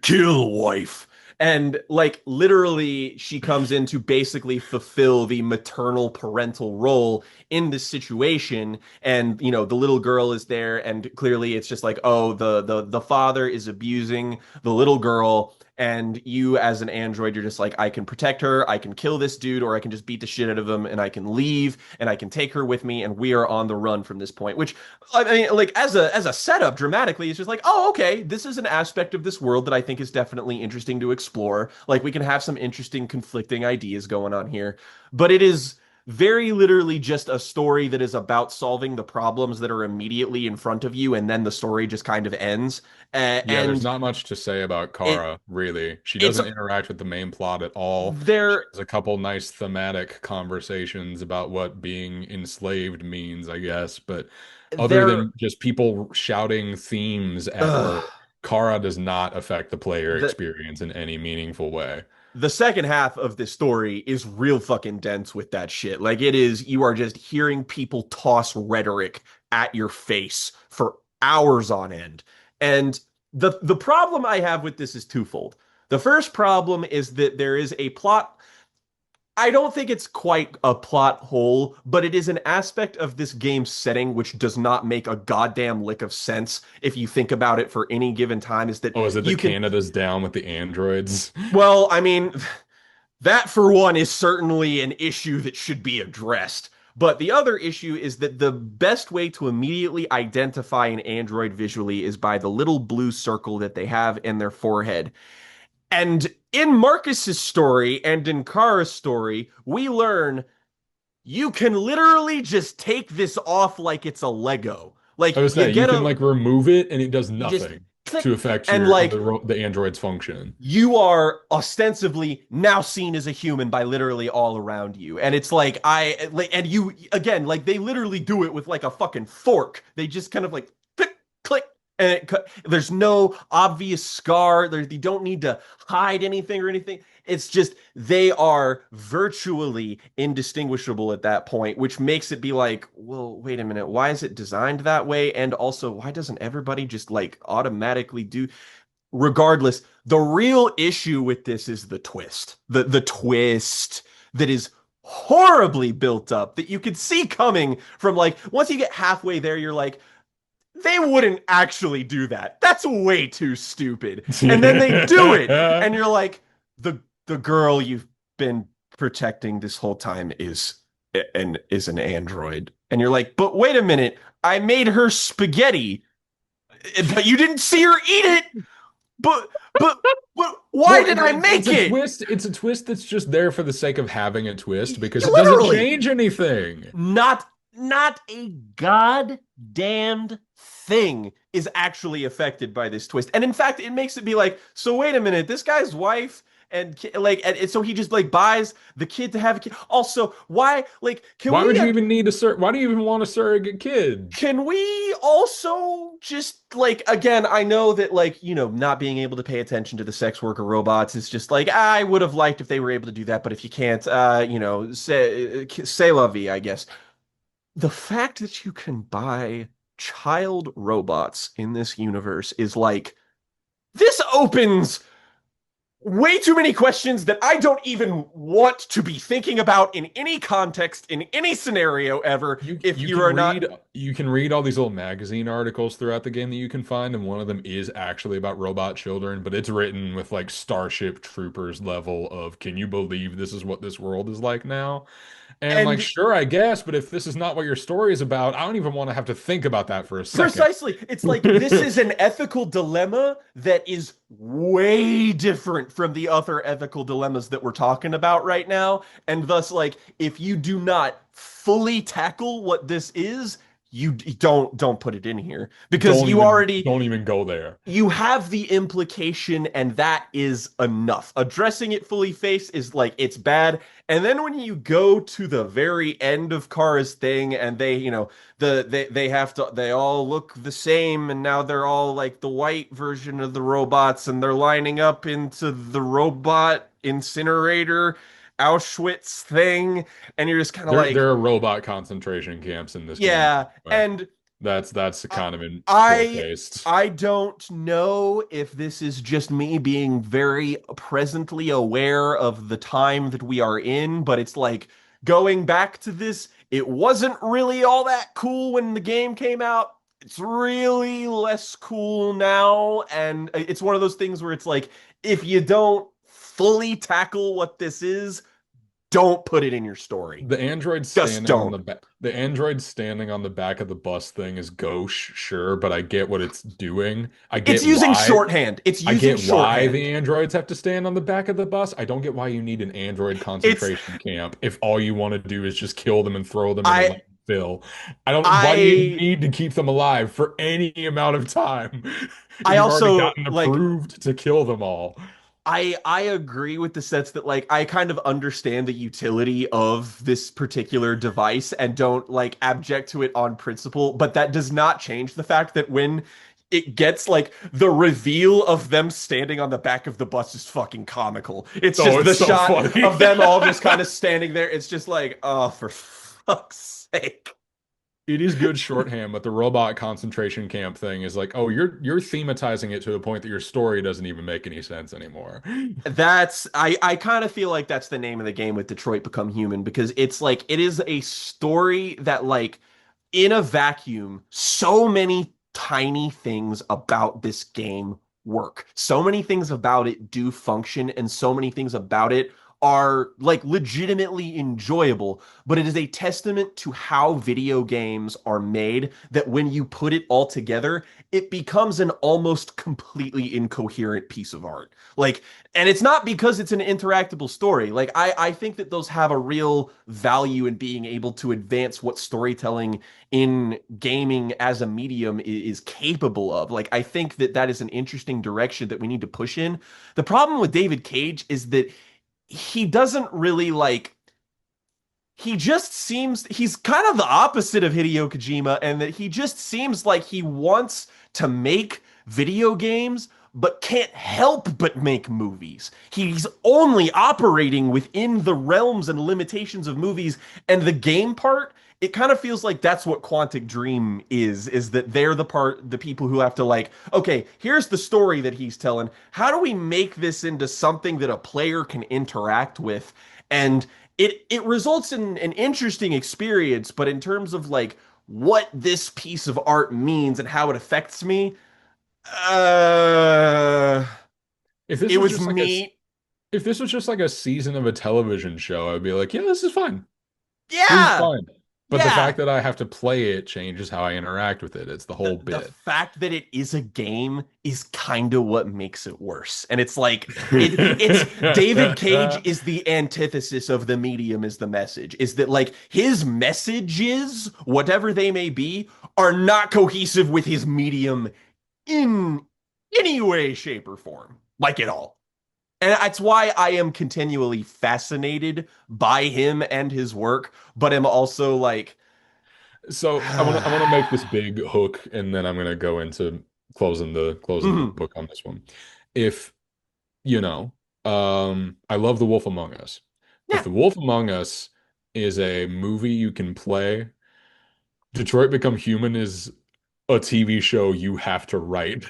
kill wife. And, like, literally she comes in to basically fulfill the maternal parental role in this situation. And the little girl is there, and clearly it's just like, oh, the father is abusing the little girl, and you as an android, you're just like, I can protect her, I can kill this dude, or I can just beat the shit out of him, and I can leave, and I can take her with me, and we are on the run from this point. Which, I mean, like, as a setup dramatically, it's just like, oh, okay, this is an aspect of this world that I think is definitely interesting to explore. Like, we can have some interesting conflicting ideas going on here, but it is very literally just a story that is about solving the problems that are immediately in front of you, and then the story just kind of ends. Yeah, there's And not much to say about it Kara, really. She it's doesn't interact with the main plot at all. She there has a couple nice thematic conversations about what being enslaved means, I guess. But other there than just people shouting themes at her, ugh, Kara does not affect the player the experience in any meaningful way. the second half of this story is real fucking dense with that shit. Like, it is, you are just hearing people toss rhetoric at your face for hours on end. And the problem I have with this is twofold. The first problem is that there is a plot. I don't think it's quite a plot hole, but it is an aspect of this game's setting which does not make a goddamn lick of sense if you think about it for any given time. Is that Oh, is it you that can, Canada's down with the androids? well, I mean, that for one is certainly an issue that should be addressed. But the other issue is that the best way to immediately identify an android visually is by the little blue circle that they have in their forehead. And in Marcus's story and in Kara's story, we learn you can literally just take this off like it's a Lego. I Like, was you saying you get can a, like remove it and it does you just nothing click, to affect and, your like, the android's function. you are ostensibly now seen as a human by literally all around you. And it's like, and you, again, like, they literally do it with, like, a fucking fork. They just kind of, like, click, click, and there's no obvious scar. You don't need to hide anything or anything. It's just they are virtually indistinguishable at that point, which makes it be like, well, wait a minute, why is it designed that way? And also, why doesn't everybody just, like, automatically do? Regardless, the real issue with this is the twist. The twist that is horribly built up, that you could see coming from, like, once you get halfway there, you're like, they wouldn't actually do that. That's way too stupid. And then they do it, and you're like, the girl you've been protecting this whole time is an android. And you're like, but wait a minute, I made her spaghetti, but you didn't see her eat it. But but but why Well, did I it's make a it? twist. It's a twist that's just there for the sake of having a twist because it doesn't Literally, change anything. not a goddamned thing is actually affected by this twist. And in fact, it makes it be like, so wait a minute, this guy's wife and so he just like buys the kid to have a kid. Also, why like Why would you even need a why do you even want a surrogate kid? can we also just like again, I know that like, not being able to pay attention to the sex worker robots is just like I would have liked if they were able to do that, but if you can't, say la vie, I guess. The fact that you can buy child robots in this universe is like this opens way too many questions that I don't even want to be thinking about in any context, in any scenario ever, You if you you can are not. read you can read all these little magazine articles throughout the game that you can find, and one of them is actually about robot children, but it's written with like Starship Troopers level of can you believe this is what this world is like now? And like, And sure, I guess, but if this is not what your story is about, I don't even want to have to think about that for a second. precisely, it's like this is an ethical dilemma that is way different from the other ethical dilemmas that we're talking about right now. And thus, like, if you do not fully tackle what this is, you don't put it in here because Don't you even already don't even go there. you have the implication, and that is enough. Addressing it fully face is like it's bad. And then when you go to the very end of Kara's thing, and they have to they all look the same, and now they're all like the white version of the robots, and they're lining up into the robot incinerator Auschwitz thing, and you're just kind of There like, are robot concentration camps in this game. yeah. Anyway, And that's I kind of in poor I taste. I don't know if this is just me being very presently aware of the time that we are in, but it's like going back to this, it wasn't really all that cool when the game came out. It's really less cool now, and it's one of those things where it's like if you don't fully tackle what this is, don't put it in your story. Just don't. The android standing on the back of the bus thing is gauche, sure, but I get what it's doing. It's using shorthand. It's I using get why the shorthand. androids have to stand on the back of the bus. I don't get why you need an android It's concentration camp if all you want to do is just kill them and throw them in a I landfill. I don't, why do you I need to keep them alive for any amount of time if I you've already also gotten like approved to kill them all? I agree with the sense that like I kind of understand the utility of this particular device and don't like abject to it on principle, but that does not change the fact that when it gets like the reveal of them standing on the back of the bus is fucking comical. It's Oh, just the it's so shot funny. of them all just kind of standing there. It's just like, oh, for fuck's sake. It is good shorthand, but the robot concentration camp thing is like, oh, you're thematizing it to a point that your story doesn't even make any sense anymore. I kind of feel like that's the name of the game with Detroit Become Human because it's like it is a story that like in a vacuum, so many tiny things about this game work. So many things about it do function, and so many things about it are like legitimately enjoyable. But it is a testament to how video games are made that when you put it all together, it becomes an almost completely incoherent piece of art. Like, and it's not because it's an interactable story. Like, I think that those have a real value in being able to advance what storytelling in gaming as a medium is capable of. Like, I think that that is an interesting direction that we need to push in. The problem with David Cage is that he doesn't really like he just seems he's kind of the opposite of Hideo Kojima and that he just seems like he wants to make video games but can't help but make movies. He's only operating within the realms and limitations of movies, and the game part, it kind of feels like that's what Quantic Dream is that they're the people who have to like, okay, here's the story that he's telling. How do we make this into something that a player can interact with? And it results in an interesting experience, but in terms of like what this piece of art means and how it affects me, uh, If this it was was just like neat. if this was just like a season of a television show, I'd be like, yeah, this is fine. This is Yeah, fine. But the yeah. fact that I have to play it changes how I interact with it. It's the whole The bit. fact that it is a game is kind of what makes it worse. And it's like it's David Cage is the antithesis of the medium is the message. Is that like his messages, whatever they may be, are not cohesive with his medium in any way, shape, or form. Like at all. And that's why I am continually fascinated by him and his work, but am also like, So I want to make this big hook, and then I'm gonna go into closing the mhm. book on this one. If you know, I love The Wolf Among Us. If Yeah. The Wolf Among Us is a movie you can play, Detroit Become Human is a TV show you have to write.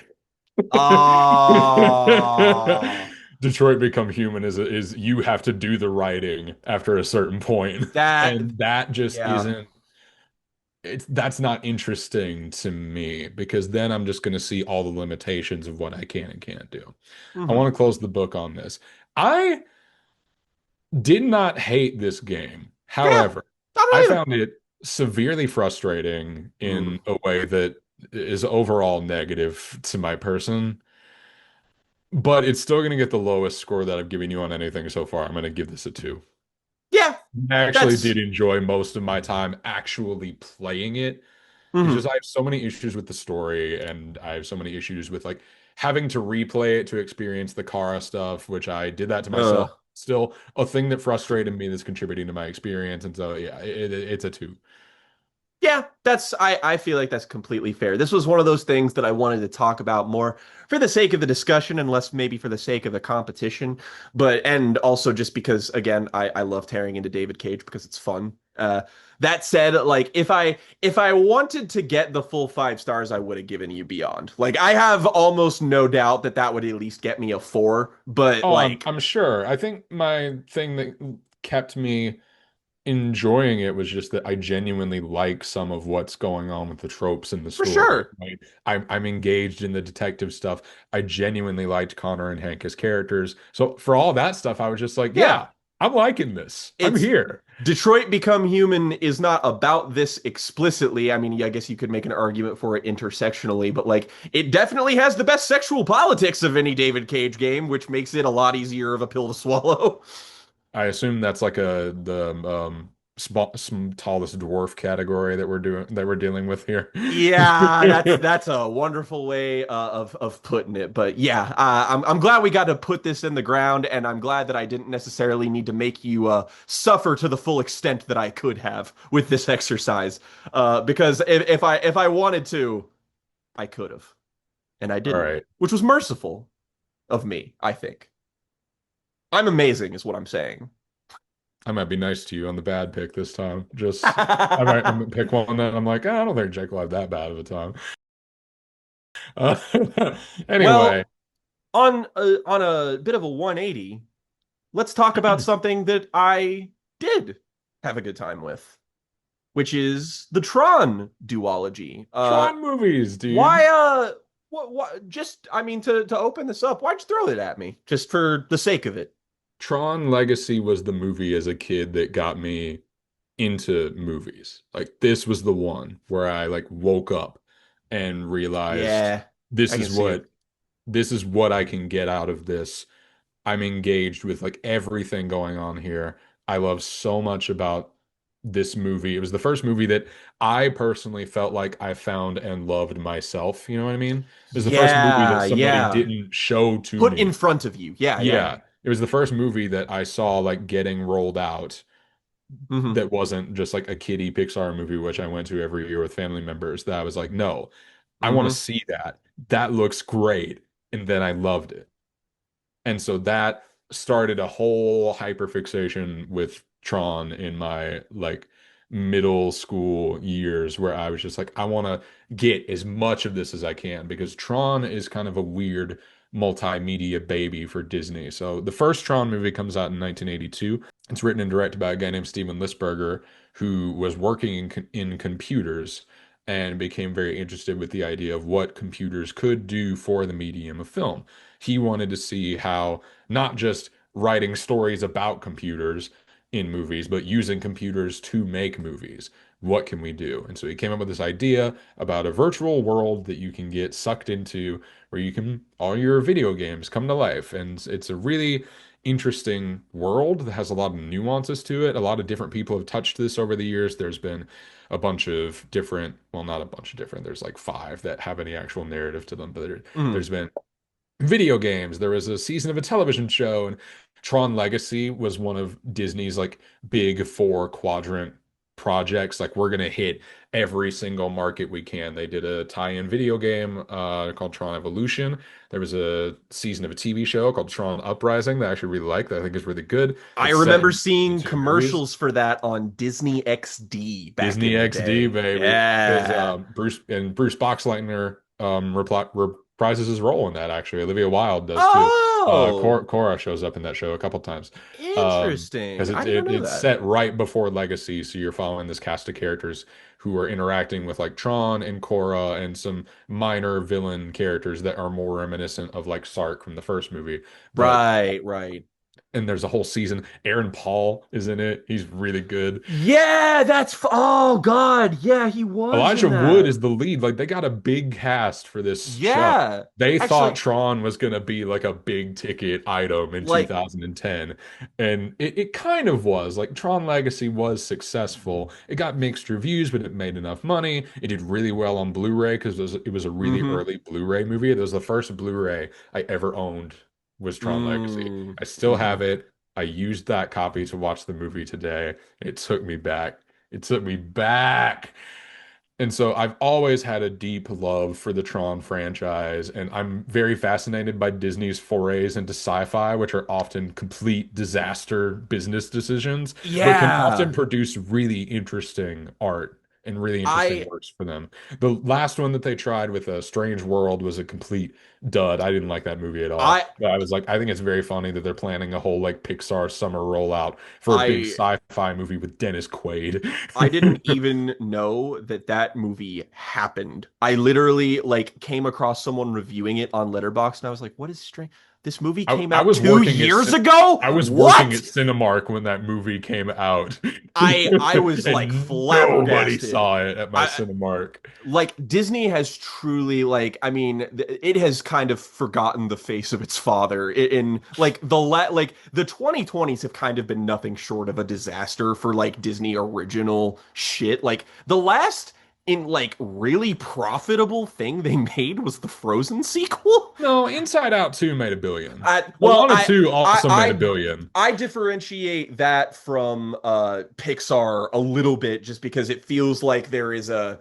Ah, Detroit Become Human is you have to do the writing after a certain point, that, and that just yeah. isn't that's not interesting to me because then I'm just going to see all the limitations of what I can and can't do. I Hmm. want to close the book on this. I did not hate this game. Yeah, I However, I don't either. found it severely frustrating Mm. in a way that is overall negative to my person. But it's still going to get the lowest score that I've given you on anything so far. I'm going to give this a 2. Yeah, I actually that's, did enjoy most of my time actually playing it. It's just mhm. I have so many issues with the story, and I have so many issues with like having to replay it to experience the Kara stuff, which I did that to Uh, myself. Still a thing that frustrated me that's contributing to my experience, and so yeah, it's a 2. Yeah, I feel like that's completely fair. This was one of those things that I wanted to talk about more for the sake of the discussion and less maybe for the sake of the competition, but and also just because again, I love tearing into David Cage because it's fun. That said, like if I wanted to get the full 5 stars, I would have given you Beyond. Like I have almost no doubt that that would at least get me a 4, but Oh, I'm like I'm sure. I think my thing that kept me enjoying it was just that I genuinely like some of what's going on with the tropes in the for story. sure, Right? I'm engaged in the detective stuff. I genuinely liked Connor and Hank as characters. So for all that stuff, I was just like, yeah. yeah, I'm liking this. I'm It's here. Detroit Become Human is not about this explicitly. I mean, yeah, I guess you could make an argument for it intersectionally, but like it definitely has the best sexual politics of any David Cage game, which makes it a lot easier of a pill to swallow. I assume that's like the tallest dwarf category that we're dealing with here. Yeah, that's a wonderful way of putting it. But yeah, I'm glad we got to put this in the ground, and I'm glad that I didn't necessarily need to make you suffer to the full extent that I could have with this exercise. Because if I wanted to, I could have, and I All didn't, right. which was merciful of me, I think. I'm amazing, is what I'm saying. I might be nice to you on the bad pick this time. Just I might pick one that I'm like, "Ah, I don't think Jake will have that bad of a time." Uh, anyway, Well, on a bit of a 180, let's talk about something that I did have a good time with, which is the Tron duology. Tron movies, dude. Why what just I mean to open this up, why'd you throw it at me? Just for the sake of it. Tron Legacy was the movie as a kid that got me into movies. Like this was the one where I like woke up and realized Yeah, this I can is see what it. this is what I can get out of this. I'm engaged with like everything going on here. I love so much about this movie. It was the first movie that I personally felt like I found and loved myself. You know what I mean? It was the first movie that Yeah, somebody yeah. didn't show to Put in me. front of you. Yeah, yeah. Yeah. It was the first movie that I saw like getting rolled out Hmm. that wasn't just like a kiddie Pixar movie, which I went to every year with family members, that I was like, no, I want to Hmm. see that. That looks great. And then I loved it. And so that started a whole hyperfixation with Tron in my like middle school years where I was just like, I want to get as much of this as I can because Tron is kind of a weird multimedia baby for Disney. So the first Tron movie comes out in 1982. It's written and directed by a guy named Steven Lisberger, who was working in computers and became very interested with the idea of what computers could do for the medium of film. He wanted to see how not just writing stories about computers in movies, but using computers to make movies. What can we do? And so he came up with this idea about a virtual world that you can get sucked into where you can all your video games come to life. And it's a really interesting world that has a lot of nuances to it. A lot of different people have touched this over the years. There's been a bunch of different, well, not a bunch of different, there's like 5 that have any actual narrative to them, but Hmm. there's been video games. There was a season of a television show, and Tron Legacy was one of Disney's like big four quadrant projects. Like we're gonna hit every single market we can. They did a tie-in video game called Tron Evolution. There was a season of a TV show called Tron Uprising that I actually really like, that I think is really good. I It's set remember in the seeing two movies. commercials for that on Disney XD back Disney in the XD, day. baby, because Yeah. Bruce Boxleitner reprises his role in that. Actually, Olivia Wilde does too. Oh, Cora shows up in that show a couple times. interesting. Because I did not know it's that. set right before Legacy, so you're following this cast of characters who are interacting with like Tron and Cora and some minor villain characters that are more reminiscent of like Sark from the first movie. But Right, right. and there's a whole season. Aaron Paul is in it. He's really good. Yeah, oh God. Yeah, he was Elijah in Wood that. is the lead. Like they got a big cast for this show. Yeah. They thought Actually, Tron was gonna be like a big ticket item in like 2010. And it kind of was. Like Tron Legacy was successful. It got mixed reviews, but it made enough money. It did really well on Blu-ray because it was a really mm-hmm. early Blu-ray movie. It was the first Blu-ray I ever owned was Tron Legacy. I still Mm-hmm. have it. I used that copy to watch the movie today. It took me back. It took me back. And so I've always had a deep love for the Tron franchise, and I'm very fascinated by Disney's forays into sci-fi, which are often complete disaster business decisions, but can often Yeah. produce really interesting art and really interesting I works for them. The last one that they tried with A Strange World was a complete dud. I didn't like that movie at all. I But I was like, I think it's very funny that they're planning a whole like Pixar summer rollout for a big I sci-fi movie with Dennis Quaid. I didn't even know that that movie happened. I literally like came across someone reviewing it on Letterboxd and I was like, "What is strange? This movie came I out was 2 working at years ago? I was working at What?" Cinemark when that movie came out, I was like and nobody flabbergasted. saw it at my I Cinemark. like Disney has truly like I mean it has kind of forgotten the face of its father in like like the 2020s have kind of been nothing short of a disaster for like Disney original shit. Like the last in like really profitable thing they made was the Frozen sequel. No, Inside Out 2 made a billion. I, well, Moana 2 also made a I billion. I differentiate that from Pixar a little bit just because it feels like there is a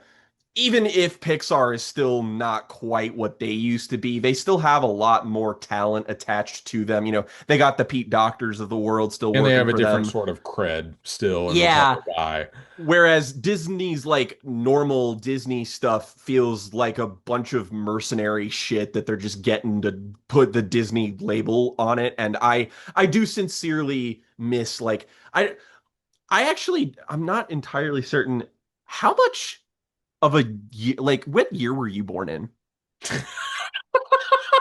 even if Pixar is still not quite what they used to be, they still have a lot more talent attached to them. You know, they got the Pete Doctors of the world still And they working have a for different them. sort of cred still in the Yeah. public eye. Whereas Disney's like normal Disney stuff feels like a bunch of mercenary shit that they're just getting to put the Disney label on it. And I do sincerely miss like I actually I'm not entirely certain how much of a year, like what year were you born in?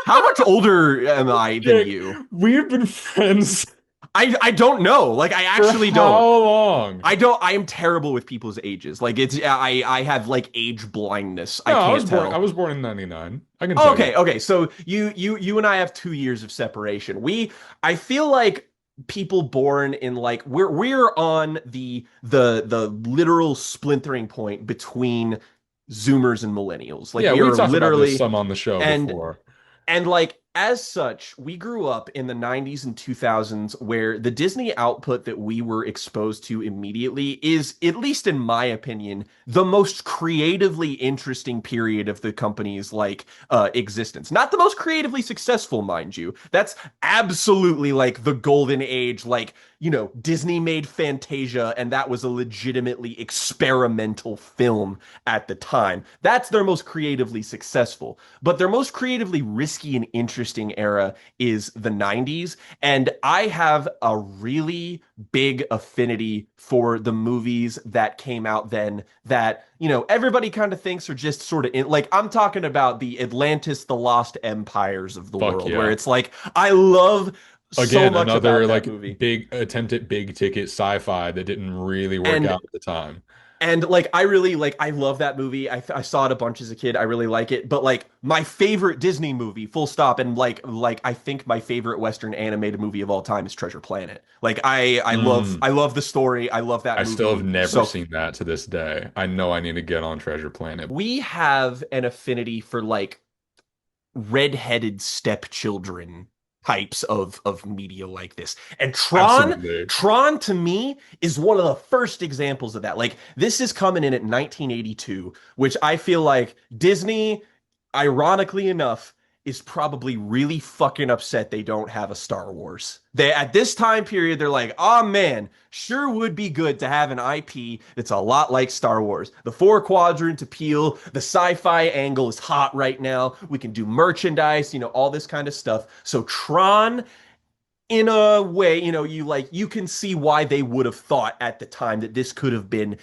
How much older am I than Jake, you? we've been friends I don't know. Like I for actually how don't. long? I don't. I am terrible with people's ages. Like it's I have like age blindness. I No, can't I tell. was born in 99. I can Oh, tell you. okay, okay. So you and I have 2 years of separation. I feel like people born in like we're on the literal splintering point between Zoomers and millennials. Like Yeah, we we've are talked about this literally some on the show and before. and like as such, we grew up in the 90s and 2000s where the Disney output that we were exposed to immediately is, at least in my opinion, the most creatively interesting period of the company's like existence. Not the most creatively successful, mind you. That's absolutely like the golden age, like, you know, Disney made Fantasia and that was a legitimately experimental film at the time. That's their most creatively successful. But their most creatively risky and interesting era is the 90s. And I have a really big affinity for the movies that came out then that, you know, everybody kind of thinks are just sort of in, like, I'm talking about the Atlantis, the Lost Empires of the Fuck world, where yeah. it's like, I love so Again, much another about that like movie. big attempt at big ticket sci-fi that didn't really work And out at the time. like I really like I love that movie. I saw it a bunch as a kid. I really like it. But like my favorite Disney movie, full stop, and like I think my favorite Western animated movie of all time is Treasure Planet. Like Mm, I love the story. I love that I still have movie. never So seen that to this day. I know I need to get on Treasure Planet. we have an affinity for like redheaded stepchildren types of media like this. And Absolutely. Tron to me is one of the first examples of that. Like this is coming in at 1982, which I feel like Disney, ironically enough, is probably really fucking upset they don't have a Star Wars. They at this time period, they're like, oh man, sure would be good to have an IP that's a lot like Star Wars. The four quadrant appeal, the sci-fi angle is hot right now. We can do merchandise, all this kind of stuff. So Tron in a way, you can see why they would have thought at the time that this could have been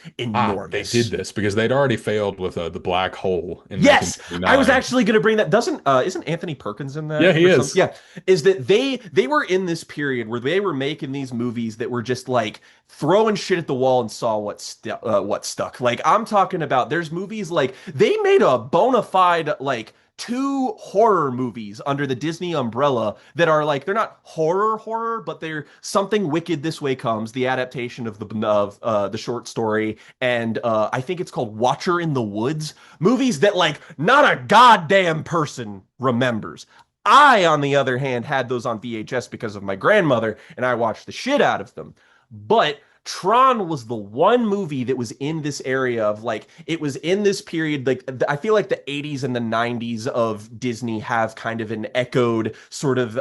They did enormous. this because they'd already failed with the black hole in Yes, I was 1979. actually going to bring that. Doesn't isn't Anthony Perkins in Yeah, that he or something? is. Yeah, is that they were in this period where they were making these movies that were just like throwing shit at the wall and saw what stuck. Like I'm talking about, there's movies like they made a bona fide like two horror movies under the Disney umbrella that are like they're not horror, but they're Something Wicked This Way Comes, the adaptation of the short story, and I think it's called Watcher in the Woods. Movies that like not a goddamn person remembers. I, on the other hand, had those on VHS because of my grandmother, and I watched the shit out of them. But Tron was the one movie that was in this area of like, it was in this period. Like, I feel like the 80s and the 90s of Disney have kind of an echoed sort of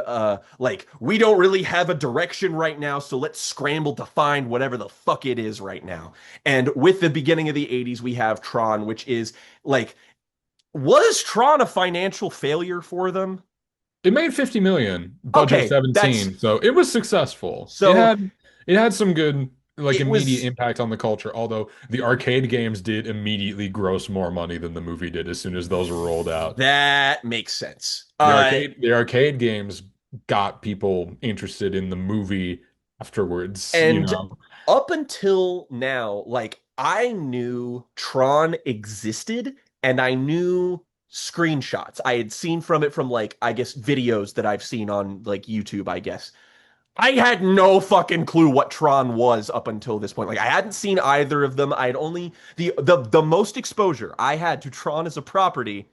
like, we don't really have a direction right now, so let's scramble to find whatever the fuck it is right now. And with the beginning of the 80s, we have Tron, which is like, was Tron a financial failure for them? It made 50 million, budget Okay, that's 17, so it was successful. so It had some good like it immediate was impact on the culture, although the arcade games did immediately gross more money than the movie did as soon as those were rolled out. that makes sense. The arcade games got people interested in the movie afterwards, you And know. up until now, like I knew Tron existed and I knew screenshots I had seen from it from like I guess videos that I've seen on like YouTube, I guess. I had no fucking clue what Tron was up until this point. Like I hadn't seen either of them. I had only the most exposure I had to Tron as a property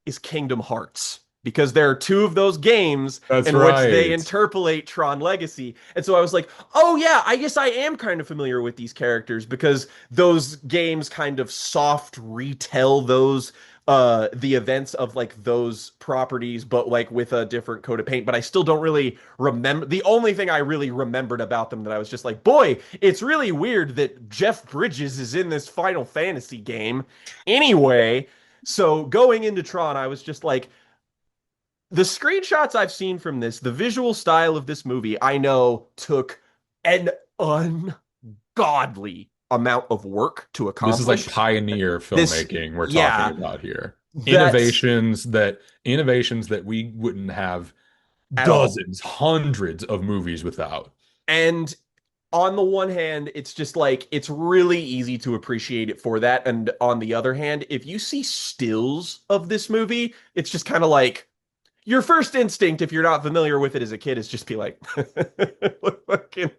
is Kingdom Hearts. Because there are two of those games That's in which they right. interpolate Tron Legacy. And so I was like, oh yeah, I guess I am kind of familiar with these characters because those games kind of soft retell those the events of like those properties, but like with a different coat of paint. But I still don't really remember. The only thing I really remembered about them that I was just like, boy, it's really weird that Jeff Bridges is in this Final Fantasy game. Anyway, so going into Tron, I was just like, the screenshots I've seen from this, the visual style of this movie, I know took an ungodly amount of work to This is like accomplish. pioneer This, filmmaking we're talking yeah, about here. that's Innovations that we wouldn't have at all. dozens, hundreds of movies without. And on the one hand, it's just like it's really easy to appreciate it for that. And on the other hand, if you see stills of this movie, it's just kind of like your first instinct, if you're not familiar with it as a kid, is just be like, fucking,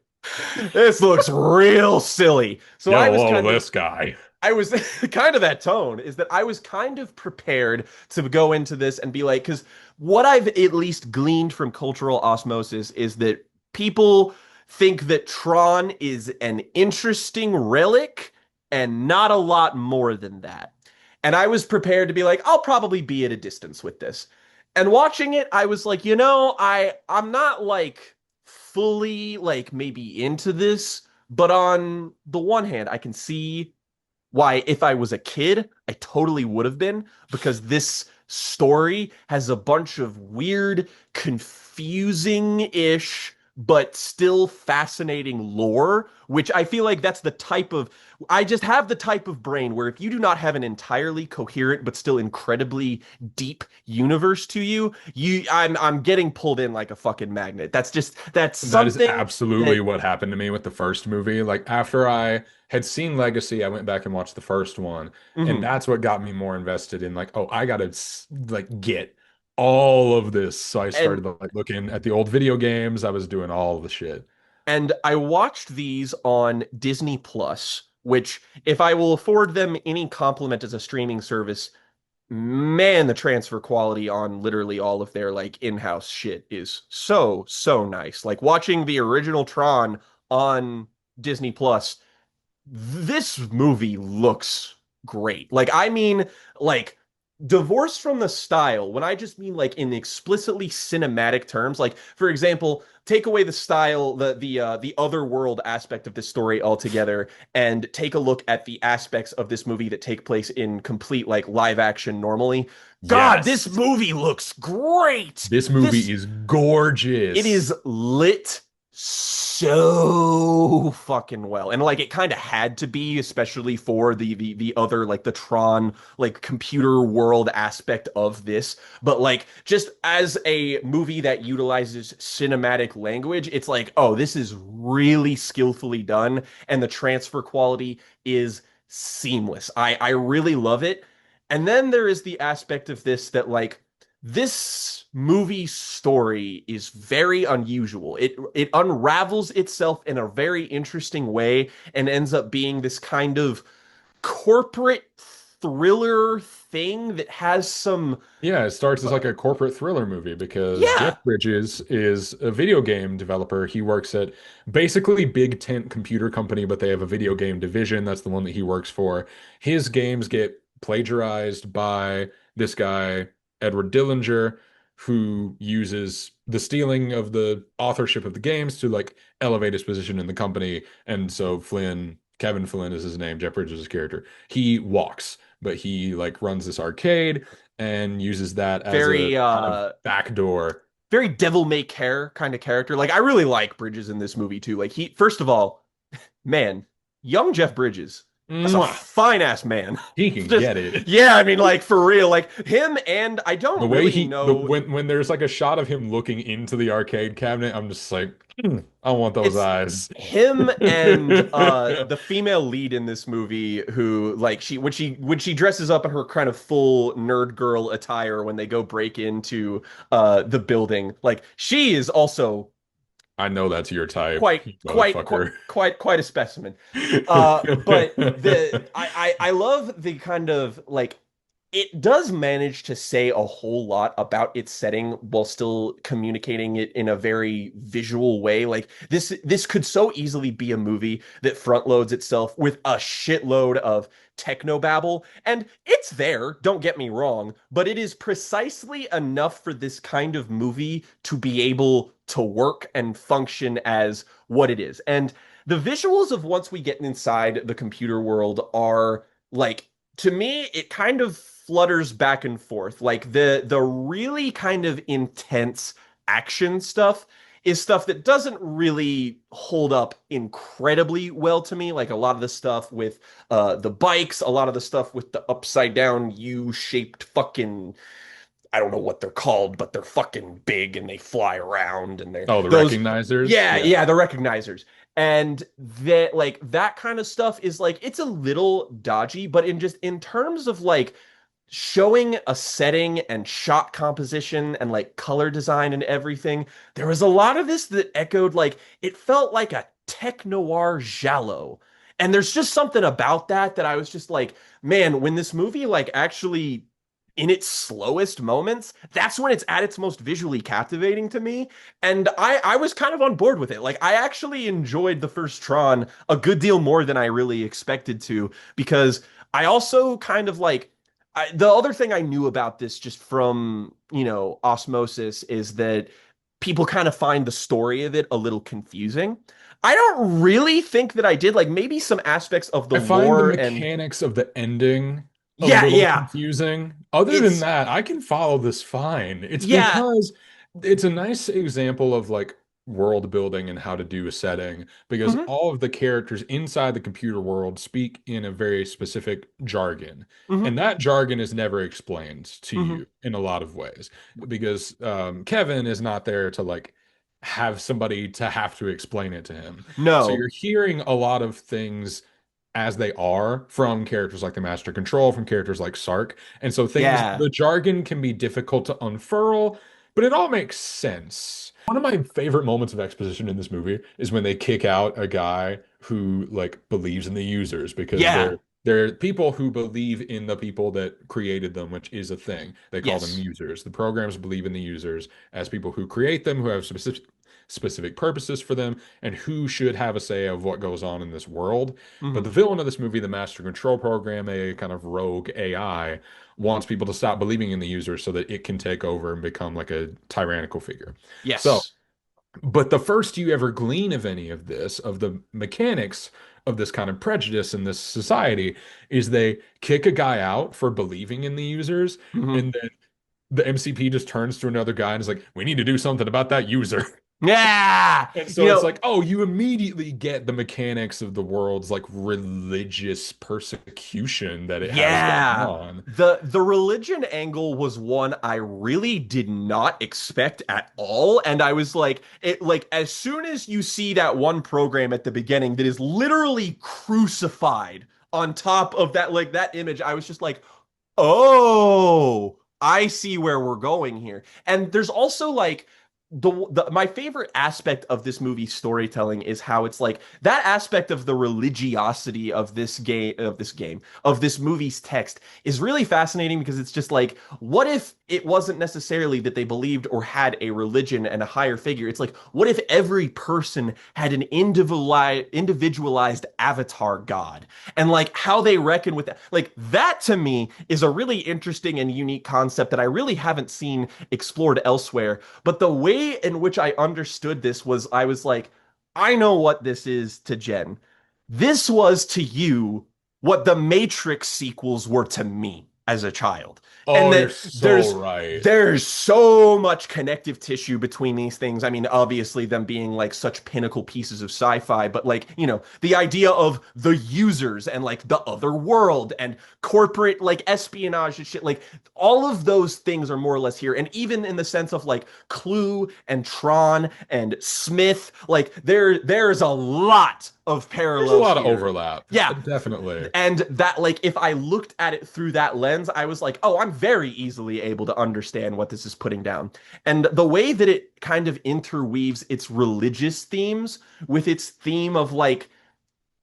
this looks real silly. So Yo, whoa, this guy. I was kind of that tone is that I was kind of prepared to go into this and be like, because what I've at least gleaned from cultural osmosis is that people think that Tron is an interesting relic and not a lot more than that. And I was prepared to be like, I'll probably be at a distance with this. And watching it, I was like, I'm not like fully like maybe into this, but on the one hand, I can see why if I was a kid, I totally would have been because this story has a bunch of weird, confusing-ish, but still fascinating lore, which I feel like that's the type of I just have the type of brain where if you do not have an entirely coherent but still incredibly deep universe to you, I'm getting pulled in like a fucking magnet. That's That is something absolutely that what happened to me with the first movie. Like after I had seen Legacy, I went back and watched the first one, and mhm. that's what got me more invested in like, oh, I gotta like get all of this. So I And started like looking at the old video games. I was doing all of the shit. And I watched these on Disney Plus, which, if I will afford them any compliment as a streaming service, man, the transfer quality on literally all of their like in-house shit is so nice. Like watching the original Tron on Disney Plus, this movie looks great. Like I mean, like divorced from the style, when I just mean like in explicitly cinematic terms, like for example, take away the style, the other world aspect of this story altogether, and take a look at the aspects of this movie that take place in complete like live action normally. God, this Yes. movie looks great. This This movie is it gorgeous. is lit so fucking well. And like it kind of had to be, especially for the other like the Tron like computer world aspect of this. But like just as a movie that utilizes cinematic language, it's like, oh, this is really skillfully done and the transfer quality is seamless. I really love it. And then there is the aspect of this that like this movie story is very unusual. It unravels itself in a very interesting way and ends up being this kind of corporate thriller thing that has some Yeah, it starts as like a corporate thriller movie because Jeff yeah, Bridges is a video game developer. He works at basically Big Tent Computer Company, but they have a video game division. That's the one that he works for. His games get plagiarized by this guy, Edward Dillinger, who uses the stealing of the authorship of the games to like elevate his position in the company. And so Kevin Flynn is his name, Jeff Bridges' character. He walks, but he like runs this arcade and uses that as a very kind of backdoor. very devil may care kind of character. Like I really like Bridges in this movie too. Like he first of all, man, young Jeff Bridges. That's a Mwah! fine ass man. He can Just get it. yeah, I mean like for real, like him and I The don't way really he the know when there's like a shot of him looking into the arcade cabinet, I'm just like, I want those it's eyes. him and the female lead in this movie who like she dresses up in her kind of full nerd girl attire when they go break into the building, like she is also I know that's your type, quite you quite quite motherfucker. quite a specimen. But I love the kind of like it does manage to say a whole lot about its setting while still communicating it in a very visual way. Like this could so easily be a movie that front loads itself with a shitload of technobabble, and it's there, don't get me wrong, but it is precisely enough for this kind of movie to be able to work and function as what it is. And the visuals of once we get inside the computer world are like, to me it kind of flutters back and forth. Like the really kind of intense action stuff is stuff that doesn't really hold up incredibly well to me. Like a lot of the stuff with the bikes, a lot of the stuff with the upside down U-shaped fucking, I don't know what they're called, but they're fucking big and they fly around and they're Oh, the those recognizers? yeah, Yeah. yeah, the recognizers. And that like that kind of stuff is like it's a little dodgy, but in just in terms of like showing a setting and shot composition and like color design and everything, there was a lot of this that echoed like it felt like a tech noir giallo. And there's just something about that that I was just like, man, when this movie like actually in its slowest moments, that's when it's at its most visually captivating to me. And I was kind of on board with it. Like I actually enjoyed the first Tron a good deal more than I really expected to, because I also kind of like the other thing I knew about this just from, osmosis is that people kind of find the story of it a little confusing. I don't really think that I did. Like maybe some aspects of the I find the lore and mechanics of the ending a yeah, little yeah. confusing. Other than It's that, I can follow this fine. It's yeah. because it's a nice example of like world building and how to do a setting because Hmm. all of the characters inside the computer world speak in a very specific jargon. Hmm. And that jargon is never explained to Hmm. you in a lot of ways because Kevin is not there to like have somebody to have to explain it to him. So No. you're hearing a lot of things as they are from characters like the Master Control, from characters like Sark. And so Yeah. the jargon can be difficult to unfurl, but it all makes sense. One of my favorite moments of exposition in this movie is when they kick out a guy who like believes in the users because Yeah. They're people who believe in the people that created them, which is a thing. They call them Yes. users. The programs believe in the users as people who create them, who have specific purposes for them, and who should have a say of what goes on in this world. But Hmm. the villain of this movie, the Master Control Program, a kind of rogue AI, wants people to stop believing in the users so that it can take over and become like a tyrannical figure. So Yes. but the first you ever glean of any of this, of the mechanics of this kind of prejudice in this society, is they kick a guy out for believing in the users, Hmm. and then the MCP just turns to another guy and is like, "We need to do something about that user." Yeah. And You so it's know, like, oh, you immediately get the mechanics of the world's like religious persecution that it has going yeah. on. The religion angle was one I really did not expect at all. And I was like, as soon as you see that one program at the beginning that is literally crucified on top of that, like that image, I was just like, oh, I see where we're going here. And there's also like the my favorite aspect of this movie's storytelling is how it's like that aspect of the religiosity of this movie's text is really fascinating because it's just like, what if it wasn't necessarily that they believed or had a religion and a higher figure? It's like, what if every person had an individualized avatar god? And like how they reckon with that, like that to me is a really interesting and unique concept that I really haven't seen explored elsewhere. But the way in which I understood this was I was like, I know what this is to Jen. This was to you what the Matrix sequels were to me as a child. And Oh, you're that so there's right. there's so much connective tissue between these things. I mean, obviously them being like such pinnacle pieces of sci-fi, but like, the idea of the users and like the other world and corporate like espionage and shit, like all of those things are more or less here. And even in the sense of like Clue and Tron and Smith, like there's a lot of There's a parallels lot of here. overlap. Yeah. Definitely. And that, like, if I looked at it through that lens, I was like, oh, I'm very easily able to understand what this is putting down. And the way that it kind of interweaves its religious themes with its theme of like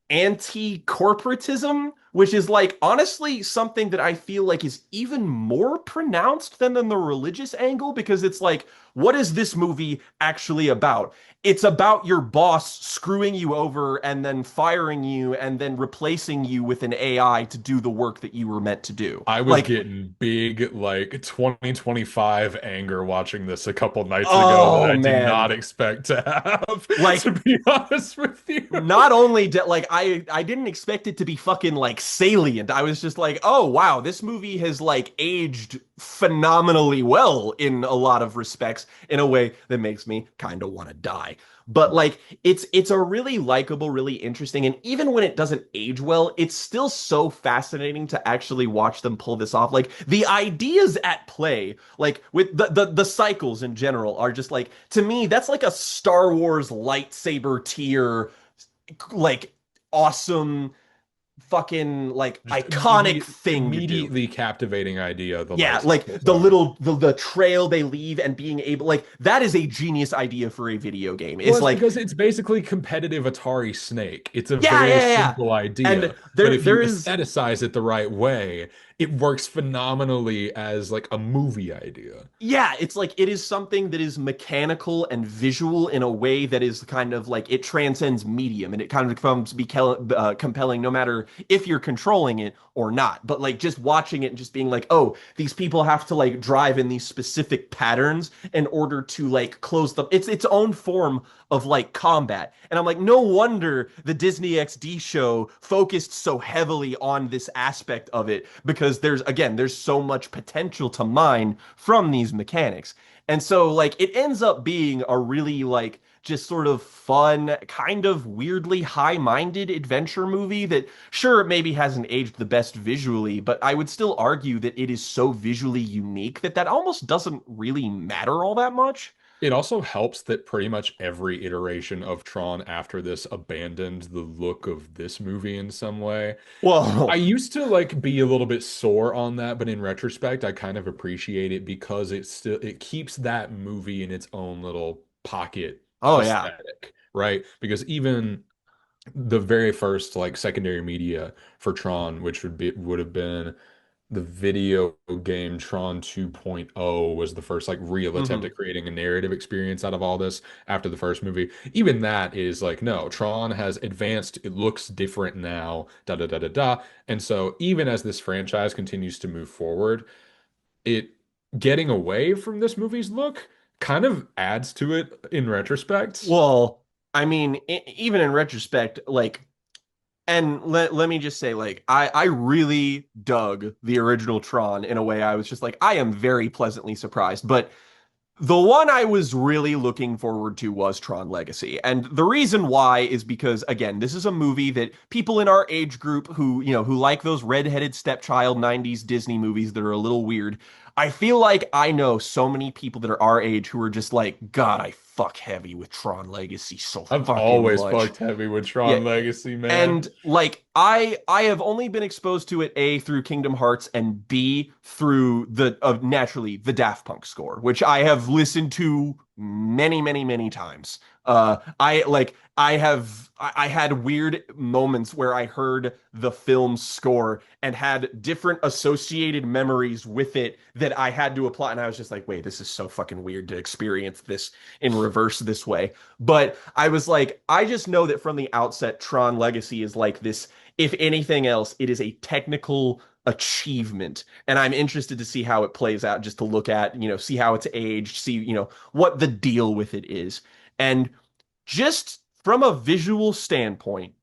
anti-corporatism, which is like honestly something that I feel like is even more pronounced than the religious angle, because it's like, what is this movie actually about? It's about your boss screwing you over and then firing you and then replacing you with an AI to do the work that you were meant to do. I was Like, getting big like 2025 anger watching this a couple nights ago that oh I did man. not expect to have, to Like, be honest with you. not only did like I didn't expect it to be fucking like salient. I was just like, "Oh wow, this movie has like aged phenomenally well in a lot of respects in a way that makes me kind of want to die." But like it's a really likable, really interesting, and even when it doesn't age well, it's still so fascinating to actually watch them pull this off. Like the ideas at play, like with the cycles in general are just like, to me that's like a Star Wars lightsaber tier, like awesome, fucking like Just iconic thing to do. immediately captivating idea, the Yeah, like lightsabers the are. little the trail they leave and being able, like that is a genius idea for a video game. Well, It's it's like, because it's basically competitive Atari Snake. It's a yeah, very yeah, yeah. simple And idea, but there if you there is aesthetize it the right way, it works phenomenally as like a movie idea. Yeah, it's like it is something that is mechanical and visual in a way that is kind of like it transcends medium, and it kind of becomes compelling no matter if you're controlling it or not. But like just watching it and just being like, oh, these people have to like drive in these specific patterns in order to like close the. It's its own form of like combat. And I'm like, no wonder the Disney XD show focused so heavily on this aspect of it, because there's so much potential to mine from these mechanics. And so like it ends up being a really like just sort of fun, kind of weirdly high-minded adventure movie that sure it maybe hasn't aged the best visually, but I would still argue that it is so visually unique that that almost doesn't really matter all that much. It also helps that pretty much every iteration of Tron after this abandoned the look of this movie in some way. I Well, used to like be a little bit sore on that, but in retrospect, I kind of appreciate it because it keeps that movie in its own little pocket oh yeah. aesthetic, right? Because even the very first like secondary media for Tron, which would have been the video game Tron 2.0 was the first like real attempt Hmm. at creating a narrative experience out of all this after the first movie. Even that is like, no, Tron has advanced, it looks different now, da da da da da. And so even as this franchise continues to move forward, it getting away from this movie's look kind of adds to it in retrospect. Well, I mean, even in retrospect, like, and let me just say, like, I really dug the original Tron in a way I was just like, I am very pleasantly surprised. But the one I was really looking forward to was Tron Legacy. And the reason why is because, again, this is a movie that people in our age group who, who like those redheaded stepchild 90s Disney movies that are a little weird, I feel like I know so many people that are our age who are just like, God, I fuck heavy with Tron Legacy so I've fucking always much. fucked heavy with Yeah, Tron Legacy, man. and like I have only been exposed to it A through Kingdom Hearts and B through the naturally the Daft Punk score, which I have listened to many, many, many times. I had weird moments where I heard the film score and had different associated memories with it that I had to apply, and I was just like, wait, this is so fucking weird to experience this in reverse this way. But I was like, I just know that from the outset, Tron Legacy is like this. If anything else, it is a technical achievement. And I'm interested to see how it plays out, just to look at, see how it's aged, see, what the deal with it is. And just from a visual standpoint,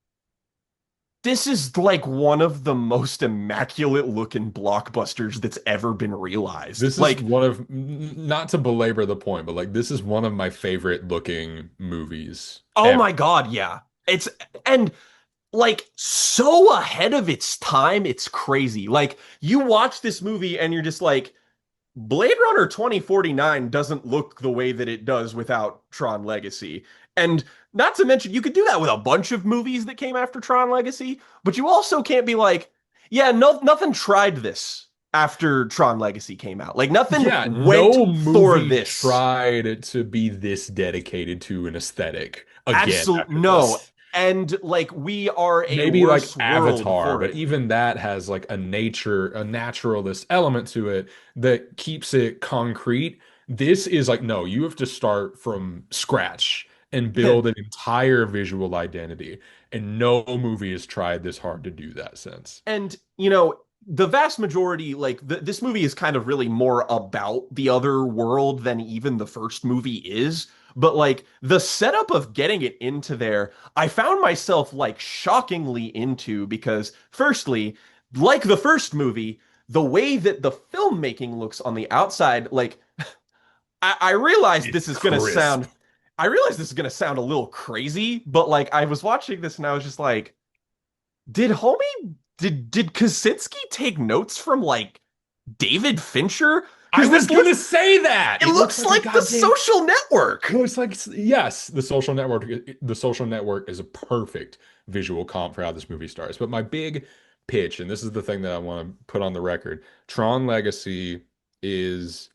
this is like one of the most immaculate looking blockbusters that's ever been realized. This is Like, one of, not to belabor the point, but like this is one of my favorite looking movies oh ever. my God, yeah. It's, and like so ahead of its time, it's crazy. Like you watch this movie and you're just like, Blade Runner 2049 doesn't look the way that it does without Tron Legacy. And not to mention, you could do that with a bunch of movies that came after Tron Legacy, but you also can't be like, yeah, no, nothing tried this after Tron Legacy came out. Like nothing Yeah, went no for movie this. tried to be this dedicated to an aesthetic again Absolute after no. this. And like we are a Maybe like worse world Avatar, for but it. even that has like a naturalist element to it that keeps it concrete. This is like, no, you have to start from scratch and Yeah. build an entire visual identity. And no movie has tried this hard to do that since. And, the vast majority, like, this movie is kind of really more about the other world than even the first movie is. But, like, the setup of getting it into there, I found myself, like, shockingly into because, firstly, like the first movie, the way that the filmmaking looks on the outside, like, I realize It's this is gonna crisp. sound, I realize this is gonna sound a little crazy, but, like, I was watching this and I was just like, did homie did Kaczynski take notes from like David Fincher? I Because was this looks gonna say that. it It looks looks like a like the goddamn. social network. Well, it's like yes, the social network. The social network is a perfect visual comp for how this movie starts. But my big pitch, and this is the thing that I want to put on the record, Tron Legacy is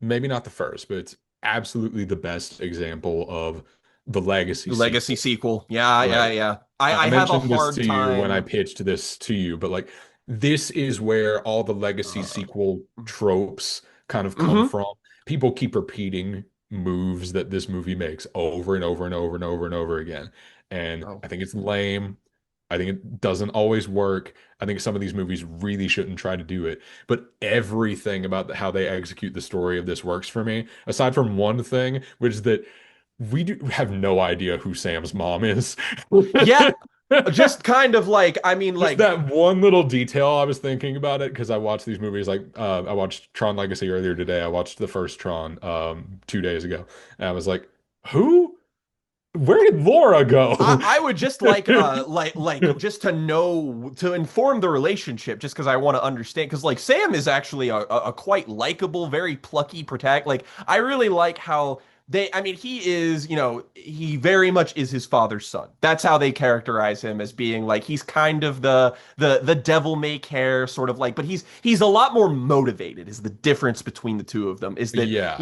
maybe not the first, but it's absolutely the best example of the legacy The Legacy sequel. sequel. Yeah, yeah, Right. yeah. I I have a mentioned this hard to you when I time. pitched this to you, but like this is where all the legacy Uh, sequel tropes kind of come hmm. from. People keep repeating moves that this movie makes over and over and over and over and over again. And Oh. I think it's lame. I think it doesn't always work. I think some of these movies really shouldn't try to do it. But everything about how they execute the story of this works for me, aside from one thing, which is that we do have no idea who Sam's mom is. Yeah, just kind of like I mean Just like that one little detail I was thinking about it because I watched these movies like I watched Tron Legacy earlier today. I watched the first Tron 2 days ago. And I was like, who? Where did Laura go? I would just like just to know to inform the relationship just because I want to understand because Sam is actually a quite likable, very plucky protagonist. Like I really like how I mean, he is, he very much is his father's son. That's how they characterize him, as being like he's kind of the devil may care sort of like, but he's a lot more motivated. Is the difference between the two of them is that, Yeah.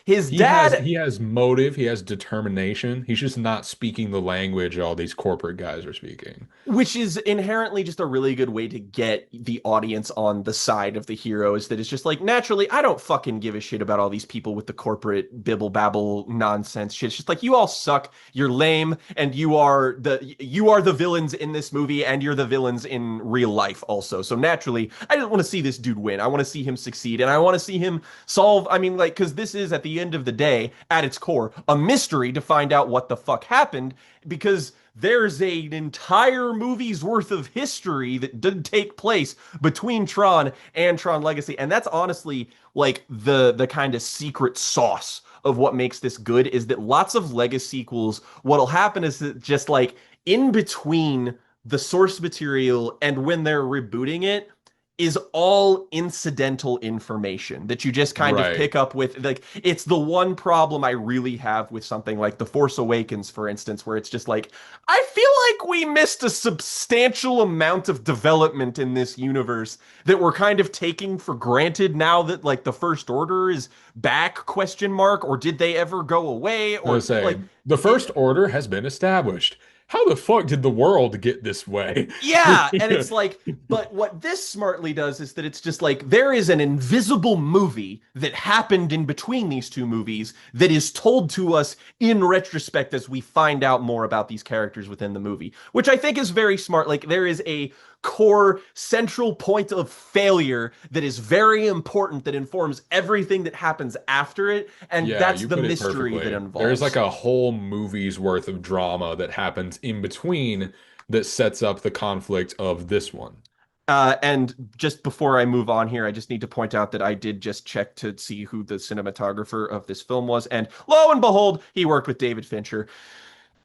his He has dad. he has motive, he has determination. He's just not speaking the language all these corporate guys are speaking. Which is inherently just a really good way to get the audience on the side of the hero, is that it's just like, naturally, I don't fucking give a shit about all these people with the corporate bibble babble nonsense shit. It's just like, you all suck, you're lame, and you are the villains in this movie, and you're the villains in real life also. So naturally, I just want to see this dude win. I want to see him succeed, and I want to see him solve, I mean, like, because this is, at the end of the day, at its core, a mystery to find out what the fuck happened, because there's an entire movie's worth of history that did take place between Tron and Tron Legacy. And that's honestly like the kind of secret sauce of what makes this good, is that lots of Legacy sequels, what'll happen is that just like in between the source material and when they're rebooting it, is all incidental information that you just kind of Right. pick up with. Like, it's the one problem I really have with something like The Force Awakens, for instance, where it's just like, I feel like we missed a substantial amount of development in this universe that we're kind of taking for granted now that like the First Order is back, question mark, or did they ever go away, I or was say like the it, first order has been established. How the fuck did the world get this way? yeah, and it's like, but what this smartly does is that it's just like there is an invisible movie that happened in between these two movies that is told to us in retrospect as we find out more about these characters within the movie, which I think is very smart. Like, there is a core central point of failure that is very important, that informs everything that happens after it, and Yeah, that's you the put it mystery that perfectly. There's like involves. a whole movie's worth of drama that happens in between that sets up the conflict of this one. And just before I move on here, I just need to point out that I did just check to see who the cinematographer of this film was, and lo and behold, he worked with David Fincher.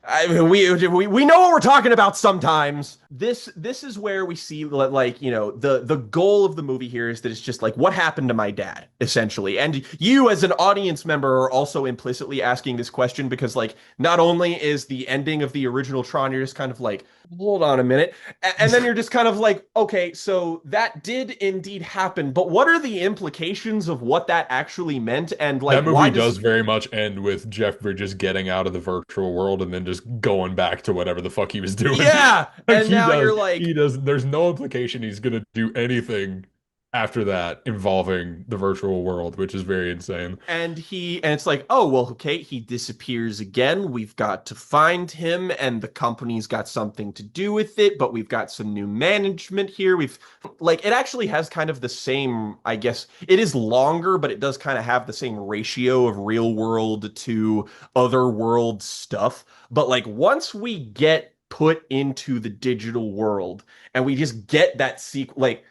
I mean, we know what we're talking about sometimes. This is where we see, like, the goal of the movie here is that it's just like, what happened to my dad, essentially. And you as an audience member are also implicitly asking this question, because like, not only is the ending of the original Tron, you're just kind of like, hold on a minute, and then you're just kind of like, okay, so that did indeed happen, but what are the implications of what that actually meant, and like, That why movie does does very much end with Jeff Bridges getting out of the virtual world and then just going back to whatever the fuck he was doing. yeah, Like and now you're like, he does, there's no implication he's gonna do anything after that involving the virtual world, which is very insane. and it's like, oh well, okay, he disappears again, we've got to find him, and the company's got something to do with it, but we've got some new management here. We've like, it actually has kind of the same, I guess it is longer, but it does kind of have the same ratio of real world to other world stuff. But like, once we get put into the digital world and we just get that sequel, like,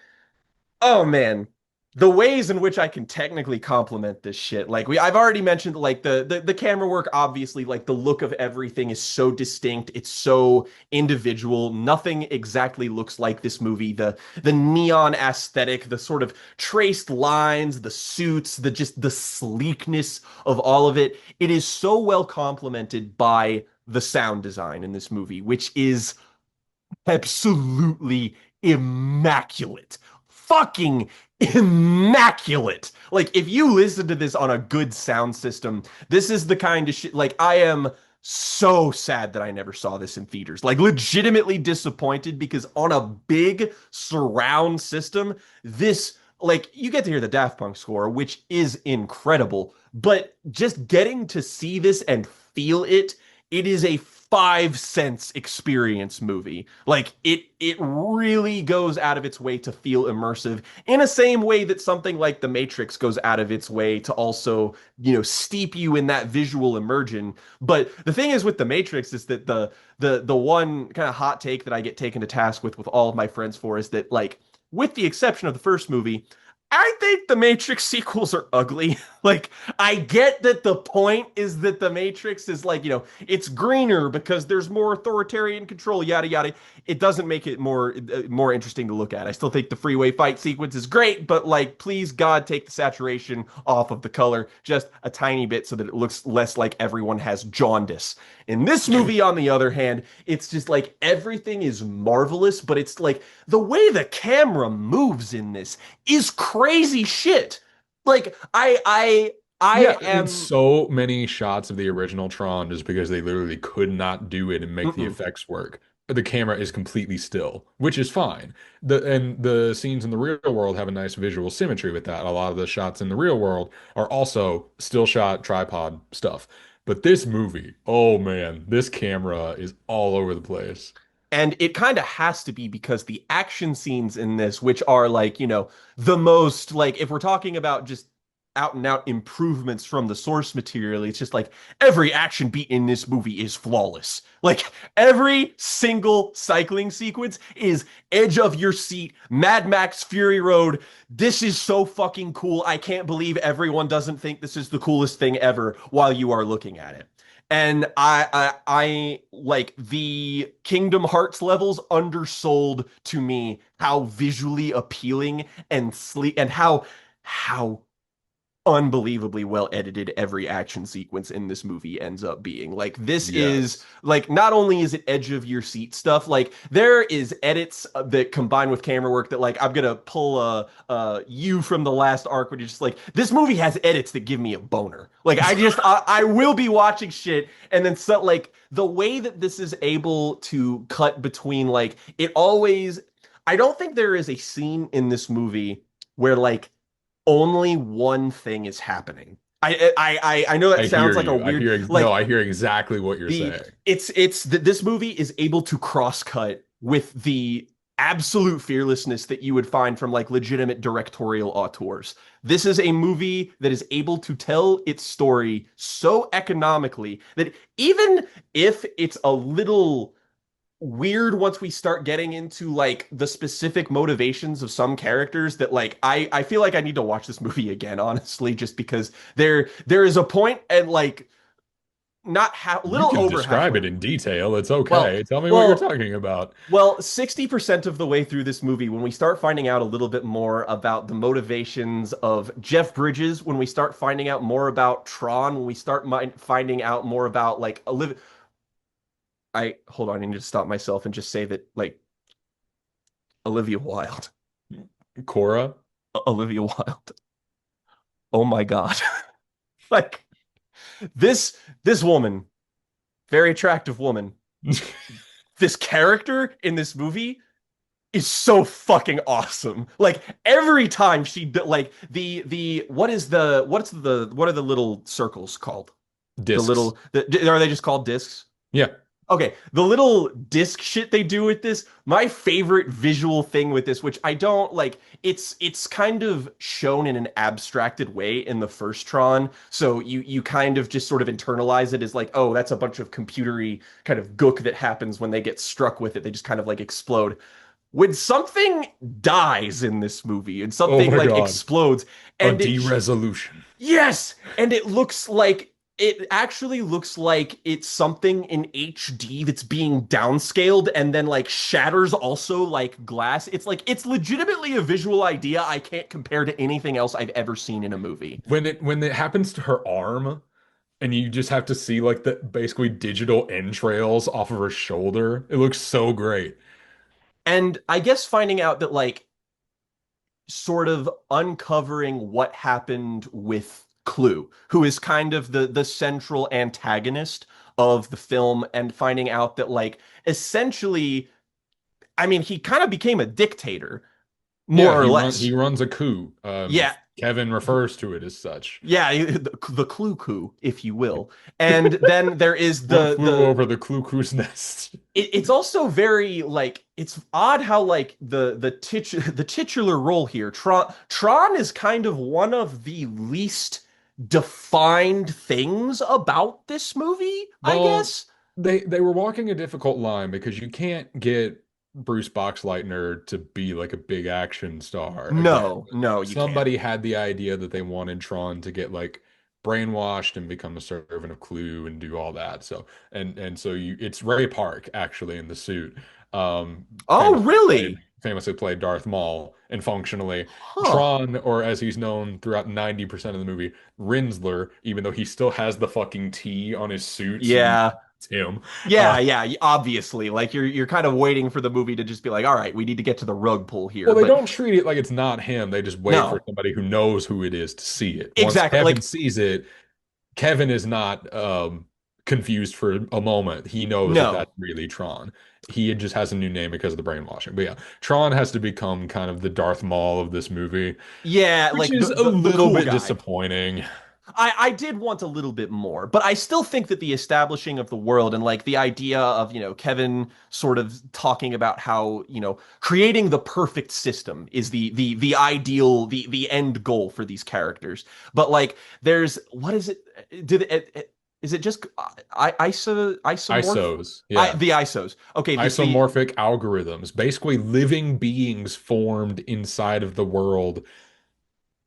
oh man, the ways in which I can technically compliment this shit. Like, I've already mentioned, like, the camera work, obviously, like the look of everything is so distinct, it's so individual. Nothing exactly looks like this movie. The neon aesthetic, the sort of traced lines, the suits, the sleekness of all of it. It is so well complemented by the sound design in this movie, which is absolutely immaculate. Fucking immaculate. Like, if you listen to this on a good sound system, this is the kind of shit. Like, I am so sad that I never saw this in theaters. Like, legitimately disappointed, because on a big surround system, this, like, you get to hear the Daft Punk score, which is incredible, but just getting to see this and feel it, it is a 5 cents experience movie. Like, it really goes out of its way to feel immersive, in a same way that something like The Matrix goes out of its way to also, steep you in that visual immersion. But the thing is with The Matrix is that the one kind of hot take that I get taken to task with all of my friends for is that, like, with the exception of the first movie, I think the Matrix sequels are ugly. Like, I get that the point is that the Matrix is like, it's greener because there's more authoritarian control, yada yada. It doesn't make it more interesting to look at. I still think the freeway fight sequence is great, but like, please God, take the saturation off of the color just a tiny bit so that it looks less like everyone has jaundice. In this movie, on the other hand, it's just like everything is marvelous, but it's like the way the camera moves in this is crazy shit. Like I Yeah, in am so many shots of the original Tron, just because they literally could not do it and make the mm-mm. effects work. The camera is completely still, which is fine. The scenes in the real world have a nice visual symmetry with that. A lot of the shots in the real world are also still shot tripod stuff. But this movie, oh man, this camera is all over the place. And it kind of has to be because the action scenes in this, which are like, the most like if we're talking about just out and out improvements from the source material, it's just like every action beat in this movie is flawless. Like every single cycling sequence is edge of your seat, Mad Max Fury Road. This is so fucking cool. I can't believe everyone doesn't think this is the coolest thing ever while you are looking at it. And I like the Kingdom Hearts levels undersold to me how visually appealing and sleek and how unbelievably well edited every action sequence in this movie ends up being. Like this is Yes. like not only is it edge of your seat stuff, like there is edits that combine with camera work that like I'm gonna pull a you from the last arc when you're just like this movie has edits that give me a boner. Like I will be watching shit and then so like the way that this is able to cut between like it always I don't think there is a scene in this movie where like only one thing is happening. I know that I sounds hear like a you. weird No, like I hear exactly what you're the saying. it's that this movie is able to cross cut with the absolute fearlessness that you would find from like legitimate directorial auteurs. This is a movie that is able to tell its story so economically that even if it's a little weird once we start getting into like the specific motivations of some characters that like I feel like I need to watch this movie again honestly just because there is a point and like not You little can over describe halfway. it in detail. It's Well, okay. Tell me what you're well, talking about. well, 60% of the way through this movie, when we start finding out a little bit more about the motivations of Jeff Bridges, when we start finding out more about Tron, when we start finding out more about like Olivia, I hold on, I need to stop myself and just say that like Olivia Wilde. Cora? Olivia Wilde. Oh my God. Like this woman, very attractive woman, this character in this movie is so fucking awesome. Like every time like the what are the little circles called? The Discs. little are they just called discs? Yeah. Okay, the little disc shit they do with this, my favorite visual thing with this, which I don't like, it's kind of shown in an abstracted way in the first Tron. So you kind of just sort of internalize it as like, oh, that's a bunch of computery kind of gook that happens when they get struck with it. They just kind of like explode. When something dies in this movie and Oh something my like God. explodes A and de-resolution. yes, and it actually looks like it's something in HD that's being downscaled and then like shatters also like glass. It's like it's legitimately a visual idea I can't compare to anything else I've ever seen in a movie. When it happens to her arm and you just have to see like the basically digital entrails off of her shoulder, it looks so great. And I guess finding out that like sort of uncovering what happened with Clue, who is kind of the central antagonist of the film, and finding out that like essentially, I mean, he kind of became a dictator, Yeah, more or he less. runs a coup. Yeah, Kevin refers to it as such. yeah, the Clue coup, if you will. And then there is What flew the over the cuckoo's nest? it's also very like it's odd how like the titular role here Tron is kind of one of the least defined things about this movie, I Well, guess. they were walking a difficult line because you can't get Bruce Boxleitner to be like a big action star again. No, no, you can't. Somebody had the idea that they wanted Tron to get like brainwashed and become a servant of Clue and do all that. So and so you it's Ray Park actually in the suit. Oh, really? Famously played Darth Maul, and functionally Huh. Tron, or as he's known throughout 90% of the movie, Rinsler, even though he still has the fucking T on his suit, so you know Yeah. it's him. Yeah, yeah, obviously. Like you're kind of waiting for the movie to just be like, all right, we need to get to the rug pull here. Well, they But don't treat it like it's not him. They just wait for no. somebody who knows who it is to see it. Once Exactly. Kevin Like, sees it, Kevin is not confused for a moment. He knows that no. that's really Tron. He just has a new name because of the brainwashing. But yeah, Tron has to become kind of the Darth Maul of this movie, Yeah, which like is a the little cool bit guy. disappointing. I did want a little bit more, but I still think that the establishing of the world and like the idea of, Kevin sort of talking about how, creating the perfect system is the ideal, the end goal for these characters. But like there's what is it? Is it just isomorph? ISOs, yeah. The ISOs. Okay, the Isomorphic algorithms, basically living beings formed inside of the world.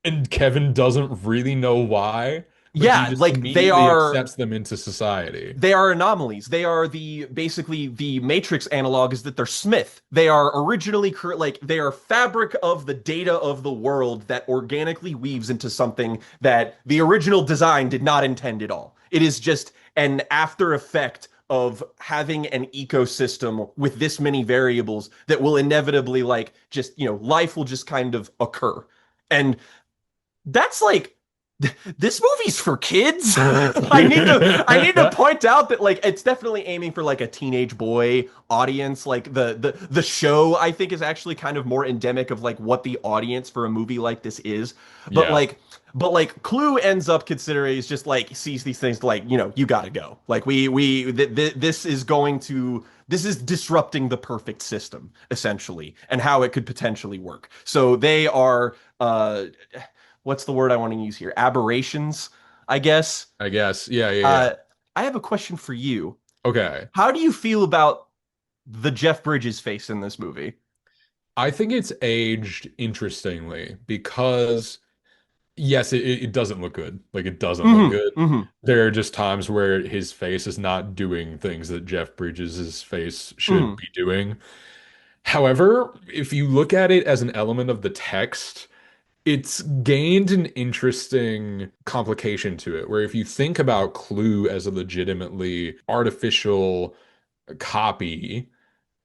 And Kevin doesn't really know why, but he yeah, just like immediately accepts them into society. they are anomalies. They are basically the Matrix analog is that they're Smith. They are originally like they are fabric of the data of the world that organically weaves into something that the original design did not intend at all. It is just an after effect of having an ecosystem with this many variables that will inevitably like just, life will just kind of occur. And that's like this movie's for kids. I need to point out that like it's definitely aiming for like a teenage boy audience. Like the show I think is actually kind of more endemic of like what the audience for a movie like this is. But Yeah, like Clue ends up considering is just like sees these things like, you got to go. Like this is going to this is disrupting the perfect system essentially and how it could potentially work. So they are what's the word I want to use here? Aberrations, I guess. I guess. Yeah, yeah, yeah. Uh, I have a question for you. Okay. How do you feel about the Jeff Bridges face in this movie? I think it's aged interestingly because, yes, it doesn't look good. Like, it doesn't look Hmm. good. Hmm. There are just times where his face is not doing things that Jeff Bridges' face should Hmm. be doing. However, if you look at it as an element of the text, it's gained an interesting complication to it, where if you think about Clue as a legitimately artificial copy,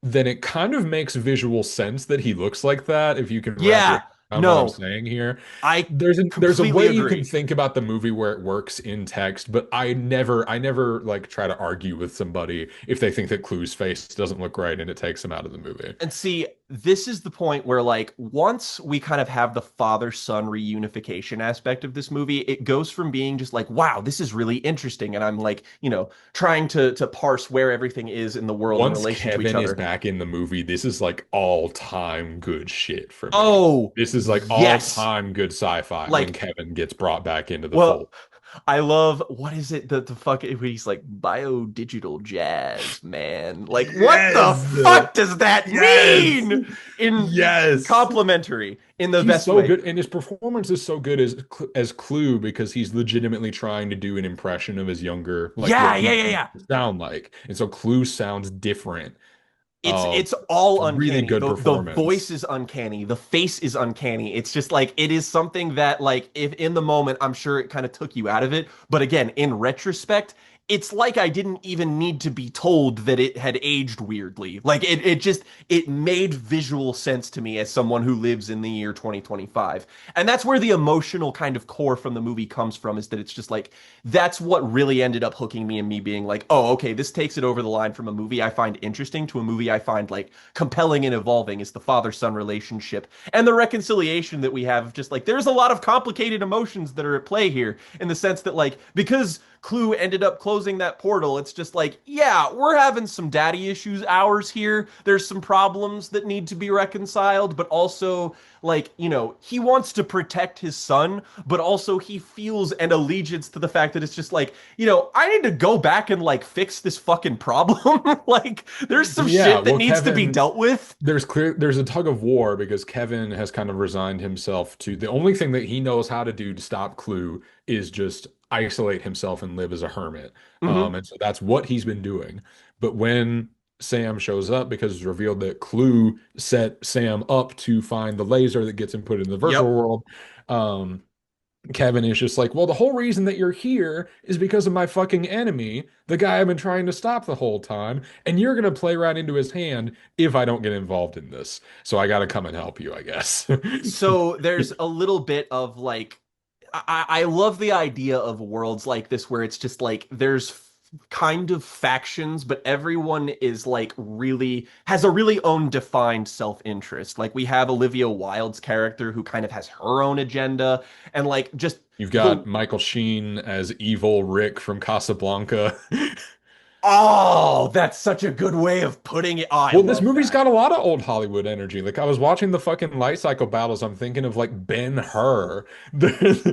then it kind of makes visual sense that he looks like that, if you can wrap your Yeah. head around what I'm No, saying here. I There's a completely way you can agree. think about the movie where it works in text, but I never like try to argue with somebody if they think that Clue's face doesn't look right and it takes him out of the movie. And see, this is the point where, like, once we kind of have the father-son reunification aspect of this movie, it goes from being just like, wow, this is really interesting. And I'm like, trying to parse where everything is in the world in Once relation to each Kevin is other. back in the movie, this is like all-time good shit for me. Oh, This is like yes. all-time good sci-fi when Like, Kevin gets brought back into the well, fold. I love what is it the fuck he's like bio digital jazz, man. Like, what the Yes. fuck does that Yes. mean? In Yes. complimentary in the He's best so way. good, and his performance is so good as Clue because he's legitimately trying to do an impression of his younger, like what Yeah, yeah, he yeah, used yeah. to sound like. And so Clue sounds different. It's It's all really uncanny. good The voice performance. is uncanny. The face is uncanny. It's just like it is something that like if in the moment I'm sure it kind of took you out of it, but again, in retrospect, it's like I didn't even need to be told that it had aged weirdly. Like it made visual sense to me as someone who lives in the year 2025. And that's where the emotional kind of core from the movie comes from is that it's just like that's what really ended up hooking me and me being like, oh, okay, this takes it over the line from a movie I find interesting to a movie I find like compelling and evolving is the father-son relationship and the reconciliation that we have of just like there's a lot of complicated emotions that are at play here in the sense that like because Clue ended up closing that portal. It's just like, yeah, we're having some daddy issues hours here. There's some problems that need to be reconciled, but also like, he wants to protect his son, but also he feels an allegiance to the fact that it's just like, I need to go back and like fix this fucking problem. Like, there's some Yeah, shit that well, needs to be Kevin, dealt with. there's a tug of war because Kevin has kind of resigned himself to the only thing that he knows how to do to stop Clue is just isolate himself and live as a hermit. Hmm. And so that's what he's been doing. But when Sam shows up, because it's revealed that Clue set Sam up to find the laser that gets him put in the virtual Yep. world, um, Kevin is just like, well, the whole reason that you're here is because of my fucking enemy, the guy I've been trying to stop the whole time, and you're gonna play right into his hand if I don't get involved in this. So I gotta come and help you, I guess. So there's a little bit of like, I love the idea of worlds like this where it's just like there's kind of factions, but everyone is like really has a really own defined self-interest. Like we have Olivia Wilde's character who kind of has her own agenda, and like just You've the got Michael Sheen as evil Rick from Casablanca. oh, that's such a good way of putting it. Oh, I Well, this love movie's that. got a lot of old Hollywood energy. Like I was watching the fucking light cycle battles, I'm thinking of like Ben-Hur. There's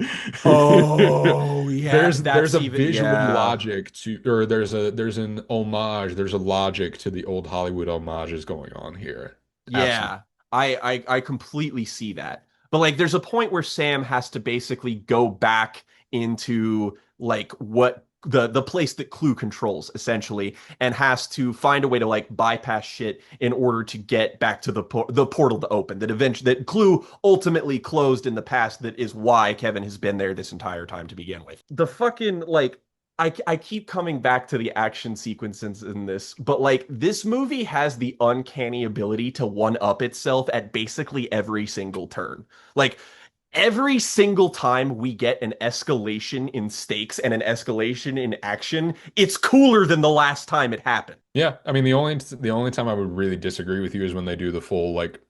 Oh, yeah, there's that's a even visual yeah. logic to, or there's an homage, there's a logic to the old Hollywood homages going on here. Absolutely. Yeah, I completely see that. But like there's a point where Sam has to basically go back into like what the place that Clue controls essentially and has to find a way to like bypass shit in order to get back to the portal to open that Clue ultimately closed in the past that is why Kevin has been there this entire time to begin with. The fucking like I keep coming back to the action sequences in this, but like this movie has the uncanny ability to one up itself at basically every single turn. Like every single time we get an escalation in stakes and an escalation in action, it's cooler than the last time it happened. Yeah, I mean the only time I would really disagree with you is when they do the full like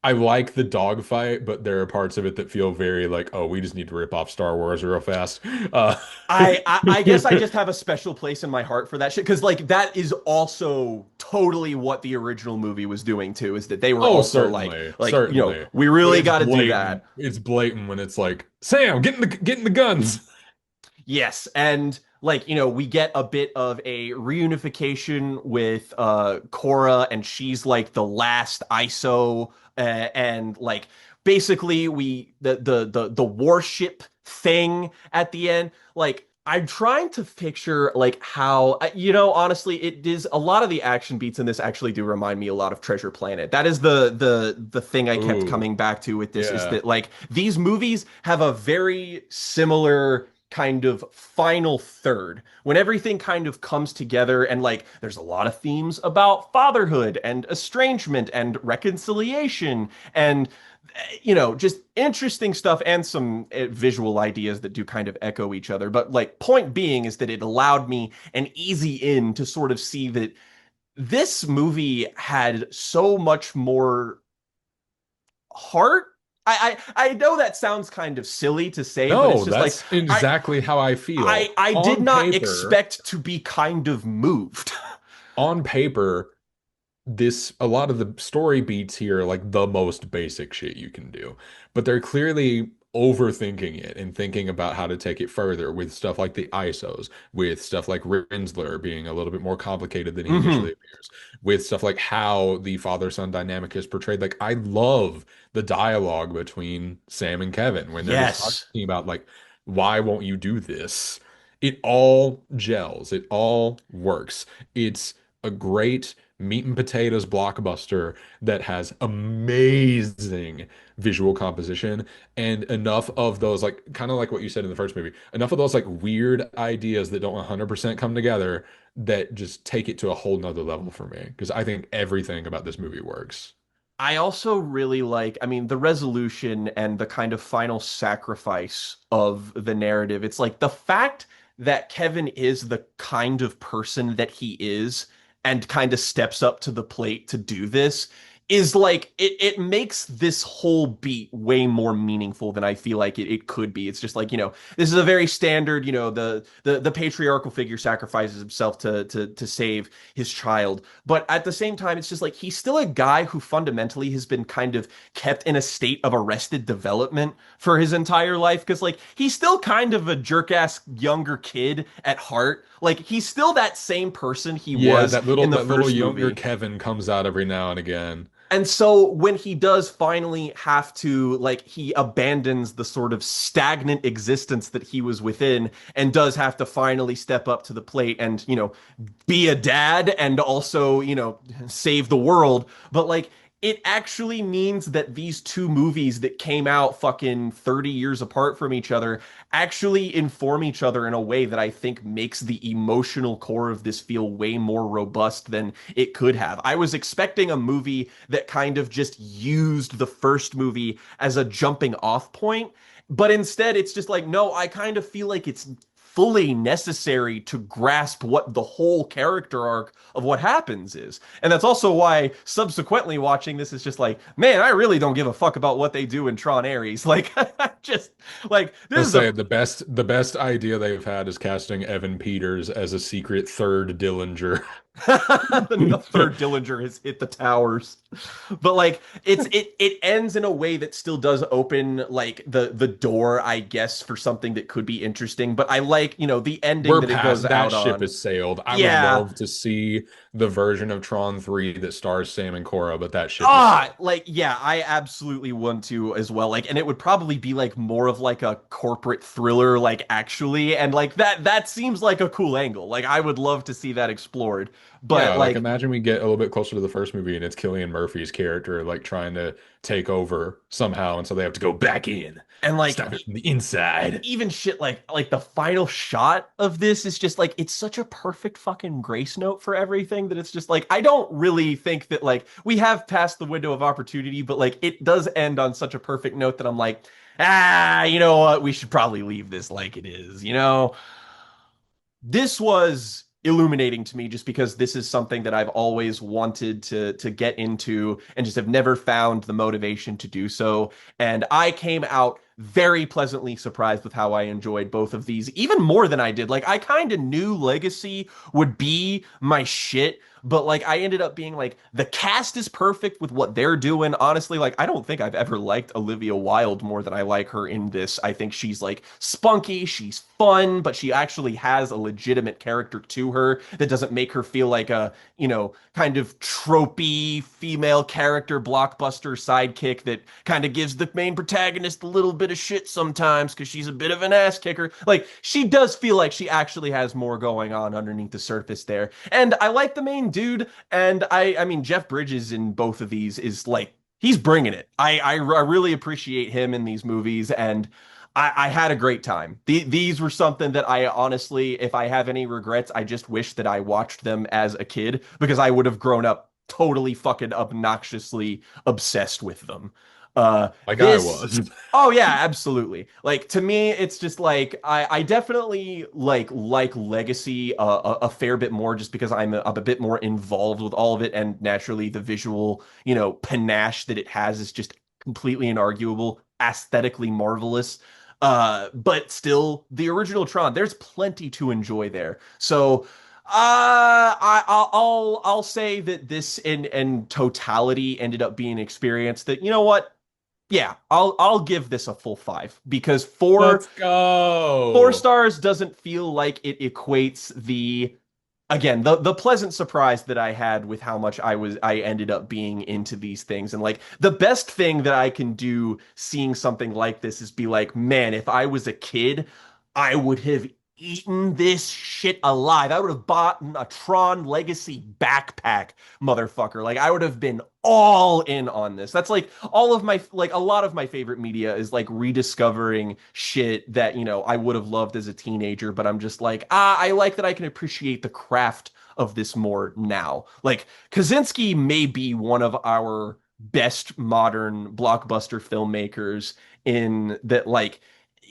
I like the dogfight, but there are parts of it that feel very like, oh, we just need to rip off Star Wars real fast. Uh, I guess I just have a special place in my heart for that shit because like that is also totally what the original movie was doing too, is that they were oh, also certainly, like certainly. we But really it's got to do blatant. that. It's blatant when it's like, Sam, get in the guns. Yes, and like we get a bit of a reunification with Cora, and she's like the last ISO, and like basically the warship thing at the end. Like I'm trying to picture like how honestly it is a lot of the action beats in this actually do remind me a lot of Treasure Planet. That is the thing I kept Ooh, coming back to with this is yeah. that like these movies have a very similar kind of final third when everything kind of comes together and like there's a lot of themes about fatherhood and estrangement and reconciliation and just interesting stuff and some visual ideas that do kind of echo each other. But like point being is that it allowed me an easy in to sort of see that this movie had so much more heart. I know that sounds kind of silly to say, but it's No, just like that's I exactly how I feel. I did not expect to be kind of moved. On paper, this a lot of the story beats here are like the most basic shit you can do, but they're clearly overthinking it and thinking about how to take it further with stuff like the ISOs, with stuff like Rinsler being a little bit more complicated than he initially Hmm. appears, with stuff like how the father-son dynamic is portrayed. Like I love the dialogue between Sam and Kevin when they're just Yes. talking about like, why won't you do this? It all gels, it all works. It's a great meat and potatoes blockbuster that has amazing visual composition and enough of those, like kind of like what you said in the first movie, enough of those like weird ideas that don't 100% come together that just take it to a whole nother level for me because I think everything about this movie works. I also really like, I mean, the resolution and the kind of final sacrifice of the narrative. It's like the fact that Kevin is the kind of person that he is and kind of steps up to the plate to do this is like it makes this whole beat way more meaningful than I feel like it could be. It's just like, this is a very standard, the patriarchal figure sacrifices himself to save his child. But at the same time, it's just like he's still a guy who fundamentally has been kind of kept in a state of arrested development for his entire life. Because like he's still kind of a jerk ass younger kid at heart. Like he's still that same person he Yeah, was that little in the that little first younger movie. Kevin comes out every now and again. And so when he does finally have to, like, he abandons the sort of stagnant existence that he was within and does have to finally step up to the plate and, be a dad and also, save the world. But like, it actually means that these two movies that came out fucking 30 years apart from each other actually inform each other in a way that I think makes the emotional core of this feel way more robust than it could have. I was expecting a movie that kind of just used the first movie as a jumping off point, but instead it's just like, no, I kind of feel like it's fully necessary to grasp what the whole character arc of what happens is. And that's also why subsequently watching this is just like, man, I really don't give a fuck about what they do in Tron Ares. Like just like this Let's is a say the best idea they've had is casting Evan Peters as a secret third Dillinger. the third Dillinger has hit the towers. But like it ends in a way that still does open like the door, I guess, for something that could be interesting. But I like, the ending We're that it goes past that out ship on. has sailed. I would Yeah. love to see the version of Tron 3 that stars Sam and Cora, but that ship has sailed. Like, yeah, I absolutely want to as well. Like, and it would probably be like more of like a corporate thriller, like actually, and like that seems like a cool angle. Like, I would love to see that explored. Yeah, But like like, imagine we get a little bit closer to the first movie and it's Cillian Murphy's character like trying to take over somehow, and so they have to go back in, and like stop it from the inside. even shit like the final shot of this is just like it's such a perfect fucking grace note for everything that it's just like I don't really think that like we have passed the window of opportunity, but like it does end on such a perfect note that I'm like, you know what, we should probably leave this like it is. This was illuminating to me just because this is something that I've always wanted to get into and just have never found the motivation to do so. And I came out very pleasantly surprised with how I enjoyed both of these, even more than I did. Like I kind of knew Legacy would be my shit, but like I ended up being like the cast is perfect with what they're doing. Honestly, like I don't think I've ever liked Olivia Wilde more than I like her in this. I think she's like spunky, she's fun, but she actually has a legitimate character to her that doesn't make her feel like a, kind of tropey female character blockbuster sidekick that kind of gives the main protagonist a little bit of shit sometimes because she's a bit of an ass kicker. Like she does feel like she actually has more going on underneath the surface there. And I like the main dude, and I mean Jeff Bridges in both of these is like he's bringing it. I really appreciate him in these movies, and I had a great time. These were something that I honestly, if I have any regrets, I just wish that I watched them as a kid because I would have grown up totally fucking obnoxiously obsessed with them. Like I This, was. oh yeah, absolutely. Like to me, it's just like I definitely like Legacy a fair bit more just because I'm a bit more involved with all of it, and naturally the visual panache that it has is just completely inarguable, aesthetically marvelous. But still, the original Tron, there's plenty to enjoy there. So, I'll say that this in totality ended up being an experience that what, yeah, I'll give this a full five because Let's four go. stars doesn't feel like it equates the again the pleasant surprise that I had with how much I ended up being into these things. And like the best thing that I can do seeing something like this is be like, man, if I was a kid, I would have eaten this shit alive. I would have bought a Tron Legacy backpack, motherfucker. Like I would have been all in on this. That's like all of my like a lot of my favorite media is like rediscovering shit that, I would have loved as a teenager, but I'm just like, I like that I can appreciate the craft of this more now. Like Kaczynski may be one of our best modern blockbuster filmmakers in that like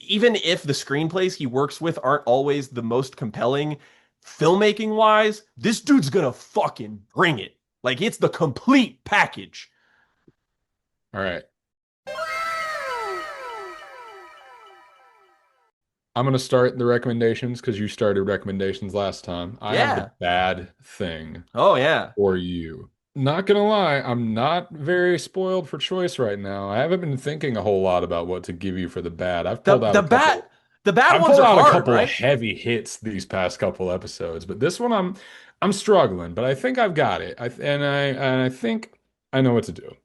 even if the screenplays he works with aren't always the most compelling, filmmaking wise, this dude's gonna fucking bring it. Like it's the complete package. All right. I'm going to start the recommendations because you started recommendations last time. I have the Yeah. bad thing Oh yeah. for you. Not gonna lie, I'm not very spoiled for choice right now. I haven't been thinking a whole lot about what to give you for the bad. The the bad the bad I've ones pulled are out a hard, couple right? heavy hits these past couple episodes, but this one I'm struggling, but I think I've got it. I think I know what to do.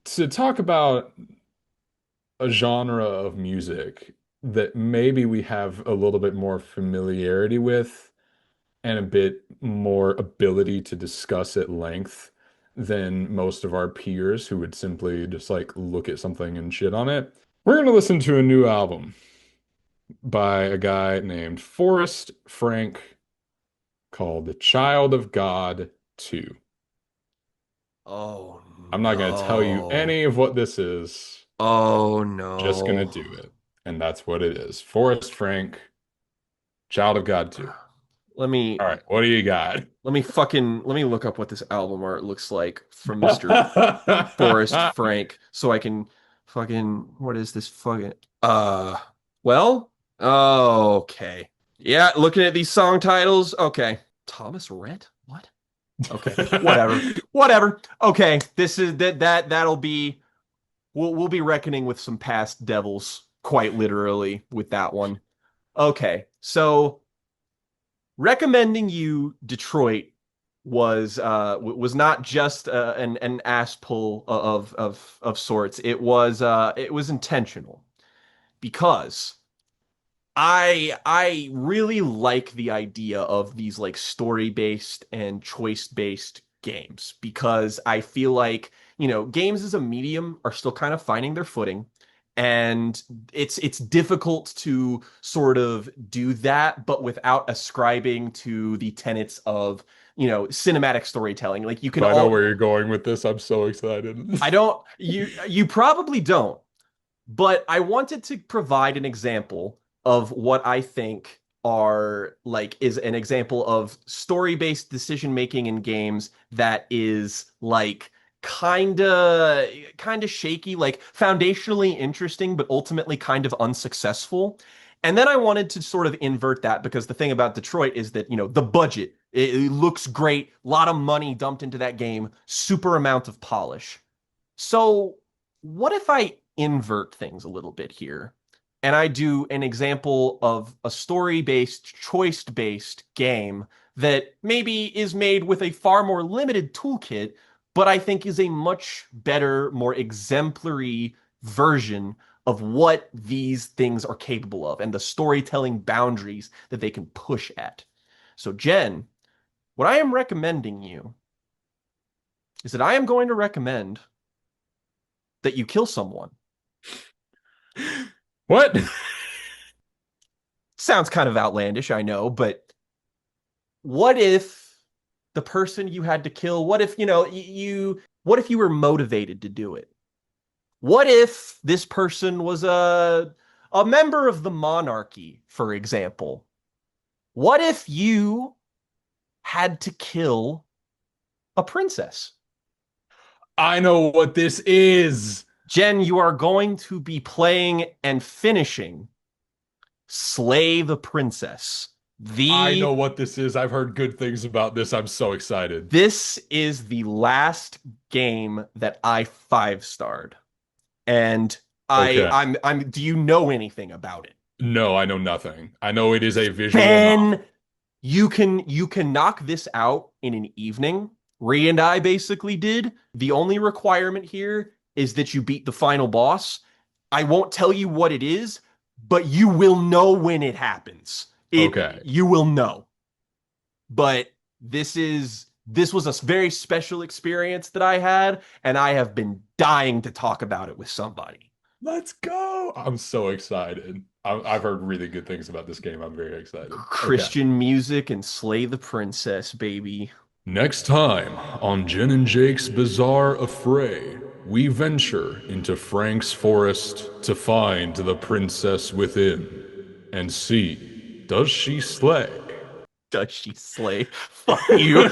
To talk about a genre of music that maybe we have a little bit more familiarity with and a bit more ability to discuss at length than most of our peers who would simply just like look at something and shit on it. We're going to listen to a new album by a guy named Forrest Frank called The Child of God 2. Oh I'm not going to tell you no. any of what this is, Oh just going to no. do it. And that's what it is. Forrest Frank, Child of God 2. Let me All right, what do you got? let me look up what this album art looks like from Mr. Forrest Frank so I can fucking what is this fucking well, okay. Yeah, looking at these song titles, okay. Thomas Rhett? What? Okay. Whatever. Whatever. Okay. This is that'll be we'll be reckoning with some past devils quite literally with that one. Okay. So recommending you Detroit was not just an ass pull of sorts. It was intentional because I really like the idea of these like story-based and choice-based games because I feel like, games as a medium are still kind of finding their footing. And it's difficult to sort of do that, but without ascribing to the tenets of, cinematic storytelling. Like you can I know all where you're going with this. I'm so excited. I don't you probably don't. But I wanted to provide an example of what I think are like is an example of story-based decision making in games that is like kind of shaky, like foundationally interesting, but ultimately kind of unsuccessful. And then I wanted to sort of invert that because the thing about Detroit is that, the budget, it looks great, a lot of money dumped into that game, super amount of polish. So, what if I invert things a little bit here and I do an example of a story-based, choice-based game that maybe is made with a far more limited toolkit, but I think is a much better, more exemplary version of what these things are capable of and the storytelling boundaries that they can push at. So, Jen, what I am recommending you is that I am going to recommend that you kill someone. What? Sounds kind of outlandish, I know, but what if the person you had to kill, what if, what if you were motivated to do it? What if this person was a member of the monarchy, for example? What if you had to kill a princess? I know what this is. Jen, you are going to be playing and finishing Slay the Princess. I The know what this is. I've heard good things about this. I'm so excited. This is the last game that I five-starred. And Okay. do you know anything about it? No, I know nothing. I know it is a visual Then novel. you can knock this out in an evening. Ree and I basically did. The only requirement here is that you beat the final boss. I won't tell you what it is, but you will know when it happens. Okay. You will know. But this was a very special experience that I had, and I have been dying to talk about it with somebody. Let's go. I'm so excited. I've heard really good things about this game. I'm very excited. Okay. Christian music and Slay the Princess, baby. Next time on Jen and Jake's Bizarre Affray, we venture into Frank's forest to find the princess within and see, does she slay? Does she slay? Fuck you.